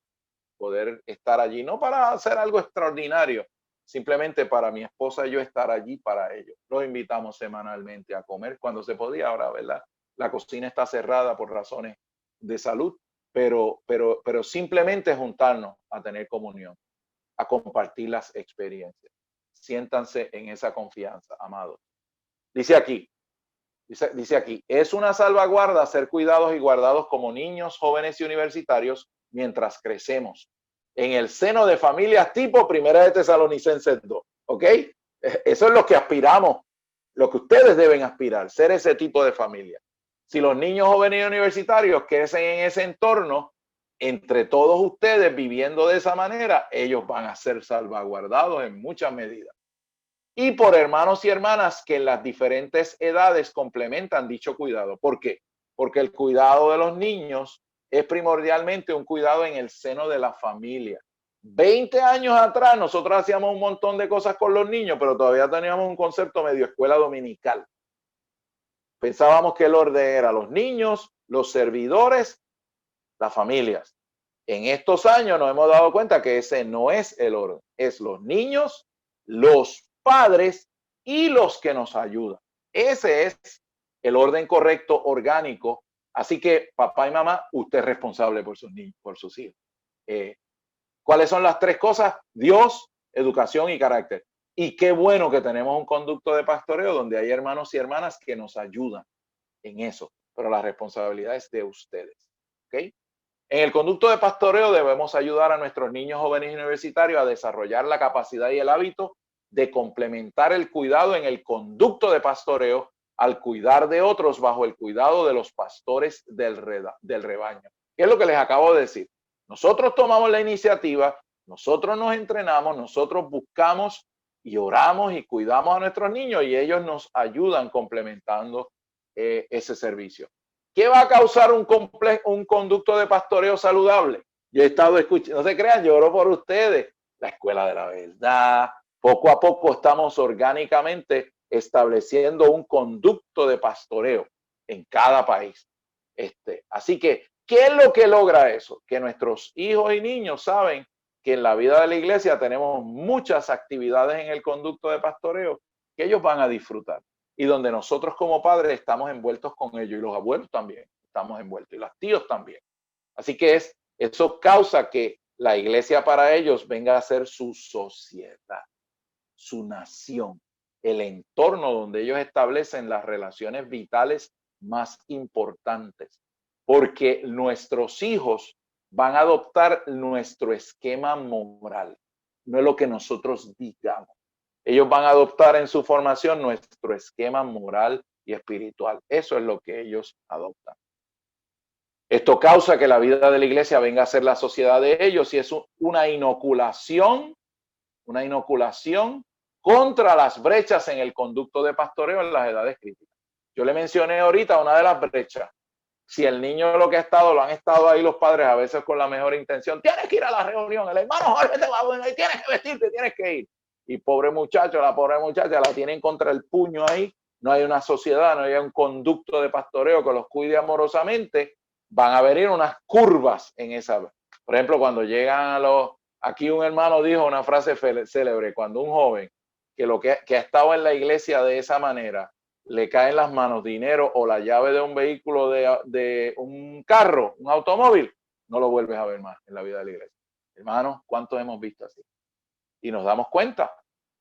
Poder estar allí, no para hacer algo extraordinario, simplemente para mi esposa y yo estar allí para ellos. Los invitamos semanalmente a comer cuando se podía. Ahora, ¿verdad? La cocina está cerrada por razones de salud, pero simplemente juntarnos a tener comunión, a compartir las experiencias. Siéntanse en esa confianza, amados. Dice aquí, es una salvaguarda ser cuidados y guardados como niños, jóvenes y universitarios mientras crecemos en el seno de familias tipo Primera de Tesalonicenses 2, ¿ok? Eso es lo que aspiramos, lo que ustedes deben aspirar, ser ese tipo de familia. Si los niños, jóvenes y universitarios crecen en ese entorno, entre todos ustedes viviendo de esa manera, ellos van a ser salvaguardados en muchas medidas. Y por hermanos y hermanas que en las diferentes edades complementan dicho cuidado. ¿Por qué? Porque el cuidado de los niños es primordialmente un cuidado en el seno de la familia. 20 años atrás nosotros hacíamos un montón de cosas con los niños, pero todavía teníamos un concepto medio escuela dominical. Pensábamos que el orden era los niños, los servidores, las familias. En estos años nos hemos dado cuenta que ese no es el orden, es los niños, los padres y los que nos ayudan. Ese es el orden correcto, orgánico. Así que papá y mamá, usted es responsable por sus niños, por sus hijos. ¿Cuáles son las 3 cosas? Dios, educación y carácter. Y qué bueno que tenemos un conducto de pastoreo donde hay hermanos y hermanas que nos ayudan en eso. Pero la responsabilidad es de ustedes. ¿Ok? En el conducto de pastoreo debemos ayudar a nuestros niños, jóvenes y universitarios a desarrollar la capacidad y el hábito de complementar el cuidado en el conducto de pastoreo al cuidar de otros bajo el cuidado de los pastores del rebaño. ¿Qué es lo que les acabo de decir? Nosotros tomamos la iniciativa, nosotros nos entrenamos, nosotros buscamos y oramos y cuidamos a nuestros niños y ellos nos ayudan complementando ese servicio. ¿Qué va a causar un conducto de pastoreo saludable? Yo he estado escuchando, no se crean, yo oro por ustedes, la escuela de la verdad. Poco a poco estamos orgánicamente estableciendo un conducto de pastoreo en cada país. Así que, ¿qué es lo que logra eso? Que nuestros hijos y niños saben que en la vida de la iglesia tenemos muchas actividades en el conducto de pastoreo que ellos van a disfrutar y donde nosotros como padres estamos envueltos con ellos y los abuelos también estamos envueltos y los tíos también. Así que eso causa que la iglesia para ellos venga a ser su sociedad, su nación, el entorno donde ellos establecen las relaciones vitales más importantes, porque nuestros hijos van a adoptar nuestro esquema moral, no es lo que nosotros digamos. Ellos van a adoptar en su formación nuestro esquema moral y espiritual. Eso es lo que ellos adoptan. Esto causa que la vida de la iglesia venga a ser la sociedad de ellos y es una inoculación contra las brechas en el conducto de pastoreo en las edades críticas. Yo le mencioné ahorita una de las brechas. Si el niño lo han estado ahí los padres a veces con la mejor intención, tienes que ir a la reunión, el hermano Jorge te va a venir, tienes que vestirte, tienes que ir. Y pobre muchacho, la pobre muchacha la tienen contra el puño ahí, no hay una sociedad, no hay un conducto de pastoreo que los cuide amorosamente, van a venir unas curvas en esa. Por ejemplo, cuando llegan aquí un hermano dijo una frase célebre, cuando un joven que ha estado en la iglesia de esa manera, le cae en las manos dinero o la llave de un vehículo, de un carro, un automóvil, no lo vuelves a ver más en la vida de la iglesia. Hermanos, ¿cuántos hemos visto así? Y nos damos cuenta.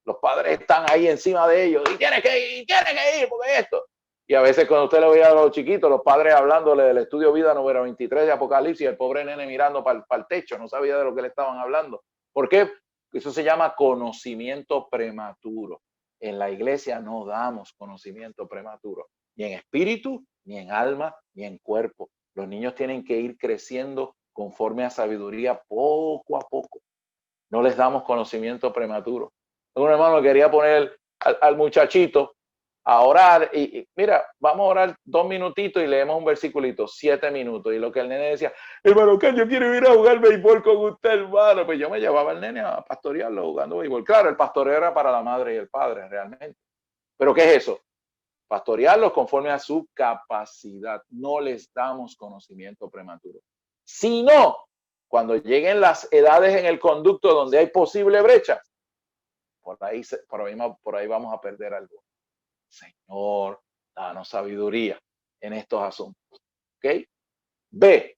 Los padres están ahí encima de ellos y tiene que ir, porque esto. Y a veces cuando usted le veía a los chiquitos, los padres hablándole del estudio vida número 23 de Apocalipsis, el pobre nene mirando para el techo, no sabía de lo que le estaban hablando. ¿Por qué? Eso se llama conocimiento prematuro. En la iglesia no damos conocimiento prematuro, ni en espíritu, ni en alma, ni en cuerpo. Los niños tienen que ir creciendo conforme a sabiduría poco a poco. No les damos conocimiento prematuro. Un hermano quería poner al muchachito a orar y mira, vamos a orar 2 minutitos y leemos un versiculito, 7 minutos. Y lo que el nene decía, hermano, que yo quiero ir a jugar béisbol con usted, hermano. Pues yo me llevaba al nene a pastorearlo jugando béisbol. Claro, el pastoreo era para la madre y el padre realmente. Pero ¿qué es eso? Pastorearlos conforme a su capacidad. No les damos conocimiento prematuro. Si no, cuando lleguen las edades en el conducto donde hay posible brecha, por ahí vamos a perder algo. Señor, danos sabiduría en estos asuntos. ¿Ok? B,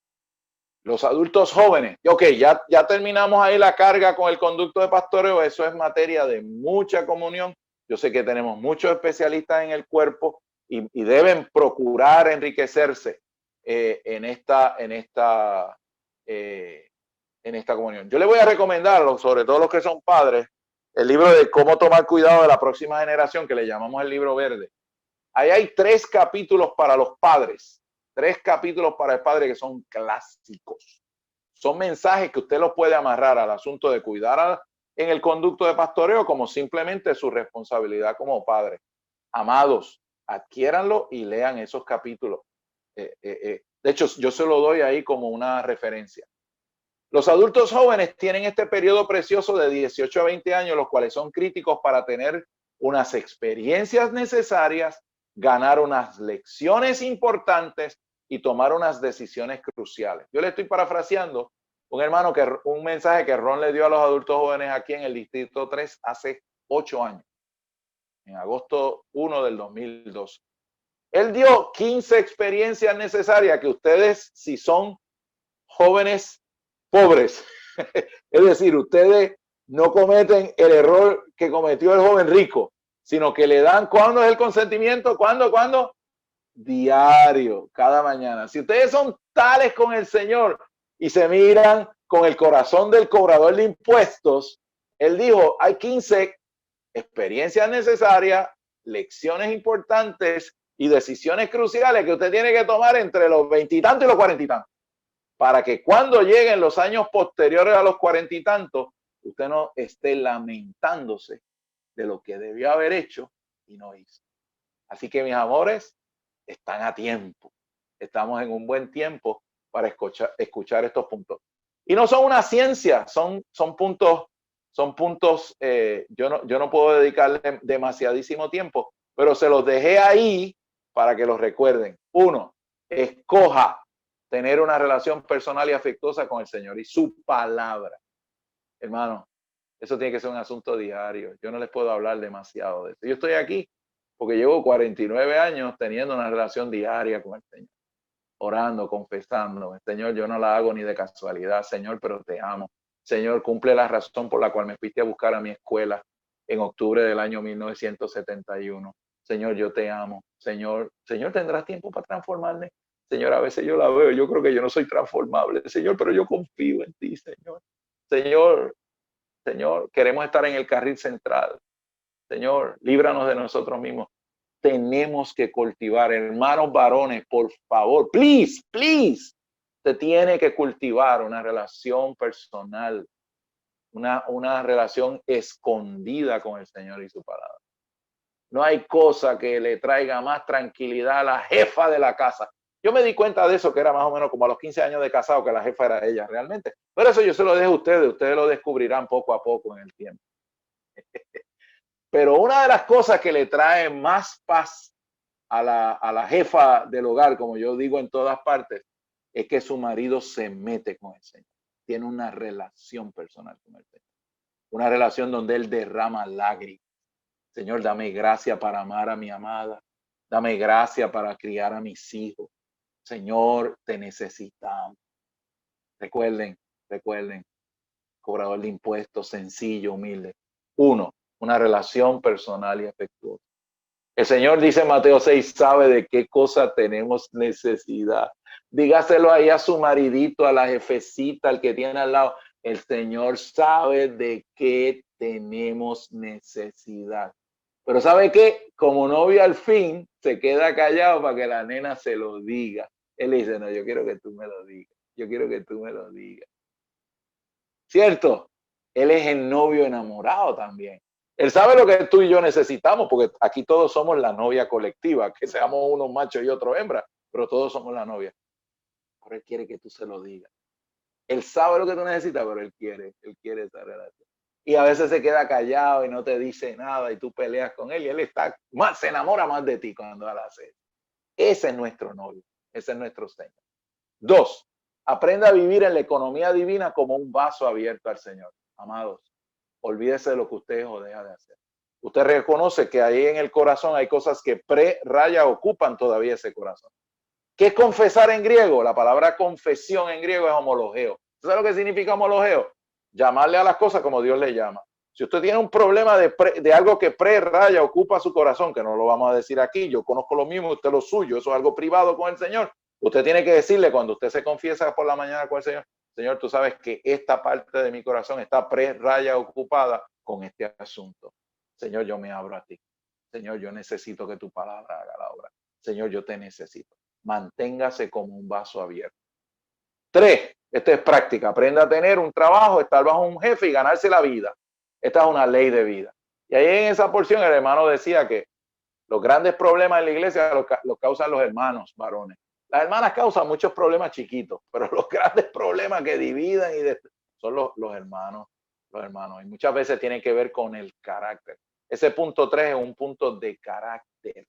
los adultos jóvenes. Ok, ya terminamos ahí la carga con el conducto de pastoreo. Eso es materia de mucha comunión. Yo sé que tenemos muchos especialistas en el cuerpo y deben procurar enriquecerse en esta comunión. Yo le voy a recomendar, sobre todo los que son padres, el libro de cómo tomar cuidado de la próxima generación, que le llamamos el libro verde. Ahí hay 3 capítulos para los padres, 3 capítulos para el padre que son clásicos. Son mensajes que usted los puede amarrar al asunto de cuidar en el conducto de pastoreo como simplemente su responsabilidad como padre. Amados, adquiéranlo y lean esos capítulos. De hecho, yo se lo doy ahí como una referencia. Los adultos jóvenes tienen este periodo precioso de 18 a 20 años, los cuales son críticos para tener unas experiencias necesarias, ganar unas lecciones importantes y tomar unas decisiones cruciales. Yo le estoy parafraseando un mensaje que Ron le dio a los adultos jóvenes aquí en el Distrito 3 hace 8 años, en agosto 1 del 2002. Él dio 15 experiencias necesarias que ustedes, si son jóvenes pobres, es decir, ustedes no cometen el error que cometió el joven rico, sino que le dan, ¿cuándo es el consentimiento? ¿Cuándo? Diario, cada mañana. Si ustedes son tales con el Señor, y se miran con el corazón del cobrador de impuestos. Él dijo, hay 15 experiencias necesarias, lecciones importantes y decisiones cruciales que usted tiene que tomar entre los 20 y tantos y los 40 y tantos, para que cuando lleguen los años posteriores a los 40 y tantos, usted no esté lamentándose de lo que debió haber hecho y no hizo. Así que, mis amores, están a tiempo. Estamos en un buen tiempo para escuchar estos puntos. Y no son una ciencia, son puntos, yo no puedo dedicarle demasiadísimo tiempo, pero se los dejé ahí para que los recuerden. 1, escoja tener una relación personal y afectuosa con el Señor y su palabra. Hermano, eso tiene que ser un asunto diario. Yo no les puedo hablar demasiado de eso. Yo estoy aquí porque llevo 49 años teniendo una relación diaria con el Señor, orando, confesando. Señor, yo no la hago ni de casualidad, Señor, pero te amo. Señor, cumple la razón por la cual me fuiste a buscar a mi escuela en octubre del año 1971. Señor, yo te amo. Señor, ¿tendrás tiempo para transformarme? Señor, a veces yo la veo, yo creo que yo no soy transformable. Señor, pero yo confío en ti, Señor. Señor, queremos estar en el carril central. Señor, líbranos de nosotros mismos. Tenemos que cultivar, hermanos varones, por favor, please, se tiene que cultivar una relación personal, una relación escondida con el Señor y su palabra. No hay cosa que le traiga más tranquilidad a la jefa de la casa. Yo me di cuenta de eso, que era más o menos como a los 15 años de casado, que la jefa era ella realmente. Pero eso yo se lo dejo a ustedes lo descubrirán poco a poco en el tiempo. Pero una de las cosas que le trae más paz a la jefa del hogar, como yo digo en todas partes, es que su marido se mete con el Señor. Tiene una relación personal con el Señor. Una relación donde él derrama lágrimas. Señor, dame gracia para amar a mi amada. Dame gracia para criar a mis hijos. Señor, te necesitamos. Recuerden, cobrador de impuestos, sencillo, humilde. 1, una relación personal y afectuosa. El Señor dice en Mateo 6, sabe de qué cosa tenemos necesidad. Dígaselo ahí a su maridito, a la jefecita, al que tiene al lado. El Señor sabe de qué tenemos necesidad. Pero ¿sabe qué? Como novio al fin se queda callado para que la nena se lo diga. Él dice, no, yo quiero que tú me lo digas. Yo quiero que tú me lo digas. ¿Cierto? Él es el novio enamorado también. Él sabe lo que tú y yo necesitamos, porque aquí todos somos la novia colectiva, que seamos unos machos y otros hembras, pero todos somos la novia. Pero él quiere que tú se lo digas. Él sabe lo que tú necesitas, pero él quiere esa relación. Y a veces se queda callado y no te dice nada y tú peleas con él y él se enamora más de ti cuando él hace eso. Ese es nuestro novio, ese es nuestro Señor. 2, aprenda a vivir en la economía divina como un vaso abierto al Señor. Amados, olvídese de lo que usted o deja de hacer. Usted reconoce que ahí en el corazón hay cosas que ocupan todavía ese corazón. ¿Qué es confesar en griego? La palabra confesión en griego es homologeo. ¿Sabe lo que significa homologeo? Llamarle a las cosas como Dios le llama. Si usted tiene un problema de algo que ocupa su corazón, que no lo vamos a decir aquí, yo conozco lo mismo, usted lo suyo, eso es algo privado con el Señor. Usted tiene que decirle cuando usted se confiesa por la mañana con el Señor, Señor, tú sabes que esta parte de mi corazón está ocupada con este asunto. Señor, yo me abro a ti. Señor, yo necesito que tu palabra haga la obra. Señor, yo te necesito. Manténgase como un vaso abierto. 3, esta es práctica. Aprenda a tener un trabajo, estar bajo un jefe y ganarse la vida. Esta es una ley de vida. Y ahí en esa porción el hermano decía que los grandes problemas en la iglesia los causan los hermanos varones. Las hermanas causan muchos problemas chiquitos, pero los grandes problemas que dividen son los hermanos. Los hermanos. Y muchas veces tienen que ver con el carácter. Ese punto 3 es un punto de carácter.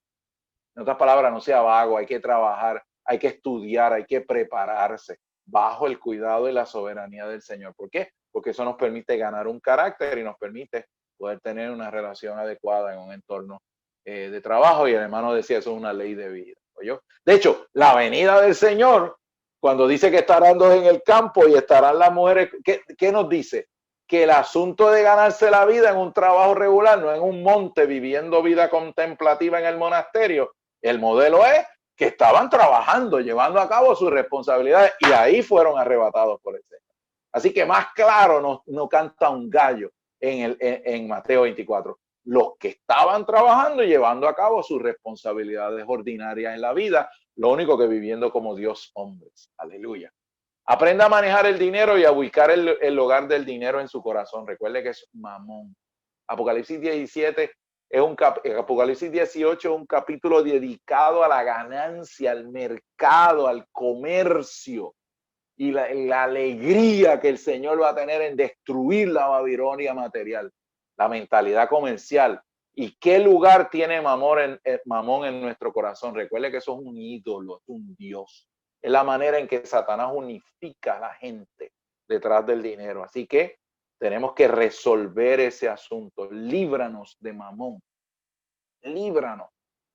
En otras palabras, no sea vago, hay que trabajar, hay que estudiar, hay que prepararse bajo el cuidado y la soberanía del Señor. ¿Por qué? Porque eso nos permite ganar un carácter y nos permite poder tener una relación adecuada en un entorno de trabajo. Y el hermano decía, eso es una ley de vida. ¿Oyó? De hecho, la venida del Señor, cuando dice que estarán dos en el campo y estarán las mujeres, ¿qué nos dice? Que el asunto de ganarse la vida en un trabajo regular, no en un monte viviendo vida contemplativa en el monasterio. El modelo es que estaban trabajando, llevando a cabo sus responsabilidades, y ahí fueron arrebatados por el Señor. Así que más claro no canta un gallo en Mateo 24. Los que estaban trabajando y llevando a cabo sus responsabilidades ordinarias en la vida, lo único que viviendo como Dios hombres. Aleluya. Aprenda a manejar el dinero y a ubicar el hogar del dinero en su corazón. Recuerde que es mamón. Apocalipsis 17 Apocalipsis 18 es un capítulo dedicado a la ganancia, al mercado, al comercio y la alegría que el Señor va a tener en destruir la Babilonia material, la mentalidad comercial. ¿Y qué lugar tiene Mamón en nuestro corazón? Recuerde que eso es un ídolo, es un dios. Es la manera en que Satanás unifica a la gente detrás del dinero. Así que tenemos que resolver ese asunto. Líbranos de Mamón. Líbranos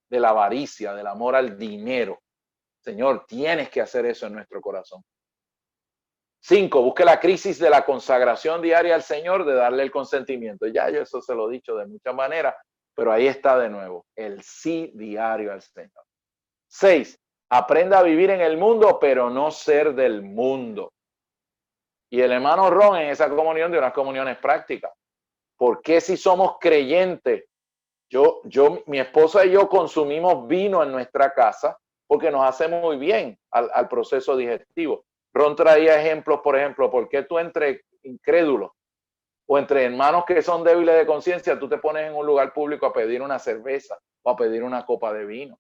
de la avaricia, del amor al dinero. Señor, tienes que hacer eso en nuestro corazón. 5, busque la crisis de la consagración diaria al Señor, de darle el consentimiento. Ya yo eso se lo he dicho de muchas maneras, pero ahí está de nuevo, el sí diario al Señor. 6, aprenda a vivir en el mundo, pero no ser del mundo. Y el hermano Ron en esa comunión de unas comuniones prácticas. ¿Por qué si somos creyentes? Mi esposa y yo consumimos vino en nuestra casa porque nos hace muy bien al proceso digestivo. Ron traía ejemplos, por ejemplo, ¿por qué tú entre incrédulos o entre hermanos que son débiles de conciencia, tú te pones en un lugar público a pedir una cerveza o a pedir una copa de vino?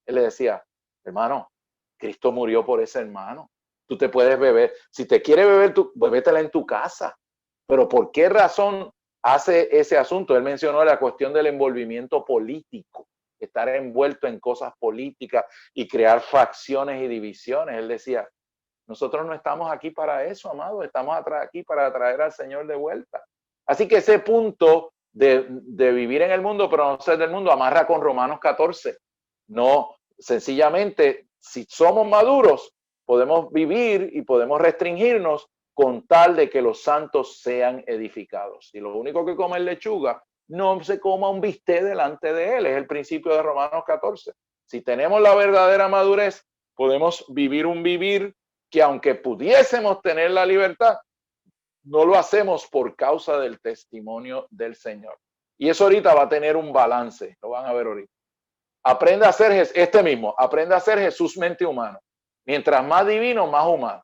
Él le decía, hermano, Cristo murió por ese hermano. Tú te puedes beber. Si te quieres beber, bébetela en tu casa. Pero ¿por qué razón hace ese asunto? Él mencionó la cuestión del envolvimiento político, estar envuelto en cosas políticas y crear facciones y divisiones. Él decía, nosotros no estamos aquí para eso, amado, estamos aquí para traer al Señor de vuelta. Así que ese punto de vivir en el mundo, pero no ser del mundo, amarra con Romanos 14. No, sencillamente, si somos maduros, podemos vivir y podemos restringirnos con tal de que los santos sean edificados. Si lo único que come es lechuga, no se coma un bistec delante de él. Es el principio de Romanos 14. Si tenemos la verdadera madurez, podemos vivir un vivir que aunque pudiésemos tener la libertad, no lo hacemos por causa del testimonio del Señor. Y eso ahorita va a tener un balance, lo van a ver ahorita. Aprenda a ser aprenda a ser Jesús mente humano. Mientras más divino, más humano.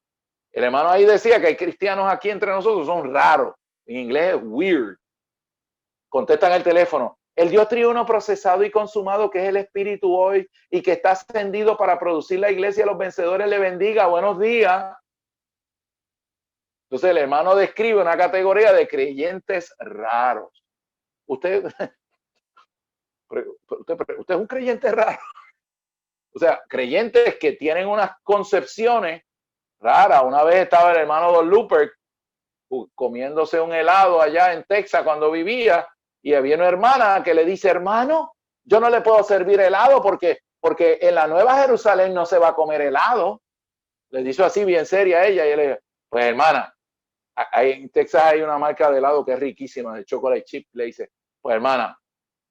El hermano ahí decía que hay cristianos aquí entre nosotros, son raros. En inglés es weird. Contestan el teléfono. El Dios triuno procesado y consumado, que es el Espíritu hoy y que está ascendido para producir la iglesia, los vencedores le bendiga. Buenos días. Entonces el hermano describe una categoría de creyentes raros. Usted es un creyente raro. O sea, creyentes que tienen unas concepciones raras. Una vez estaba el hermano Don Luper comiéndose un helado allá en Texas cuando vivía y había una hermana que le dice, hermano, yo no le puedo servir helado porque en la Nueva Jerusalén no se va a comer helado. Le dice así bien seria a ella y él le dice, pues hermana, en Texas hay una marca de helado que es riquísima, de chocolate chip. Le dice, pues hermana,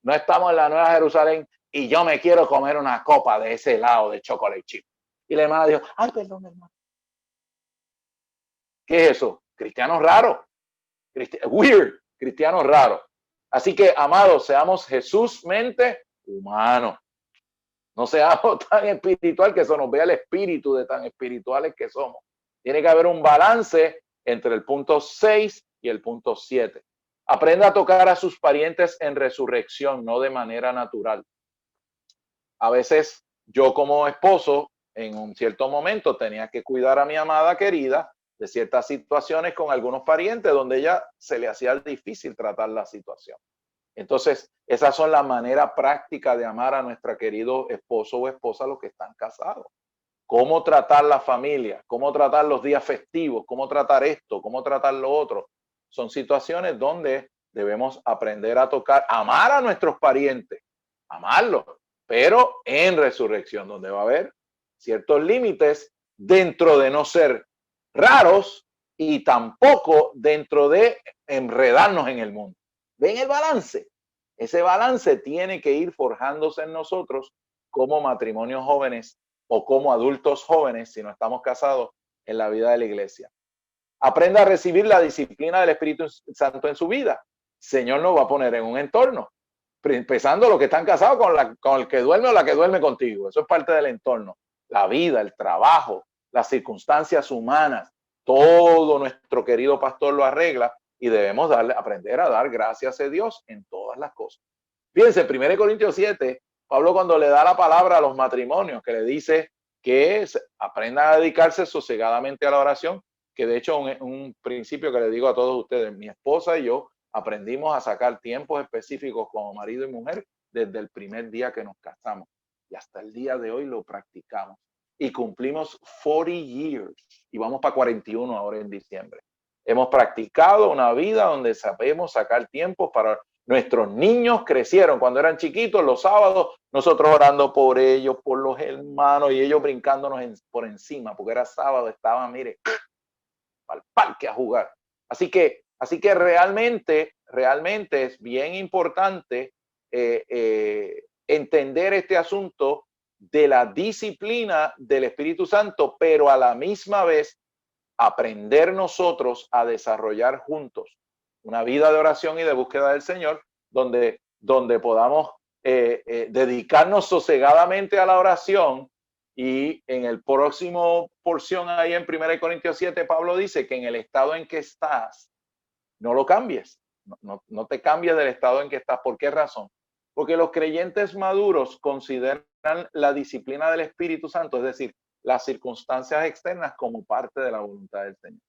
no estamos en la Nueva Jerusalén y yo me quiero comer una copa de ese helado de chocolate chip. Y la hermana dijo, ay, perdón, hermano. ¿Qué es eso? Cristianos raros. Weird. Cristianos raros. Así que, amados, seamos Jesús mente humano. No seamos tan espiritual que eso nos vea el espíritu de tan espirituales que somos. Tiene que haber un balance entre el punto 6 y el punto 7. Aprenda a tocar a sus parientes en resurrección, no de manera natural. A veces yo como esposo, en un cierto momento, tenía que cuidar a mi amada querida de ciertas situaciones con algunos parientes donde ella se le hacía difícil tratar la situación. Entonces, esas son las maneras prácticas de amar a nuestro querido esposo o esposa, los que están casados. Cómo tratar la familia, cómo tratar los días festivos, cómo tratar esto, cómo tratar lo otro. Son situaciones donde debemos aprender a tocar, amar a nuestros parientes, amarlos, pero en resurrección, donde va a haber ciertos límites dentro de no ser raros y tampoco dentro de enredarnos en el mundo. ¿Ven el balance? Ese balance tiene que ir forjándose en nosotros como matrimonios jóvenes o como adultos jóvenes, si no estamos casados, en la vida de la iglesia. Aprenda a recibir la disciplina del Espíritu Santo en su vida. Señor nos va a poner en un entorno, empezando los que están casados con el que duerme o la que duerme contigo. Eso es parte del entorno. La vida, el trabajo, las circunstancias humanas, todo nuestro querido pastor lo arregla y debemos aprender a dar gracias a Dios en todas las cosas. Fíjense, 1 Corintios 7, Pablo cuando le da la palabra a los matrimonios, que le dice que aprendan a dedicarse sosegadamente a la oración, que de hecho un principio que le digo a todos ustedes, mi esposa y yo aprendimos a sacar tiempos específicos como marido y mujer desde el primer día que nos casamos y hasta el día de hoy lo practicamos y cumplimos 40 years y vamos para 41 ahora en diciembre. Hemos practicado una vida donde sabemos sacar tiempos para nuestros niños. Crecieron cuando eran chiquitos, los sábados, nosotros orando por ellos, por los hermanos y ellos brincándonos por encima, porque era sábado, estaban, mire, al parque a jugar. Así que realmente es bien importante entender este asunto de la disciplina del Espíritu Santo, pero a la misma vez aprender nosotros a desarrollar juntos una vida de oración y de búsqueda del Señor, donde podamos dedicarnos sosegadamente a la oración. Y en el próximo porción ahí en 1 Corintios 7, Pablo dice que en el estado en que estás, no lo cambies, no te cambies del estado en que estás. ¿Por qué razón? Porque los creyentes maduros consideran la disciplina del Espíritu Santo, es decir, las circunstancias externas como parte de la voluntad del Señor.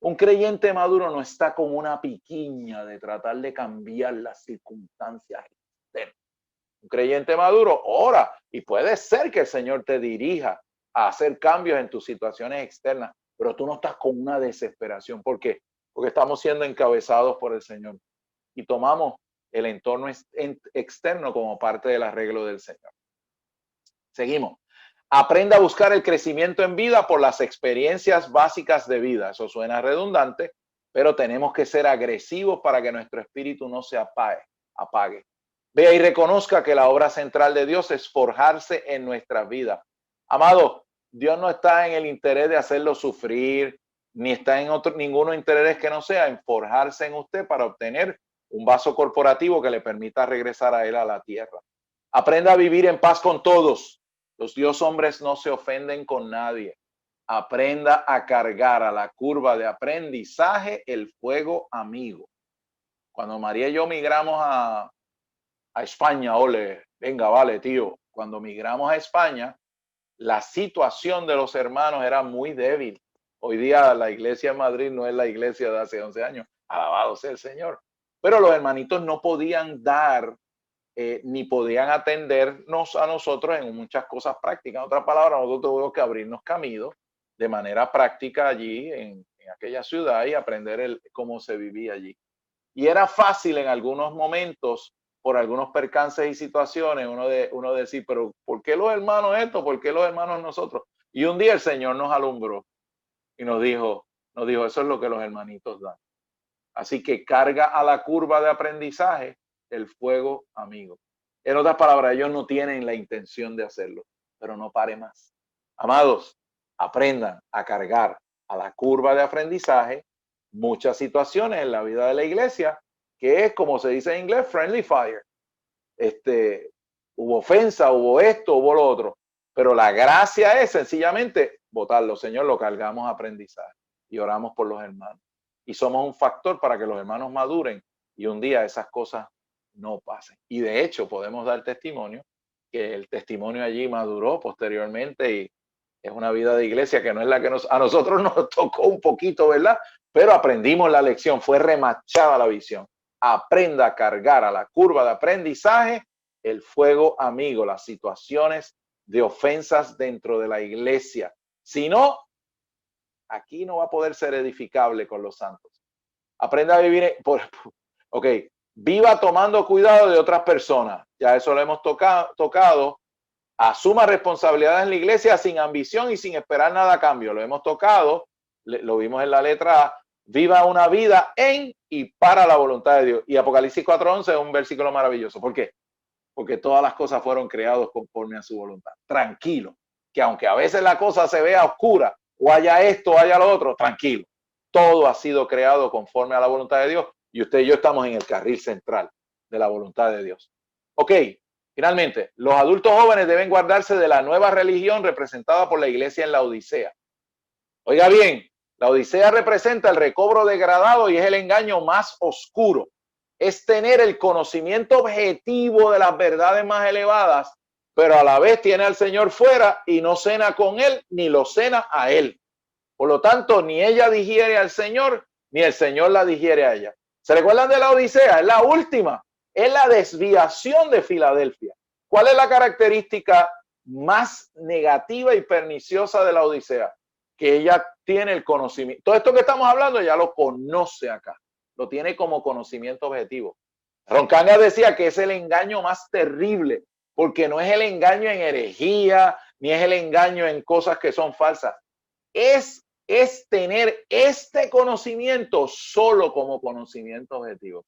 Un creyente maduro no está con una piquiña de tratar de cambiar las circunstancias externas. Un creyente maduro ora y puede ser que el Señor te dirija a hacer cambios en tus situaciones externas, pero tú no estás con una desesperación. ¿Por qué? Porque estamos siendo encabezados por el Señor y tomamos el entorno externo como parte del arreglo del Señor. Seguimos. Aprenda a buscar el crecimiento en vida por las experiencias básicas de vida. Eso suena redundante, pero tenemos que ser agresivos para que nuestro espíritu no se apague. Vea y reconozca que la obra central de Dios es forjarse en nuestras vidas. Amado, Dios no está en el interés de hacerlo sufrir, ni está en ninguno interés que no sea en forjarse en usted para obtener un vaso corporativo que le permita regresar a él a la tierra. Aprenda a vivir en paz con todos. Los Dios hombres no se ofenden con nadie. Aprenda a cargar a la curva de aprendizaje el fuego amigo. Cuando María y yo migramos a España, ole, venga, vale, tío. Cuando migramos a España, la situación de los hermanos era muy débil. Hoy día la iglesia en Madrid no es la iglesia de hace 11 años. Alabado sea el Señor. Pero los hermanitos no podían dar ni podían atendernos a nosotros en muchas cosas prácticas. En otras palabras, nosotros tuvimos que abrirnos caminos de manera práctica allí en aquella ciudad y aprender cómo se vivía allí. Y era fácil en algunos momentos, por algunos percances y situaciones, uno decir, pero ¿por qué los hermanos esto? ¿Por qué los hermanos nosotros? Y un día el Señor nos alumbró y nos dijo, eso es lo que los hermanitos dan. Así que carga a la curva de aprendizaje el fuego amigo. En otras palabras, ellos no tienen la intención de hacerlo, pero no pare más. Amados, aprendan a cargar a la curva de aprendizaje muchas situaciones en la vida de la iglesia, que es, como se dice en inglés, friendly fire. Hubo ofensa, hubo esto, hubo lo otro, pero la gracia es sencillamente botarlo. Señor, lo cargamos a aprendizaje y oramos por los hermanos. Y somos un factor para que los hermanos maduren y un día esas cosas no pasen. Y de hecho podemos dar testimonio que el testimonio allí maduró posteriormente y es una vida de iglesia que no es la que a nosotros nos tocó un poquito, ¿verdad? Pero aprendimos la lección, fue remachada la visión. Aprenda a cargar a la curva de aprendizaje el fuego amigo, las situaciones de ofensas dentro de la iglesia. Si no, aquí no va a poder ser edificable con los santos. Aprenda a vivir, viva tomando cuidado de otras personas. Ya eso lo hemos tocado. Asuma responsabilidades en la iglesia sin ambición y sin esperar nada a cambio. Lo hemos tocado, lo vimos en la letra A. Viva una vida en y para la voluntad de Dios. Y Apocalipsis 4:11 es un versículo maravilloso. ¿Por qué? Porque todas las cosas fueron creadas conforme a su voluntad. Tranquilo. que aunque a veces la cosa se vea oscura, o haya esto, o haya lo otro, tranquilo. Todo ha sido creado conforme a la voluntad de Dios y usted y yo estamos en el carril central de la voluntad de Dios. Ok, finalmente, los adultos jóvenes deben guardarse de la nueva religión representada por la iglesia en la Odisea. Oiga bien, la Odisea representa el recobro degradado y es el engaño más oscuro. Es tener el conocimiento objetivo de las verdades más elevadas, pero a la vez tiene al Señor fuera y no cena con él ni lo cena a él. Por lo tanto, ni ella digiere al Señor, ni el Señor la digiere a ella. ¿Se recuerdan de la Odisea? Es la última. Es la desviación de Filadelfia. ¿Cuál es la característica más negativa y perniciosa de la Odisea? Que ella tiene el conocimiento. Todo esto que estamos hablando ya lo conoce acá. Lo tiene como conocimiento objetivo. Roncaglia decía que es el engaño más terrible, porque no es el engaño en herejía, ni es el engaño en cosas que son falsas. Es tener este conocimiento solo como conocimiento objetivo.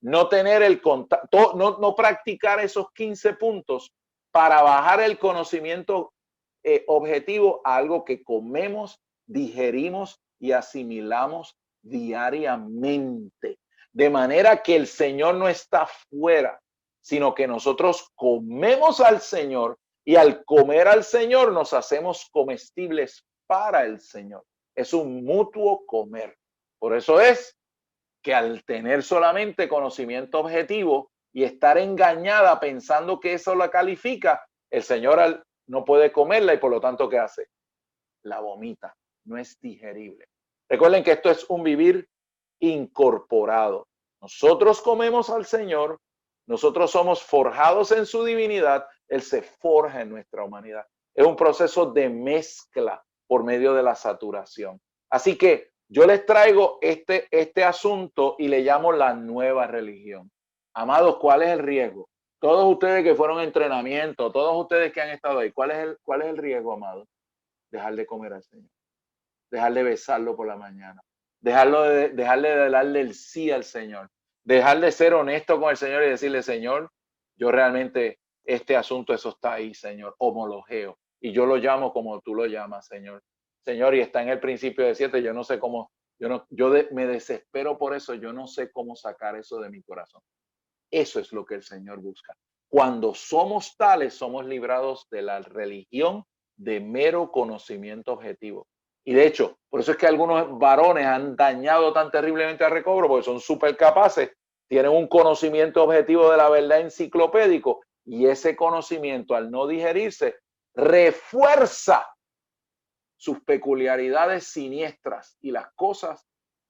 No tener el contacto, no practicar esos 15 puntos para bajar el conocimiento objetivo a algo que comemos, digerimos y asimilamos diariamente. De manera que el Señor no está fuera, sino que nosotros comemos al Señor y al comer al Señor nos hacemos comestibles para el Señor. Es un mutuo comer. Por eso es que al tener solamente conocimiento objetivo y estar engañada pensando que eso la califica, el Señor no puede comerla y por lo tanto, ¿qué hace? La vomita. No es digerible. Recuerden que esto es un vivir incorporado. Nosotros comemos al Señor, nosotros somos forjados en su divinidad, Él se forja en nuestra humanidad. Es un proceso de mezcla por medio de la saturación. Así que yo les traigo este asunto y le llamo la nueva religión. Amados, ¿cuál es el riesgo? Todos ustedes que fueron a entrenamiento, todos ustedes que han estado ahí, ¿cuál es el riesgo, amados? Dejar de comer al Señor, dejar de besarlo por la mañana, dejarle de darle el sí al Señor, dejar de ser honesto con el Señor y decirle, Señor, yo realmente este asunto, eso está ahí, Señor, homologeo, y yo lo llamo como tú lo llamas, Señor. Señor, y está en el principio de 7, yo no sé cómo, me desespero por eso, yo no sé cómo sacar eso de mi corazón. Eso es lo que el Señor busca. Cuando somos tales, somos librados de la religión de mero conocimiento objetivo. Y de hecho, por eso es que algunos varones han dañado tan terriblemente al recobro, porque son súper capaces, tienen un conocimiento objetivo de la verdad enciclopédico, y ese conocimiento, al no digerirse, refuerza sus peculiaridades siniestras y las cosas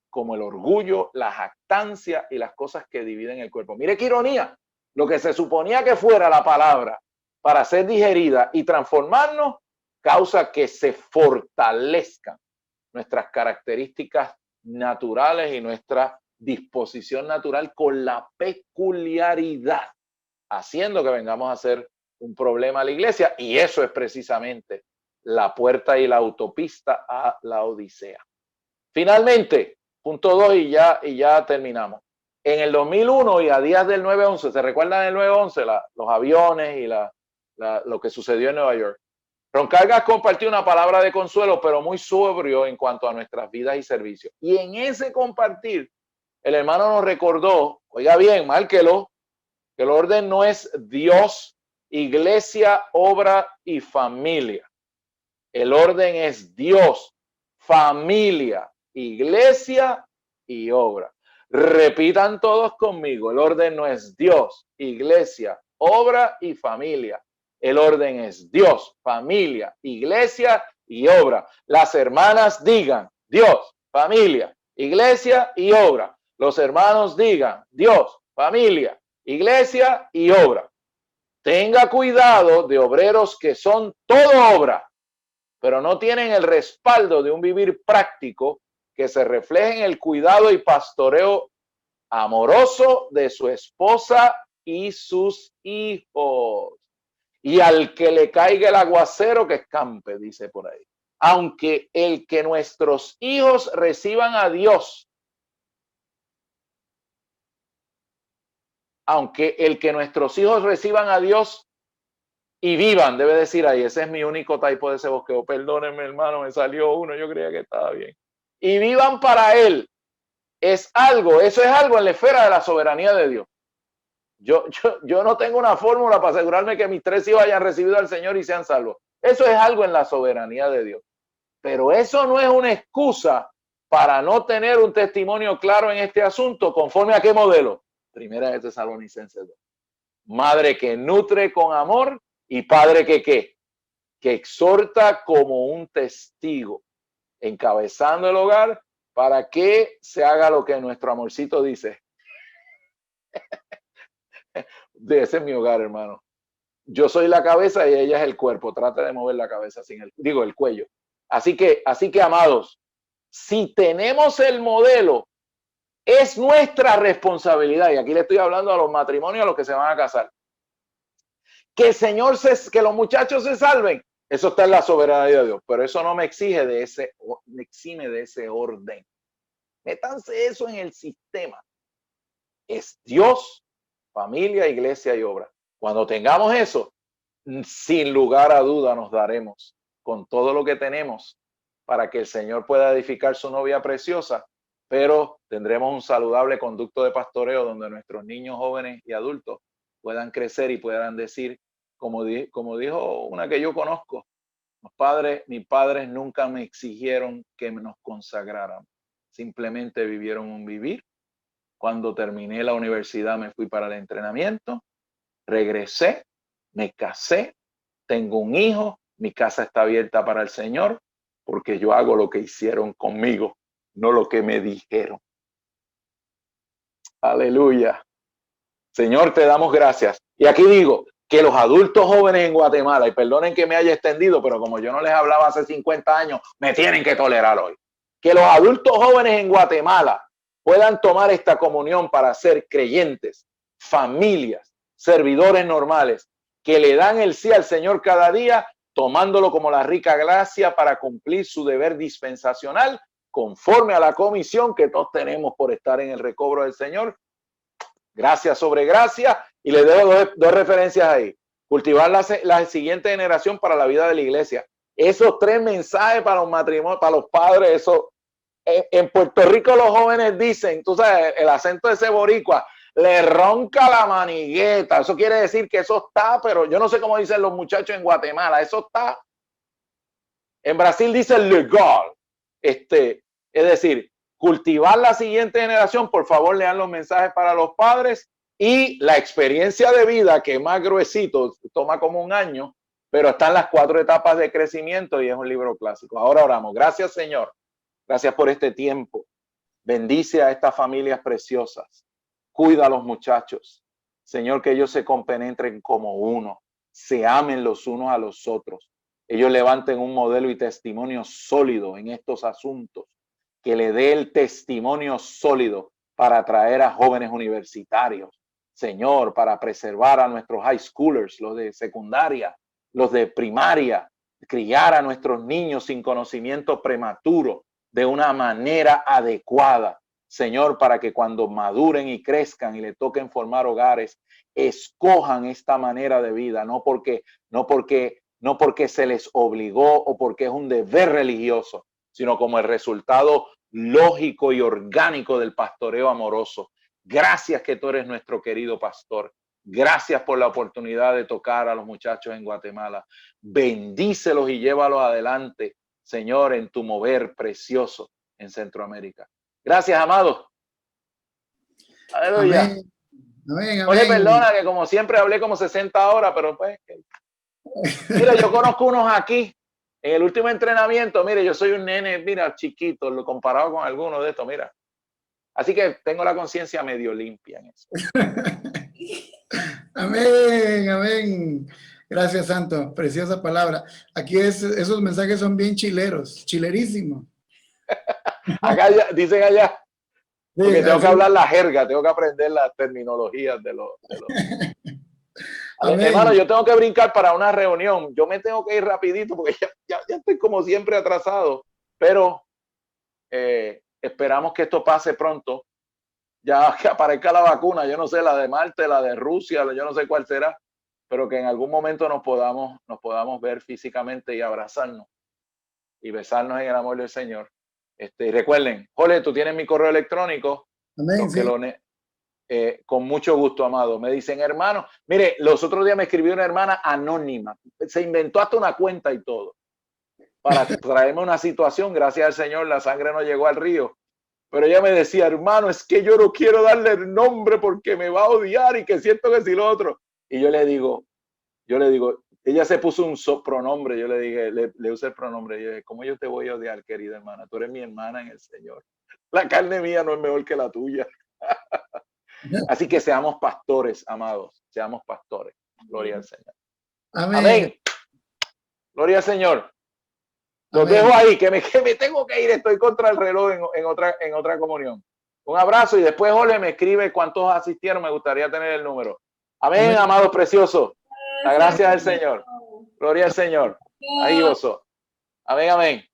como el orgullo, la jactancia y las cosas que dividen el cuerpo. Mire qué ironía, lo que se suponía que fuera la palabra para ser digerida y transformarnos, causa que se fortalezcan nuestras características naturales y nuestra disposición natural con la peculiaridad, haciendo que vengamos a ser un problema a la iglesia, y eso es precisamente la puerta y la autopista a la Odisea. Finalmente, punto 2 y ya terminamos. En el 2001 y a días del 9/11, ¿se recuerdan del 9/11? Los aviones y lo que sucedió en Nueva York. Roncaglia compartió una palabra de consuelo, pero muy sobrio en cuanto a nuestras vidas y servicios. Y en ese compartir, el hermano nos recordó, oiga bien, márquelo, que el orden no es Dios, iglesia, obra y familia. El orden es Dios, familia, iglesia y obra. Repitan todos conmigo, el orden no es Dios, iglesia, obra y familia. El orden es Dios, familia, iglesia y obra. Las hermanas digan Dios, familia, iglesia y obra. Los hermanos digan Dios, familia, iglesia y obra. Tenga cuidado de obreros que son todo obra, pero no tienen el respaldo de un vivir práctico que se refleje en el cuidado y pastoreo amoroso de su esposa y sus hijos. Y al que le caiga el aguacero, que escampe, dice por ahí. Aunque el que nuestros hijos reciban a Dios, aunque el que nuestros hijos reciban a Dios y vivan, debe decir ahí, ese es mi único typo de ese bosqueo. Perdónenme, hermano, me salió uno, yo creía que estaba bien. Y vivan para Él. Eso es algo en la esfera de la soberanía de Dios. Yo no tengo una fórmula para asegurarme que mis 3 hijos hayan recibido al Señor y sean salvos. Eso es algo en la soberanía de Dios. Pero eso no es una excusa para no tener un testimonio claro en este asunto. ¿Conforme a qué modelo? Primera de Tesalonicenses 2. Madre que nutre con amor y padre que ¿qué? Que exhorta como un testigo, encabezando el hogar para que se haga lo que nuestro amorcito dice. Ese es mi hogar, hermano. Yo soy la cabeza y ella es el cuerpo. Trata de mover la cabeza sin el cuello. Así que, amados, si tenemos el modelo, es nuestra responsabilidad. Y aquí le estoy hablando a los matrimonios, a los que se van a casar. Que el Señor que los muchachos se salven. Eso está en la soberanía de Dios. Pero eso no me exime de ese orden. Métanse eso en el sistema. Es Dios, familia, iglesia y obra. Cuando tengamos eso, sin lugar a duda nos daremos con todo lo que tenemos para que el Señor pueda edificar su novia preciosa, pero tendremos un saludable conducto de pastoreo donde nuestros niños, jóvenes y adultos puedan crecer y puedan decir, como dijo una que yo conozco, mis padres nunca me exigieron que nos consagráramos, simplemente vivieron un vivir. Cuando terminé la universidad me fui para el entrenamiento, regresé, me casé, tengo un hijo, mi casa está abierta para el Señor, porque yo hago lo que hicieron conmigo, no lo que me dijeron. Aleluya. Señor, te damos gracias. Y aquí digo que los adultos jóvenes en Guatemala, y perdonen que me haya extendido, pero como yo no les hablaba hace 50 años, me tienen que tolerar hoy. Que los adultos jóvenes en Guatemala puedan tomar esta comunión para ser creyentes, familias, servidores normales, que le dan el sí al Señor cada día, tomándolo como la rica gracia para cumplir su deber dispensacional, conforme a la comisión que todos tenemos por estar en el recobro del Señor. Gracia sobre gracia, y le doy dos referencias ahí. Cultivar la siguiente generación para la vida de la iglesia. Esos 3 mensajes para los matrimonios, para los padres, eso. En Puerto Rico los jóvenes dicen, tú sabes, el acento de ese boricua, le ronca la manigueta. Eso quiere decir que eso está, pero yo no sé cómo dicen los muchachos en Guatemala, eso está. En Brasil dicen legal. Es decir, cultivar la siguiente generación. Por favor, lean los mensajes para los padres y la experiencia de vida, que es más gruesito, toma como un año, pero están las 4 etapas de crecimiento y es un libro clásico. Ahora oramos. Gracias, Señor. Gracias por este tiempo. Bendice a estas familias preciosas. Cuida a los muchachos. Señor, que ellos se compenetren como uno. Se amen los unos a los otros. Ellos levanten un modelo y testimonio sólido en estos asuntos. Que le dé el testimonio sólido para atraer a jóvenes universitarios. Señor, para preservar a nuestros high schoolers, los de secundaria, los de primaria. Criar a nuestros niños sin conocimiento prematuro de una manera adecuada, Señor, para que cuando maduren y crezcan y le toquen formar hogares, escojan esta manera de vida, no porque se les obligó o porque es un deber religioso, sino como el resultado lógico y orgánico del pastoreo amoroso. Gracias que tú eres nuestro querido pastor. Gracias por la oportunidad de tocar a los muchachos en Guatemala. Bendícelos y llévalos adelante, Señor, en tu mover precioso en Centroamérica. Gracias, amados. Aleluya. Amén. Amén, amén. Oye, perdona que como siempre hablé como 60 horas, pero pues... Mira, yo conozco unos aquí. En el último entrenamiento, mire, yo soy un nene, mira, chiquito, lo comparado con algunos de estos, mira. Así que tengo la conciencia medio limpia en eso. Amén, amén. Gracias, Santo. Preciosa palabra. Aquí esos mensajes son bien chileros, chilerísimos. Acá dicen allá, porque tengo que hablar la jerga, tengo que aprender las terminologías de los... Hermano, yo tengo que brincar para una reunión. Yo me tengo que ir rapidito porque ya estoy como siempre atrasado. Pero esperamos que esto pase pronto. Ya que aparezca la vacuna. Yo no sé, la de Marte, la de Rusia, yo no sé cuál será. pero que en algún momento nos podamos ver físicamente y abrazarnos y besarnos en el amor del Señor. Y recuerden, Jole, tú tienes mi correo electrónico. Amén, sí. Con mucho gusto, amado. Me dicen, hermano, mire, los otros días me escribió una hermana anónima, se inventó hasta una cuenta y todo, para traerme una situación. Gracias al Señor, la sangre no llegó al río, pero ella me decía, hermano, es que yo no quiero darle el nombre porque me va a odiar y que siento que si lo otro. Y yo le digo, ella se puso un pronombre, yo le dije, le usé el pronombre, y yo dije, ¿cómo yo te voy a odiar, querida hermana? Tú eres mi hermana en el Señor. La carne mía no es mejor que la tuya. Así que seamos pastores, amados, seamos pastores. Gloria al Señor. Amén. Amén. Gloria al Señor. Los Amén. dejo ahí, que me tengo que ir, estoy contra el reloj en otra comunión. Un abrazo y después Jorge me escribe cuántos asistieron, me gustaría tener el número. Amén, Amén. amados preciosos. La gracia del Señor. Gloria al Señor. Ahí gozo. Amén, amén.